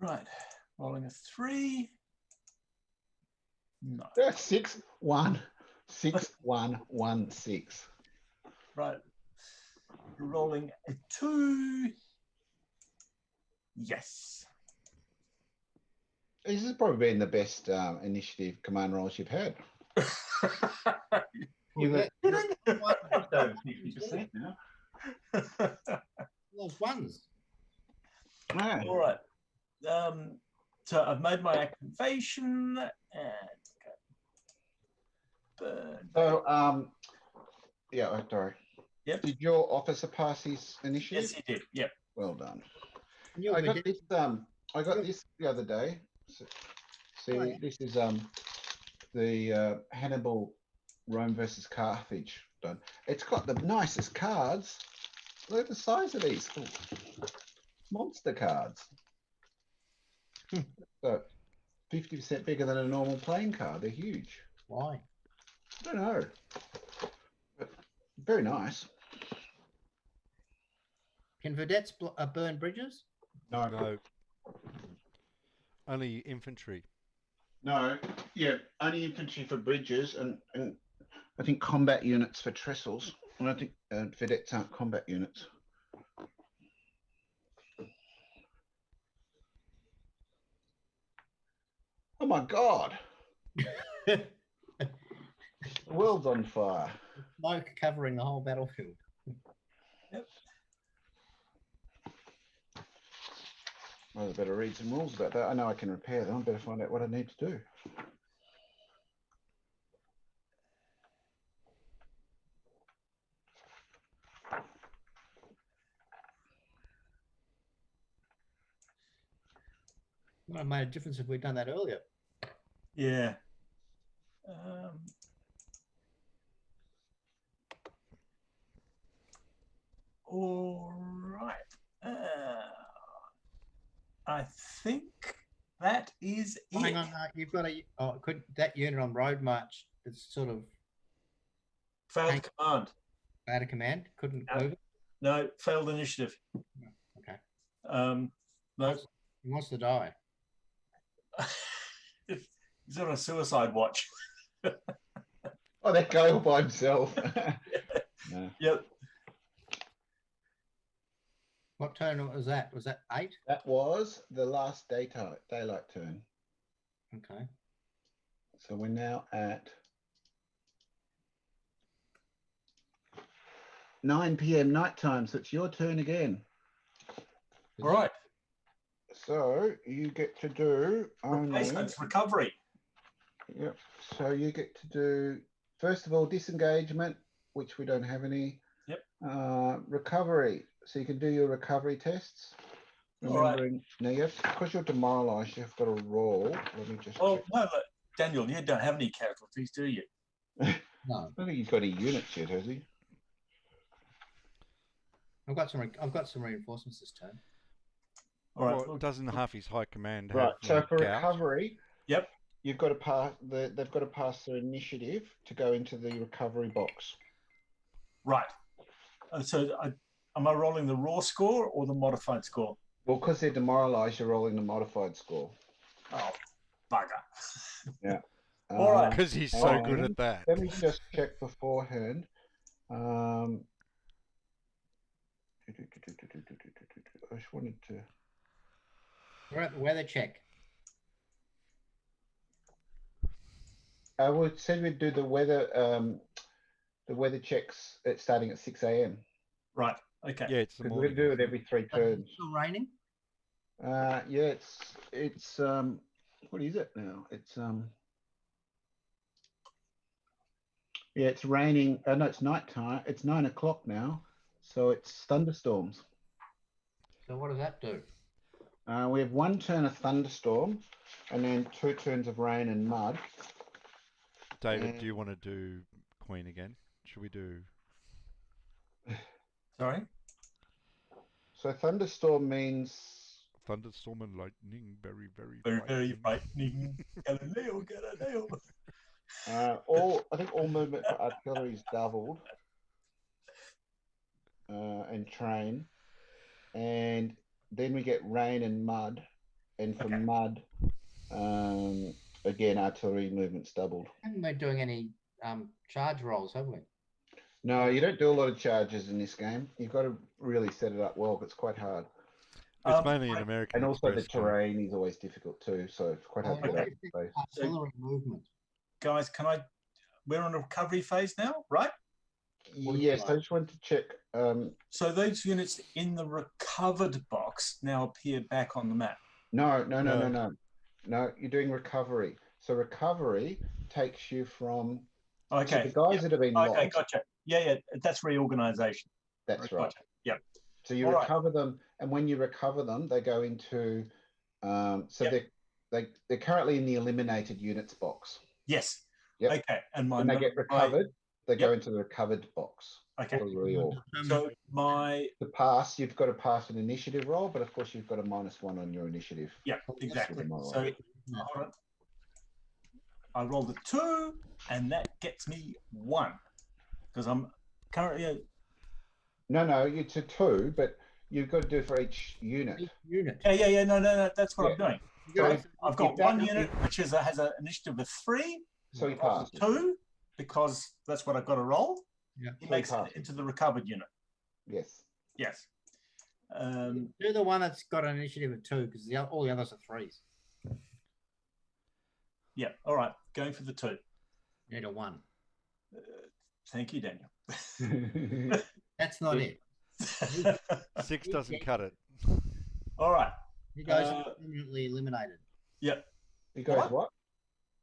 Right, rolling a 3. No. 6, 1, 6, 1, 1, 6. Right, rolling a 2. Yes. This has probably been the best initiative command rolls you've had. You're over 50% now. those ones. Yeah. All right. So I've made my activation and burn. So yeah, sorry. Yep. Did your officer pass his initiative? Yes, he did. Yep. Well done. You I got this. I got this the other day. So, see, this is the Hannibal Rome versus Carthage done. It's got the nicest cards. Look at the size of these. Monster cards. So 50% bigger than a normal playing card. They're huge. Why? I don't know. But very nice. Can vedettes burn bridges? No. Only infantry. No. Yeah, only infantry for bridges and I think combat units for trestles. I don't think vedettes aren't combat units. Oh my God. The world's on fire. Smoke covering the whole battlefield. Yep. Well, I better read some rules about that. I know I can repair them. I better find out what I need to do. Would have made a difference if we'd done that earlier. Yeah. All right. I think that is it. Hang on, you've got could that unit on road march that's sort of Failed command. out of command, couldn't move it? No, failed initiative. Okay. No. He wants to die. He's on a suicide watch. Oh, that guy all by himself. No. Yep. What turn was that? Was that 8? That was the last daylight turn. Okay. So we're now at 9 p.m. nighttime. So it's your turn again. All right. So you get to do only Recovery. Yep. So you get to do, first of all, disengagement, which we don't have any. Yep. Recovery. So you can do your recovery tests. All right. Remembering, now you have to, because you're demoralised, you've got to roll. Let me just Oh check. no, look, Daniel, you don't have any casualties, do you? No, I don't think he's got any units yet, has he? I've got some reinforcements this turn. All right. Well, doesn't half his high command Right. have So like, for gout? recovery, Yep. you've got to pass. They've got to pass their initiative to go into the recovery box. Right. So am I rolling the raw score or the modified score? Well, because they're demoralised, you're rolling the modified score. Oh, bugger. Yeah. All right. Because he's so good at that. Let me just check beforehand. I just wanted to. We're at the weather check. I would say we'd do the weather checks starting at 6 a.m. Right. Okay. Yeah, it's the Because we're morning. gonna do it every 3 turns. It's still raining. Yeah, it's what is it now? It's yeah, it's raining. No, it's nighttime. It's 9 o'clock now, so it's thunderstorms. So what does that do? We have 1 turn of thunderstorm, and then 2 turns of rain and mud. David, do you want to do Queen again? Should we do? Sorry. So thunderstorm means Thunderstorm and lightning, very, very, Very frightening. Galileo. I think all movement for artillery is doubled, and train, and then we get rain and mud, and for mud, again artillery movement's doubled. Haven't been doing any charge rolls, have we? No, you don't do a lot of charges in this game. You've got to really set it up well. It's quite hard, It's mainly an American and also the Express game. terrain is always difficult too. So it's quite hard to get out of space. Artillery movement. Guys, we're on a recovery phase now, right? Yes, I just wanted to check. So those units in the recovered box now appear back on the map. No. You're doing recovery. So recovery takes you from. Okay. So the guys that have been lost. Okay, gotcha. Yeah, that's reorganization. That's right. Gotcha. Yep. So you recover them, and when you recover them, they go into. They're currently in the eliminated units box. Yes. Yep. Okay. And when they get recovered, they go into the recovered box. Okay. So to pass, you've got to pass an initiative roll, but of course you've got a -1 on your initiative. Yeah, exactly. So hold on. I rolled a 2, and that gets me 1 because I'm currently. No, it's a 2, but you've got to do for each unit. Yeah. No. That's what I'm doing. So I've got 1 unit which has an initiative of 3. So he passes. 2 because that's what I've got to roll. Yeah. He makes it into the recovered unit. Yes. Yes. Do the one that's got an initiative of 2 because all the others are 3s. Yeah. All right. Going for the 2. Need a 1. Thank you, Daniel. That's not it. 6 doesn't cut it. All right. You guys are permanently eliminated. Yep. You guys what?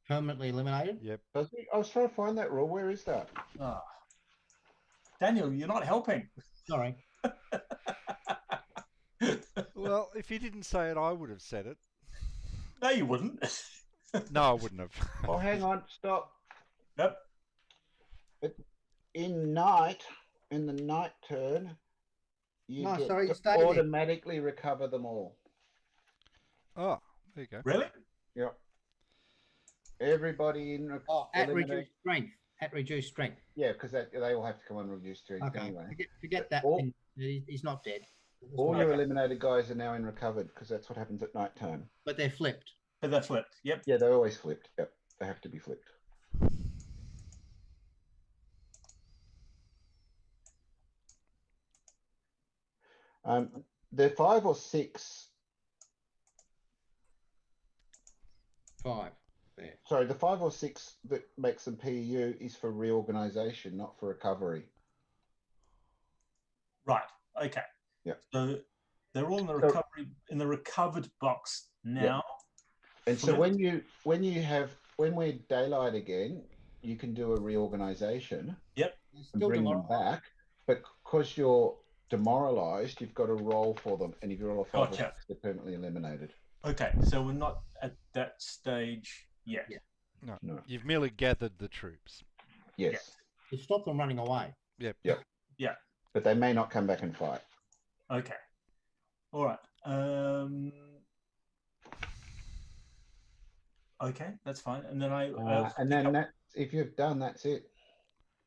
Permanently eliminated? Yep. I was trying to find that rule. Where is that? Oh. Daniel, you're not helping. Sorry. Well, if you didn't say it, I would have said it. No, you wouldn't. No, I wouldn't have. Oh, hang on. Stop. Yep. In the night turn, you automatically recover them all. Oh, there you go. Really? Yep. Everybody in at reduced strength. At reduced strength. Yeah, because they all have to come on reduced strength anyway. Forget that. He's not dead. All your eliminated guys are now in recovered because that's what happens at night time. But they're flipped. But they're flipped. Yep. Yeah, they're always flipped. Yep, they have to be flipped. The 5 or 6. 5. There. Sorry, the 5 or 6 that makes them PEU is for reorganization, not for recovery. Right. Okay. Yeah. So they're all in the recovered box now. Yeah. And so when you have when we're daylight again, you can do a reorganization and Still bring them demoralised. back. But because you're demoralized, you've got to roll for them, and if you roll a 5 or Gotcha. 6, they're permanently eliminated. Okay, so we're not at that stage yet. Yeah. No. You've merely gathered the troops. Yes. You stop them running away. Yep. Yep. Yeah. But they may not come back and fight. Okay. All right. Okay, that's fine. And then And then that's, if you've done, that's it.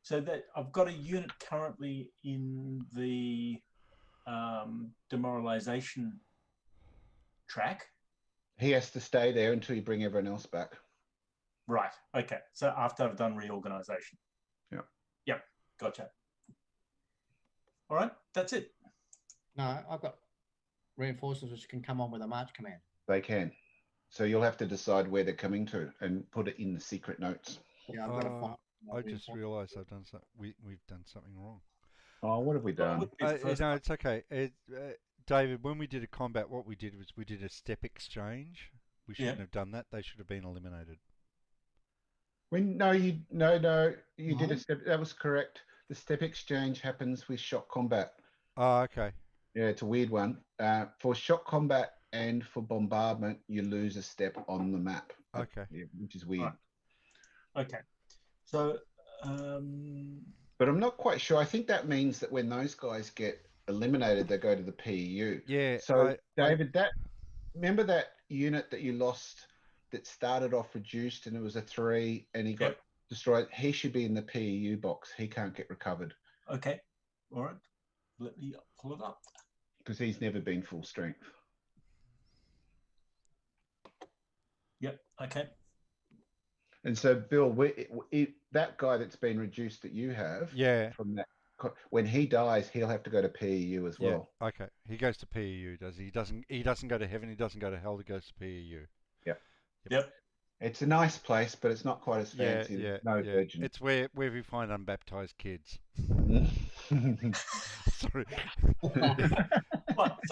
So that I've got a unit currently in the demoralization track. He has to stay there until you bring everyone else back. Right. Okay. So after I've done reorganization. Yeah. Yep. Gotcha. All right. That's it. No, I've got reinforcements which can come on with a march command. They can. So you'll have to decide where they're coming to and put it in the secret notes. Yeah, I've got to find. I just realised I've done we've done something wrong. Oh, what have we done? No, it's okay. David, when we did a combat, what we did was we did a step exchange. We shouldn't have done that. They should have been eliminated. You did a step. That was correct. The step exchange happens with shock combat. Oh, okay. Yeah, it's a weird one. For shock combat and for bombardment, you lose a step on the map. Okay. Yeah, which is weird. Right. Okay. So, but I'm not quite sure. I think that means that when those guys get eliminated, they go to the PEU. Yeah. So, David, remember that unit that you lost that started off reduced and it was a 3 and he got destroyed? He should be in the PEU box. He can't get recovered. Okay. All right. Let me pull it up. Because he's never been full strength. Yep. Okay. And so, Bill, that guy that's been reduced that you have, from that, when he dies, he'll have to go to PEU as well. Yeah. Okay. He goes to PEU, does he? He doesn't go to heaven. He doesn't go to hell. He goes to PEU. Yep. It's a nice place, but it's not quite as fancy. No virgin. It's where we find unbaptized kids. Sorry.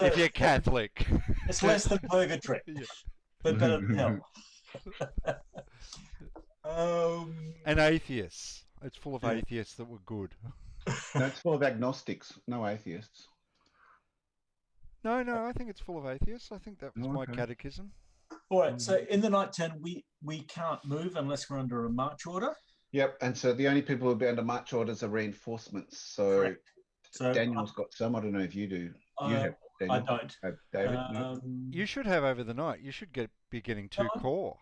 If you're Catholic. It's less than purgatory. But better than hell. And atheists. It's full of atheists that were good. No, it's full of agnostics, no atheists. No, I think it's full of atheists. I think that was my catechism. All right, so in the night turn, we can't move unless we're under a march order. Yep, and so the only people who'll be under march orders are reinforcements. So Daniel's got some. I don't know if you do. You have, Daniel. I don't. David, no? You should have over the night. You should be getting 2 core.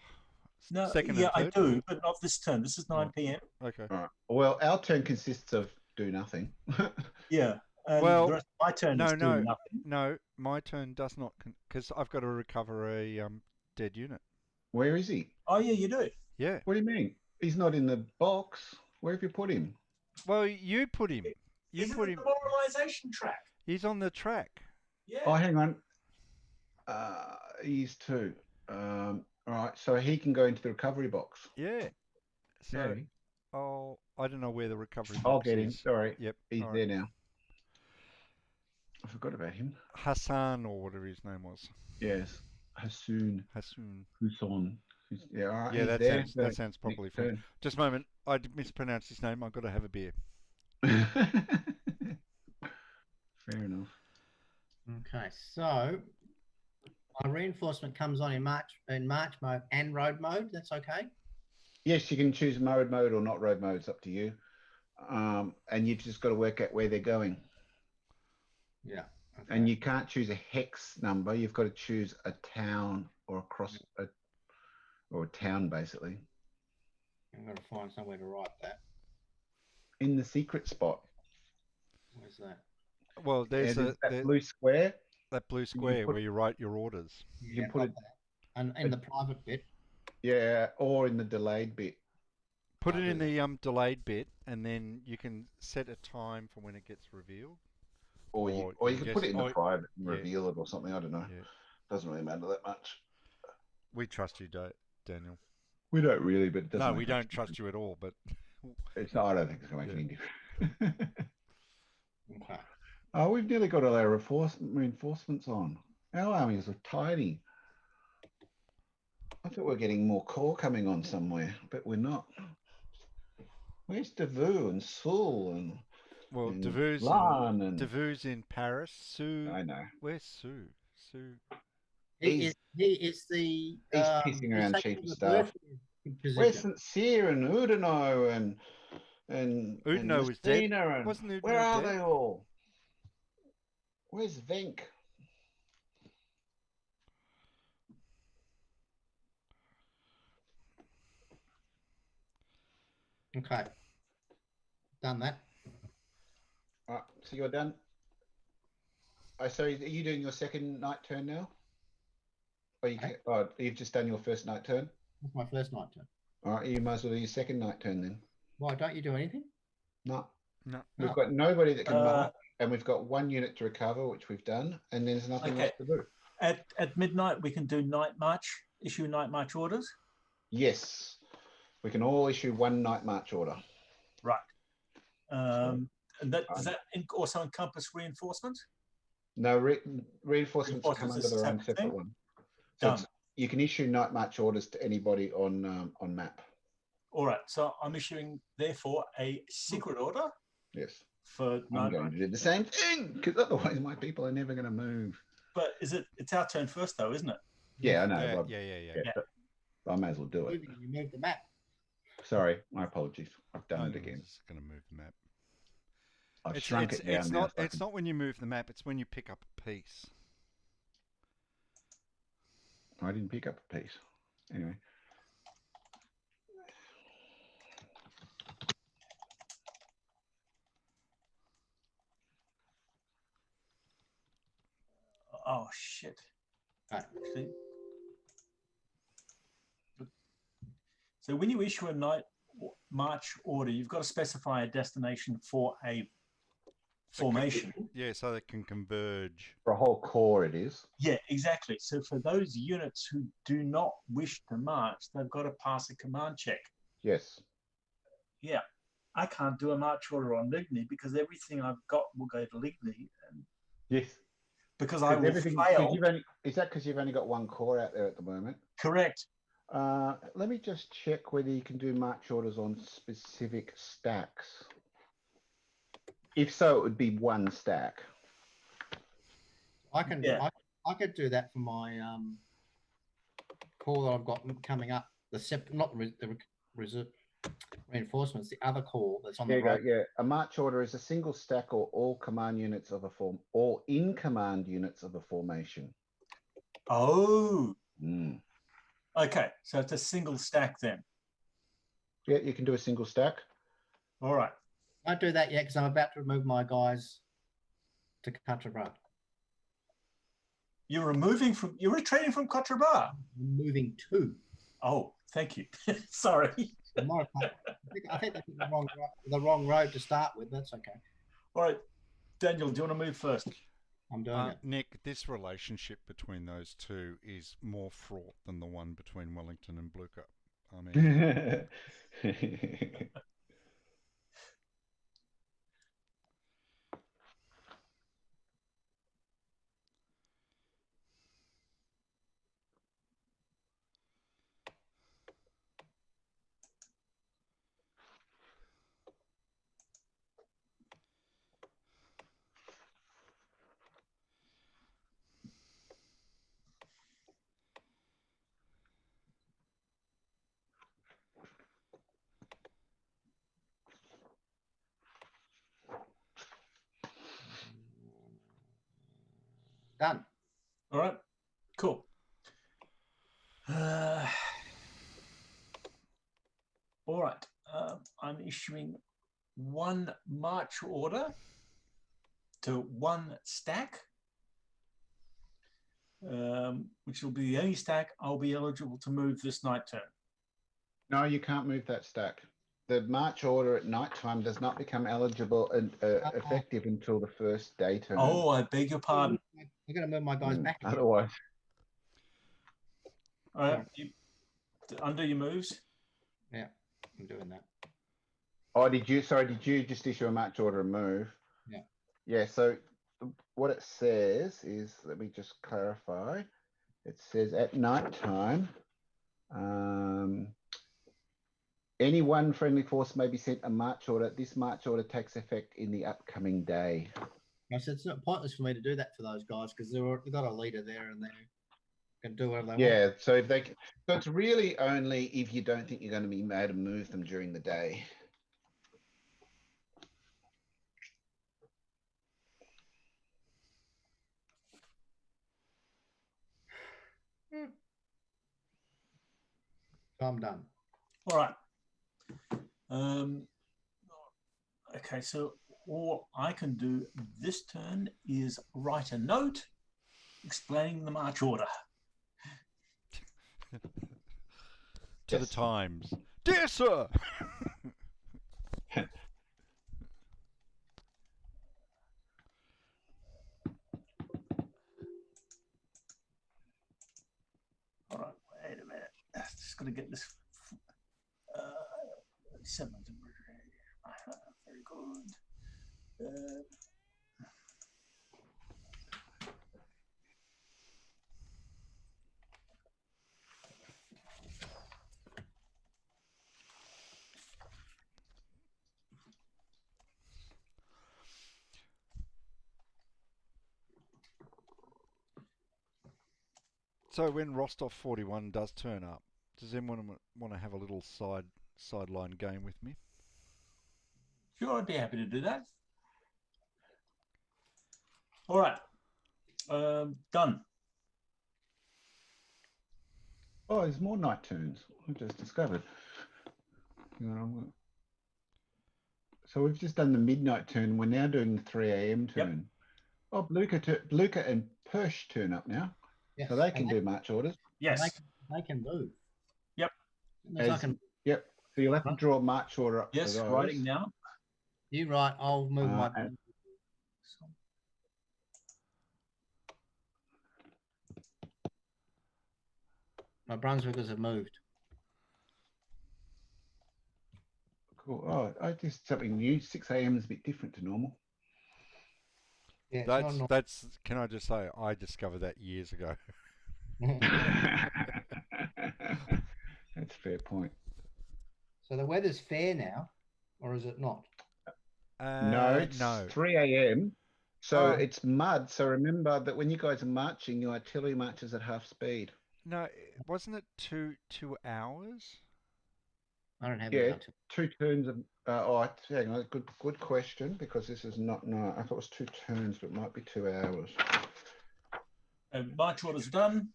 No, second yeah, and third. I do, but not this turn. This is 9 p.m. Okay. All right. Well, our turn consists of do nothing. Yeah. Well, the rest of my turn is do nothing. No, my turn does not, because I've got to recover a dead unit. Where is he? Oh, yeah, you do. Yeah. What do you mean? He's not in the box. Where have you put him? Well, you put him. He's in the demoralization track. He's on the track. Yeah. Oh, hang on. He's 2. All right, so he can go into the recovery box. Yeah. So, Okay. I don't know where the recovery I'll box get him. is. Sorry. Yep. He's there now. I forgot about him. Hassan or whatever his name was. Yes. Hassoun. Husson. Yeah, all right. Yeah, that sounds properly French. Turn. Just a moment. I mispronounced his name. I've got to have a beer. Fair enough. Okay, so my reinforcement comes on in march mode and road mode. That's okay. Yes, you can choose road mode or not road mode. It's up to you. And you've just got to work out where they're going. Yeah. Okay. And you can't choose a hex number. You've got to choose a town or a town, basically. I'm going to find somewhere to write that. In the secret spot. Where's that? Well, there's that blue square. That blue square where you write your orders. You can put it, and in the private bit. Yeah, or in the delayed bit. Put it in the delayed bit, and then you can set a time for when it gets revealed. Or you can put it in the private and reveal it or something. I don't know. Yeah. Doesn't really matter that much. We trust you, Daniel. We don't really, but it doesn't. No, we don't trust you at all. But it's not. I don't think it's going to make any difference. Okay. Oh, we've nearly got all our reinforcements on. Our armies are tiny. I thought we were getting more core coming on somewhere, but we're not. Where's Devu and Sul and Well, and Devue's Lan and in Paris. Sue, I know. where's Sue? Sue. He is the He's pissing he's around taking chief of the staff. Prussian Where's position. St. Cyr and Udino and Udino was dead. Messina and Wasn't where Udino are dead? they all? Where's Venk? Okay, done that. Right, so you're done. Oh, sorry, are you doing your second night turn now? Or you Okay. oh, you've just done your first night turn? That's my first night turn. All right, you might as well do your second night turn then. Why don't you do anything? No. No. We've No. got nobody that can mark, and we've got 1 unit to recover, which we've done, and there's nothing Okay. else to do. At midnight, we can do night march, issue night march orders. Yes, we can all issue 1 night march order. Right. And that Um, does that also encompass reinforcements? No, reinforcements come Reinforcements under is their a own separate separate thing? one. So Done. it's- you can issue night march orders to anybody on map. All right. So I'm issuing, therefore, a secret order Yes, for I'm night going march. to do the same thing because otherwise my people are never going to move. But it's our turn first, though, isn't it? Yeah, I know. Yeah. But I may as well do it. You moved the map. Sorry, my apologies. I've done it again. Just going to move the map. I've shrunk it down now. It's not when you move the map. It's when you pick up a piece. I didn't pick up a piece. Anyway. Oh shit! Right. Actually, so when you issue a night march order, you've got to specify a destination for a formation. Yeah, so they can converge. For a whole core, it is. Yeah, exactly. So for those units who do not wish to march, they've got to pass a command check. Yes. Yeah, I can't do a march order on Ligny because everything I've got will go to Ligny. And Yes. because I will fail. Is that because you've only got 1 core out there at the moment? Correct. Let me just check whether you can do march orders on specific stacks. If so, it would be 1 stack. I can Yeah. I could do that for my call that I've got coming up. Not the reserve reinforcements, the other call that's on There the you go. right. Yeah, a march order is a single stack or all command units of a form, or in command units of a formation. Oh. Mm. Okay, so it's a single stack then. Yeah, you can do a single stack. All right. I don't do that yet because I'm about to remove my guys to Charleroi. You're retreating from Cotrabah. I'm moving to. Oh, thank you. Sorry. I think that's the wrong road to start with. That's okay. All right, Daniel, do you want to move first? I'm doing it. Nick, this relationship between those two is more fraught than the one between Wellington and Blucher. I mean, Done. All right, cool. All right, I'm issuing 1 march order to 1 stack, which will be the only stack I'll be eligible to move this night turn. No, you can't move that stack. The march order at night time does not become eligible and effective until the first day turn. Oh, I beg your pardon. I'm going to move my guys back. Otherwise. All right, undo your moves. Yeah, I'm doing that. Oh, did you just issue a march order and move? Yeah. Yeah, so what it says is, let me just clarify. It says at night time, Any one friendly force may be sent a march order. This march order takes effect in the upcoming day. I said it's not pointless for me to do that for those guys because they've got a leader there and they can do whatever they want. Yeah, so if they can, so it's really only if you don't think you're going to be able to move them during the day. So I'm done. All right. Okay, so all I can do this turn is write a note explaining the march order. To the Times. Dear sir! All right, wait a minute. Just got to get this. 7. Very good. So when Rostov 41 does turn up, does anyone want to have a little sideline game with me? Sure, I'd be happy to do that. All right. Done. Oh, there's more night turns. I just discovered. So we've just done the midnight turn. We're now doing the 3 a.m. turn. Yep. Oh, Blucher and Persh turn up now. Yes. So they can do march orders. Yes. They can move. Yep. Yep. So you'll have to draw a march order up. Yes, writing now. You write. I'll move my. My Brunswickers have moved. Cool. Oh, I just something new. 6 a.m. is a bit different to normal. Yeah, that's. Can I just say, I discovered that years ago. That's a fair point. So the weather's fair now, or is it not? No, it's 3 a.m. So it's mud. So remember that when you guys are marching, your artillery marches at half speed. No, wasn't it two hours? I don't have it. 2 turns of. Hang on. Good question, because this is not. No, I thought it was 2 turns, but it might be 2 hours. March order's done.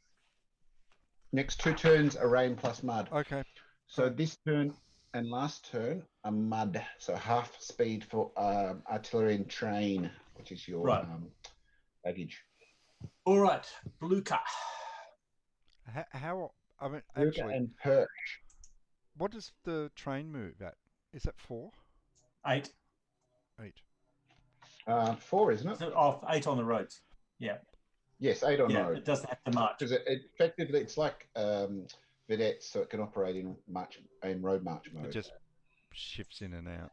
Next 2 turns are rain plus mud. Okay. So this turn and last turn are mud. So half speed for artillery and train, which is your baggage. All right, Blucher. How? I mean, Blucher actually, and Perch. What does the train move at? Is that 4? 8. 8. 4, isn't it? So 8 on the roads. Yeah. Yes, 8 on the road. It doesn't have to march. Because effectively, it's like vedettes, so it can operate in road march mode. It just shifts in and out.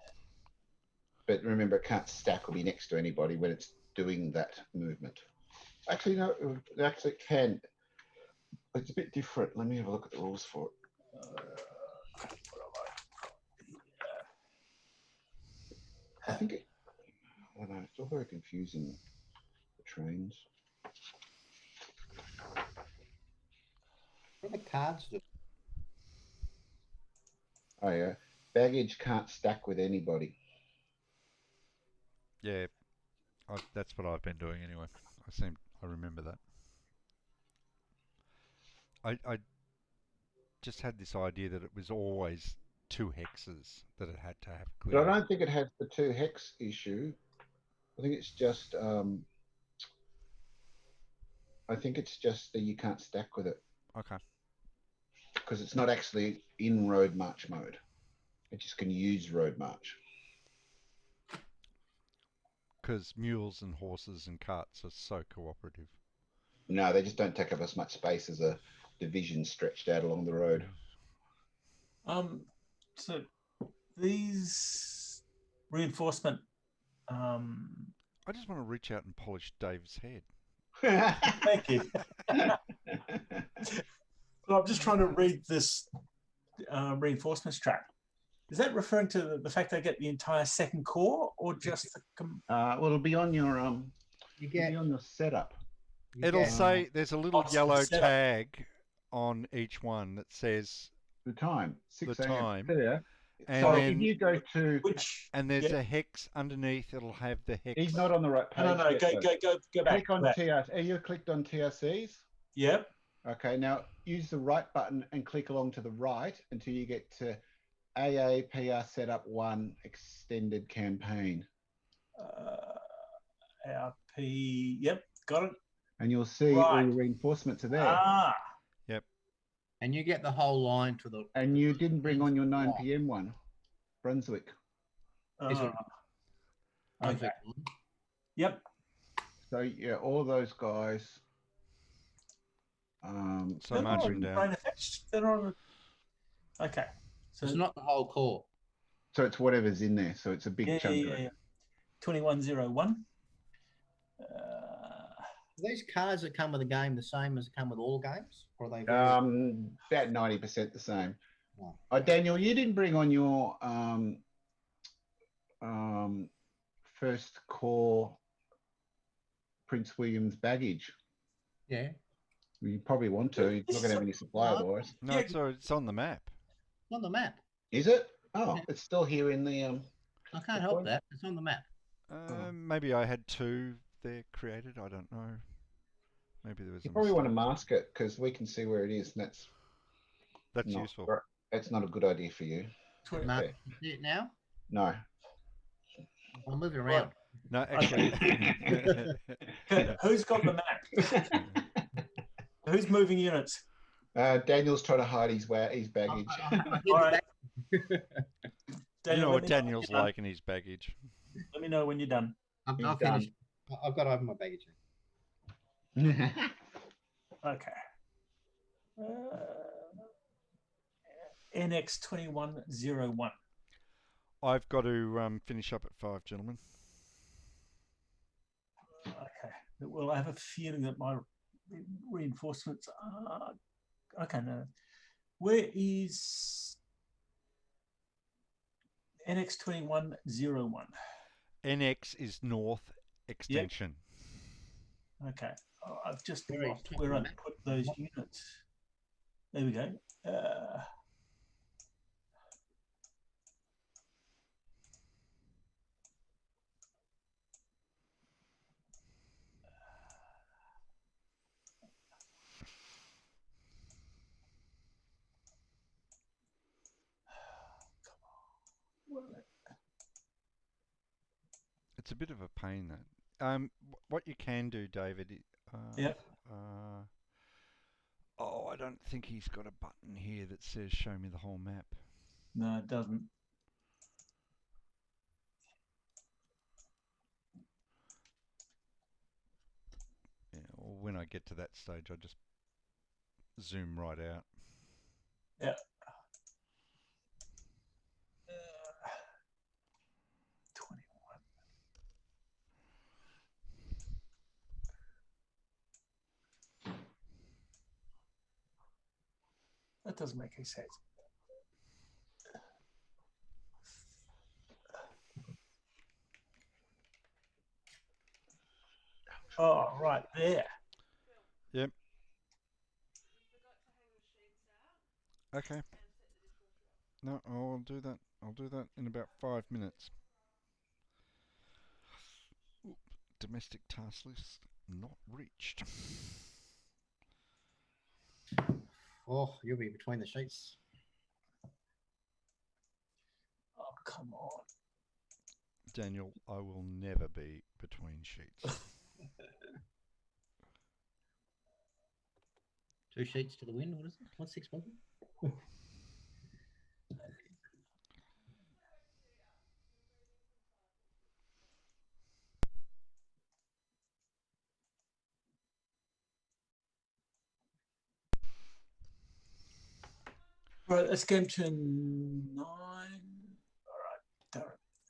But remember, it can't stack or be next to anybody when it's doing that movement. Actually, no, it actually can. It's a bit different. Let me have a look at the rules for it. I think I don't know. It's all very confusing. The trains. What do the cards do? Oh yeah, baggage can't stack with anybody. Yeah, that's what I've been doing anyway. I remember that. I just had this idea that it was always 2 hexes that it had to have clear. But I don't think it has the 2 hex issue. I think it's just that you can't stack with it. Okay. Because it's not actually in road march mode. It just can use road march. Because mules and horses and carts are so cooperative. No, they just don't take up as much space as a division stretched out along the road. So these reinforcement. I just want to reach out and polish Dave's head. Thank you. Well, I'm just trying to read this reinforcements track. Is that referring to the fact they get the entire second corps, or just the? Well, it'll be on your You it'll get. be on your setup. You It'll get, say there's a little Oh, yellow setup. tag on each one that says The time, 6 the a.m. time. There. And So then if you go to, Which? and there's Yeah. a hex underneath. It'll have the hex. he's not on the right page. No. yet, though. Go back. Click on back. TRC. Are you clicked on TRCs? Yep. Okay, now use the right button and click along to the right until you get to AAPR Setup 1 Extended Campaign. RP. Yep. Got it. And you'll see all Right. your reinforcements are there. Ah. and you get the whole line to the. And you didn't bring on your 9 Right. p.m. one, Brunswick. Is it- Okay. Yep. So yeah, all those guys. So They're march not them on down. brain effects. They're on. Okay. So It's not the whole core. So it's whatever's in there. So it's a big yeah, chunk yeah, of it. yeah. 2101. Are these cards that come with the game the same as come with all games, or are they? About 90% the same. Oh. Daniel, you didn't bring on your first core Prince William's baggage. Yeah, You probably want to. You're not going to have any supply otherwise. No, Yeah. it's on the map. it's on the map. Is it? Oh, Yeah. it's still here in the I can't help that. It's on the map. Maybe I had two there created. I don't know. Maybe there was. You a probably want to mistake. mask it because we can see where it is, and That's not, useful. that's not a good idea for you. Mark, you see it now? No. I'll move it around. No, actually. Okay, who's got the map? Who's moving units? Daniel's trying to hide his baggage. I All right. You Daniel, know let what me know when Daniel's you're done. like in his baggage. Let me know when you're done. I've He's finished. I've got to open my baggage. Okay. NX 2101. I've got to finish up at 5, gentlemen. Okay. Well, I have a feeling that my reinforcements are. Okay, no. Where is NX 2101? NX is north extension. Okay. Oh, I've just Very lost top where I map. put those units. There we go. It's a bit of a pain that. What you can do, David. Yep. I don't think he's got a button here that says show me the whole map. No, it doesn't. Yeah, or when I get to that stage, I just zoom right out. Yeah. 21. That doesn't make any sense. Oh, right there. Yep. Okay. No, I'll do that. I'll do that in about 5 minutes. Oop, domestic task list not reached. Oh, you'll be between the sheets. Oh, come on. Daniel, I will never be between sheets. 2 sheets to the wind. What is it? What's 6 months? Right, let's go to 9. All right, done.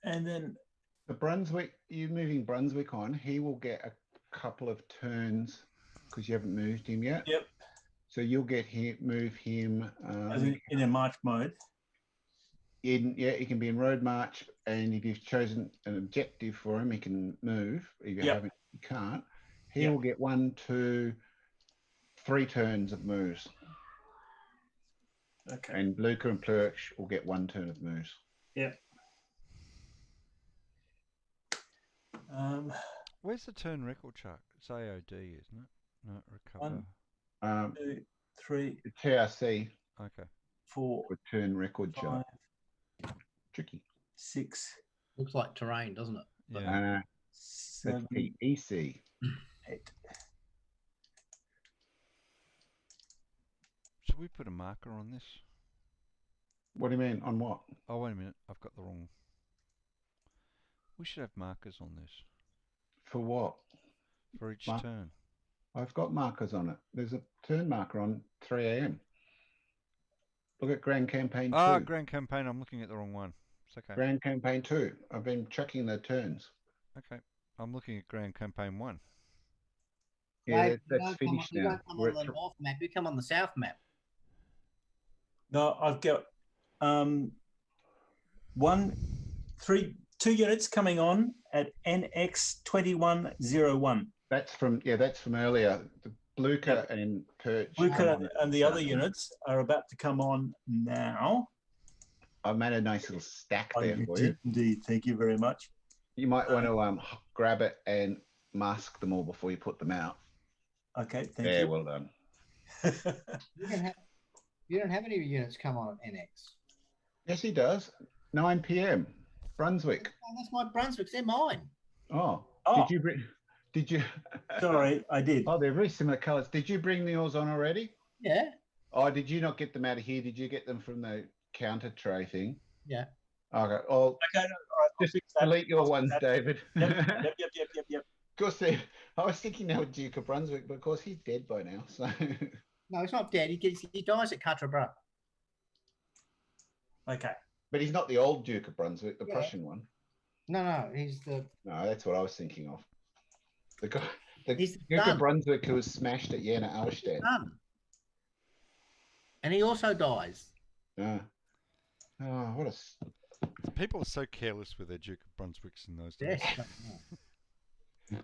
And then The Brunswick, you moving Brunswick on, he will get a couple of turns because you haven't moved him yet. Yep. So you'll get him, move him. As in a march mode. He can be in road march, and if you've chosen an objective for him, he can move. If you haven't, you can't. He will get 1, 2, 3 turns of moves. Okay. And Blucher and Plurch will get 1 turn of moves. Yeah. Where's the turn record chart? It's AOD, isn't it? No, recover. 1, 2, 3. TRC. Okay. 4. Return record 5, chart. Tricky. 6. Looks like terrain, doesn't it? Yeah. 7. That's EC. 8. Should we put a marker on this? What do you mean? On what? Oh, wait a minute. I've got the wrong. We should have markers on this. For what? For each turn. I've got markers on it. There's a turn marker on 3 a.m. Look at Grand Campaign 2. Ah, Grand Campaign. I'm looking at the wrong one. It's okay. Grand Campaign 2. I've been tracking the turns. Okay. I'm looking at Grand Campaign 1. Yeah, that's finished now. You don't come on the north map. You come on the south map. No, I've got 2 units coming on at NX 2101. That's from earlier. The Blucher and Perch. Blucher and the other units are about to come on now. I've made a nice little stack there for you. Indeed, thank you very much. You might want to grab it and mask them all before you put them out. Okay, thank you. Yeah, well done. You don't have any units come on at NX. Yes, he does. 9 p.m. Brunswick. Oh, that's my Brunswick. They're mine. Oh. Did you? Sorry, I did. Oh, they're very similar colours. Did you bring yours on already? Yeah. Oh, did you not get them out of here? Did you get them from the counter tray thing? Yeah. Okay. Well, Okay, no, all right, just delete your ones, David. Yep. Of course, I was thinking now with Duke of Brunswick, but of course he's dead by now. So. No, he's not dead. He dies at Quatre Bras. Okay. But he's not the old Duke of Brunswick, the Prussian one. No, he's the. No, that's what I was thinking of. The guy, He's the Duke son. of Brunswick who was smashed at Jena Auerstedt. And he also dies. Yeah. Oh, what a. People are so careless with their Duke of Brunswicks in those days. Yes.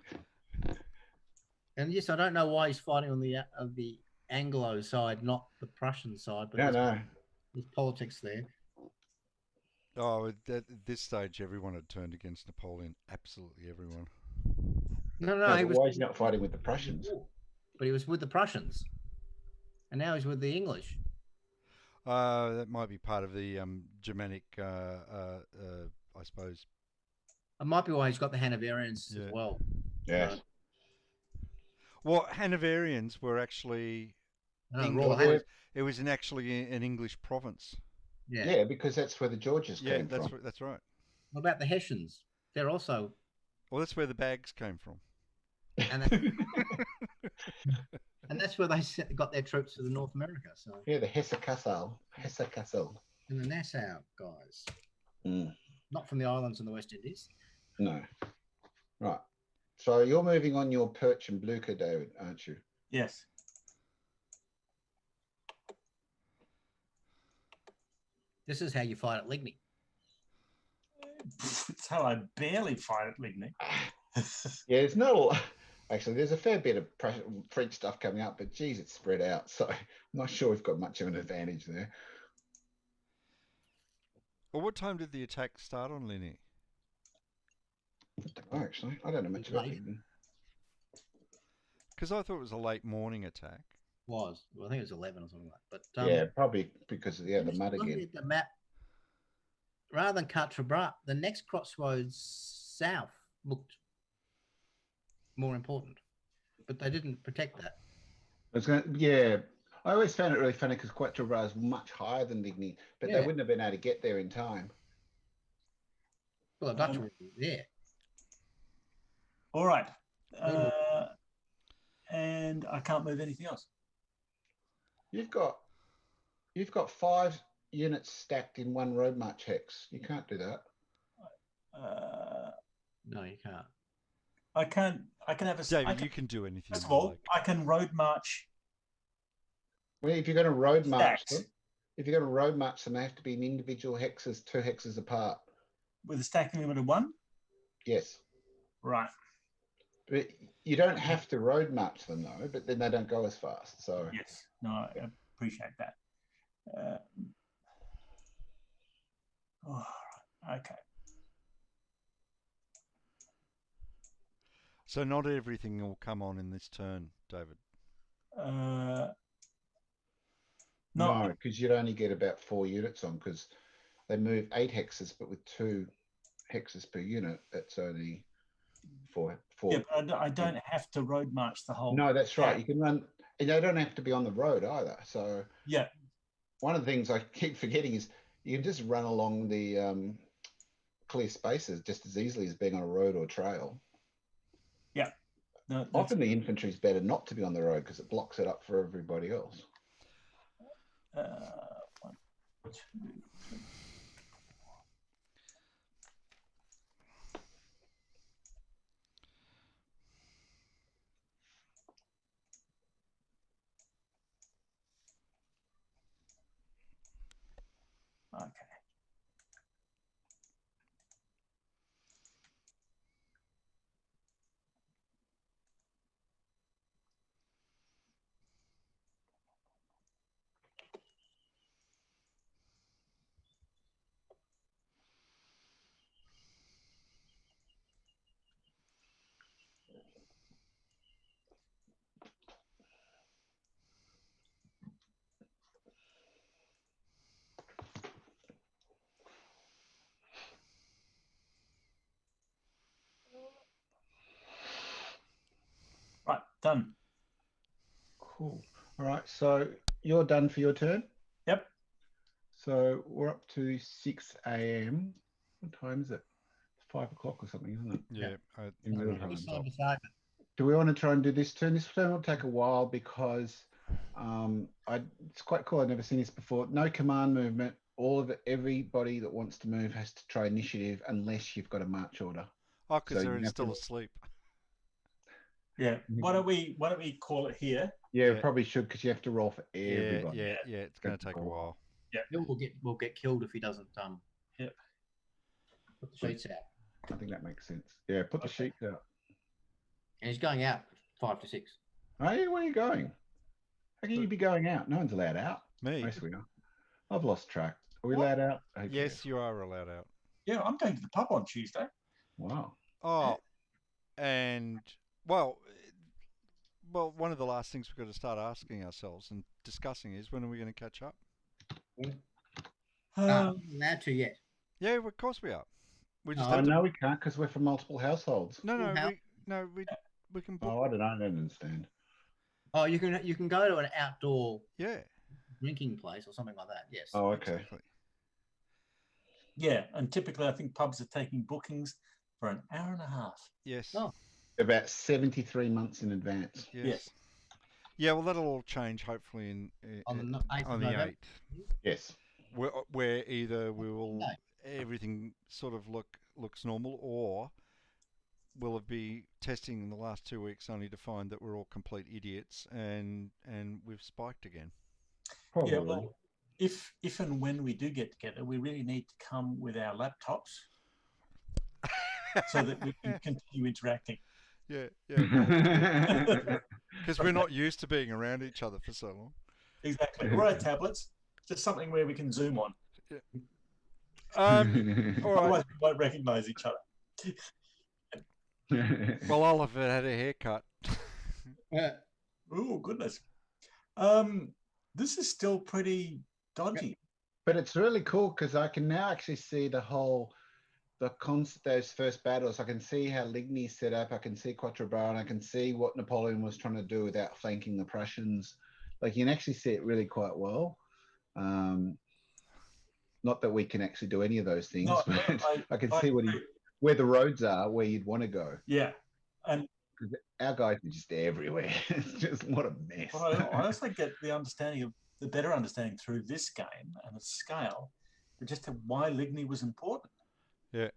And yes, I don't know why he's fighting on the Anglo side, not the Prussian side. But No. There's politics there. Oh, at this stage, everyone had turned against Napoleon. Absolutely everyone. No, Why is he not fighting with the Prussians? But he was with the Prussians. And now he's with the English. That might be part of the Germanic, I suppose. It might be why he's got the Hanoverians as well. Yes. Well, Hanoverians were actually Royal it was actually an English province. Yeah, because that's where the Georges came from. That's right. What about the Hessians? They're also. Well, that's where the bags came from. And that's where they got their troops for the North America. So yeah, the Hesse-Kassel. And the Nassau guys. Mm. Not from the islands in the West Indies. No. Right. So you're moving on your Perch and Blucher, David, aren't you? Yes. This is how you fight at Ligny. It's how I barely fight at Ligny. Yeah, it's not all. Actually, there's a fair bit of French stuff coming up, but geez, it's spread out. So I'm not sure we've got much of an advantage there. Well, what time did the attack start on Ligny? Actually, I don't know much about it. Because I thought it was a late morning attack. Well, I think it was 11 or something like that. But yeah, probably because of the mud again. At the map, rather than Quatre Bras, the next crossroads south looked more important, but they didn't protect that. I always found it really funny because Quatre Bras is much higher than Ligny, but they wouldn't have been able to get there in time. Well, the Dutch were there. All right. And I can't move anything else. You've got 5 units stacked in one road march hex. You can't do that. No, you can't. I can have a. David, you can do anything. First of all, I can road march Well, if you're going to road march Stacked. them, if you're going to road march them, they have to be in individual hexes, 2 hexes apart. With a stacking limit of 1? Yes. Right. But you don't have to road march them though, but then they don't go as fast. So Yes. No, I appreciate that. Okay. So not everything will come on in this turn, David. no, because you'd only get about 4 units on, because they move 8 hexes, but with 2 hexes per unit, that's only 4. Yeah, but I don't have to road march the whole. No, that's right. You can run, and they don't have to be on the road either. So yeah, one of the things I keep forgetting is you can just run along the clear spaces just as easily as being on a road or trail. Yeah. No, often the infantry is better not to be on the road because it blocks it up for everybody else. 1, 2, 3. Okay. Right, done. Cool. All right, so you're done for your turn? Yep. So we're up to 6 a.m. What time is it? It's 5 o'clock or something, isn't it? Yeah. In real I time. stopped. Do we want to try and do this turn? This turn will take a while because it's quite cool. I've never seen this before. No command movement. Everybody that wants to move has to try initiative unless you've got a march order. Oh, because So they're you have still to- asleep. Yeah. Why don't we call it here? Yeah, Yeah. probably should, because you have to roll for everybody. Yeah. It's going to take a while. Yeah. Bill will get killed if he doesn't Yep. put the sheets out. I think that makes sense. Yeah, put the sheets out. And he's going out 5 to 6. Hey, where are you going? How can you be going out? No one's allowed out. Me? Yes, we are. I've lost track. Are we What? allowed out? Who Yes, cares? you are allowed out. Yeah, I'm going to the pub on Tuesday. Wow. Oh, and well, one of the last things we've got to start asking ourselves and discussing is, when are we going to catch up? Not allowed to yet. Yeah, of course we are. We just Oh, have to. no, we can't, because we're from multiple households. No, How- we can book. Oh, I don't know. I don't understand. Oh, you can go to an outdoor Yeah. drinking place or something like that. Yes. Oh, okay. Exactly. Yeah, and typically I think pubs are taking bookings for an hour and a half. Yes. Oh. About 73 months in advance. Yes. Yeah, well, that'll all change hopefully On the 8th on of the November. 8th. Yes. Where either we will No. everything sort of looks normal, or we'll be testing in the last 2 weeks only to find that we're all complete idiots and we've spiked again. Probably. Yeah, well, if and when we do get together, we really need to come with our laptops so that we can continue interacting. Yeah. Because we're not used to being around each other for so long. Exactly. Or our tablets, just something where we can zoom on. All right. Otherwise, we won't recognise each other. Well, Oliver had a haircut. Oh, goodness. This is still pretty dodgy. But it's really cool because I can now actually see those first battles. I can see how Ligny's set up. I can see Quatre Bras, and I can see what Napoleon was trying to do without flanking the Prussians. Like, you can actually see it really quite well. Not that we can actually do any of those things, No, but I can see agree. where the roads are, where you'd want to go. Yeah. And Our guys are just everywhere. It's just, what a mess. I also get the better understanding through this game and its scale, but just why Ligny was important. Yeah.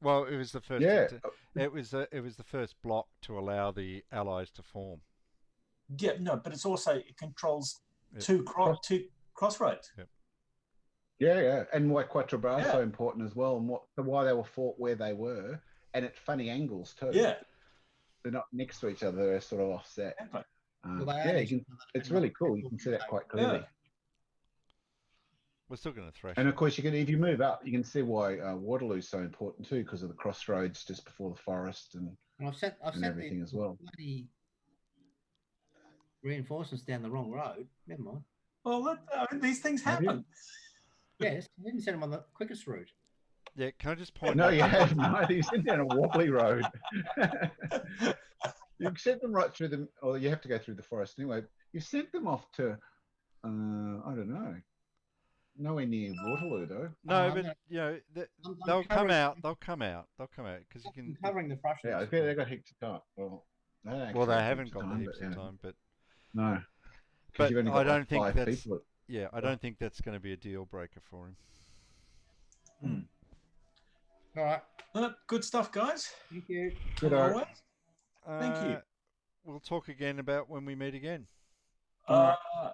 Well, it was the first. Yeah. It was the first block to allow the Allies to form. Yeah, no, but it's also, it controls two crossroads. Yep. Yeah. And why Quatre Bras is Yeah. so important as well, and why they were fought where they were, and at funny angles too. Yeah. They're not next to each other; they're sort of offset. Exactly. Well, they are Yeah, next to you each can, other, it's depending really on cool. the You can see that quite Yeah. clearly. We're still going to thrash And it. of course, if you move up, you can see why Waterloo is so important too, because of the crossroads just before the forest and And I've sent everything the as well. bloody reinforcements down the wrong road. Never mind. Well, these things Have you? happen. Yes, I didn't send them on the quickest route. Yeah, can I just point No, out? you haven't. No, you sent down a wobbly road. You've sent them right through the, or you have to go through the forest anyway. You sent them off to, I don't know, nowhere near Waterloo though. No, I'm but gonna- you know I'm they'll come covering- out. They'll come out because you I'm can. covering the Prussians. Yeah, I bet they got heaps of time. Well, they don't actually Well, they have haven't heaps of got the time, heaps but, of yeah. time, but No, because but you've only I got don't like think 5 that's people. yeah. I don't think that's going to be a deal breaker for him. All right. Good stuff, guys. Thank you. Good As art. always. Thank you. We'll talk again about when we meet again. All right.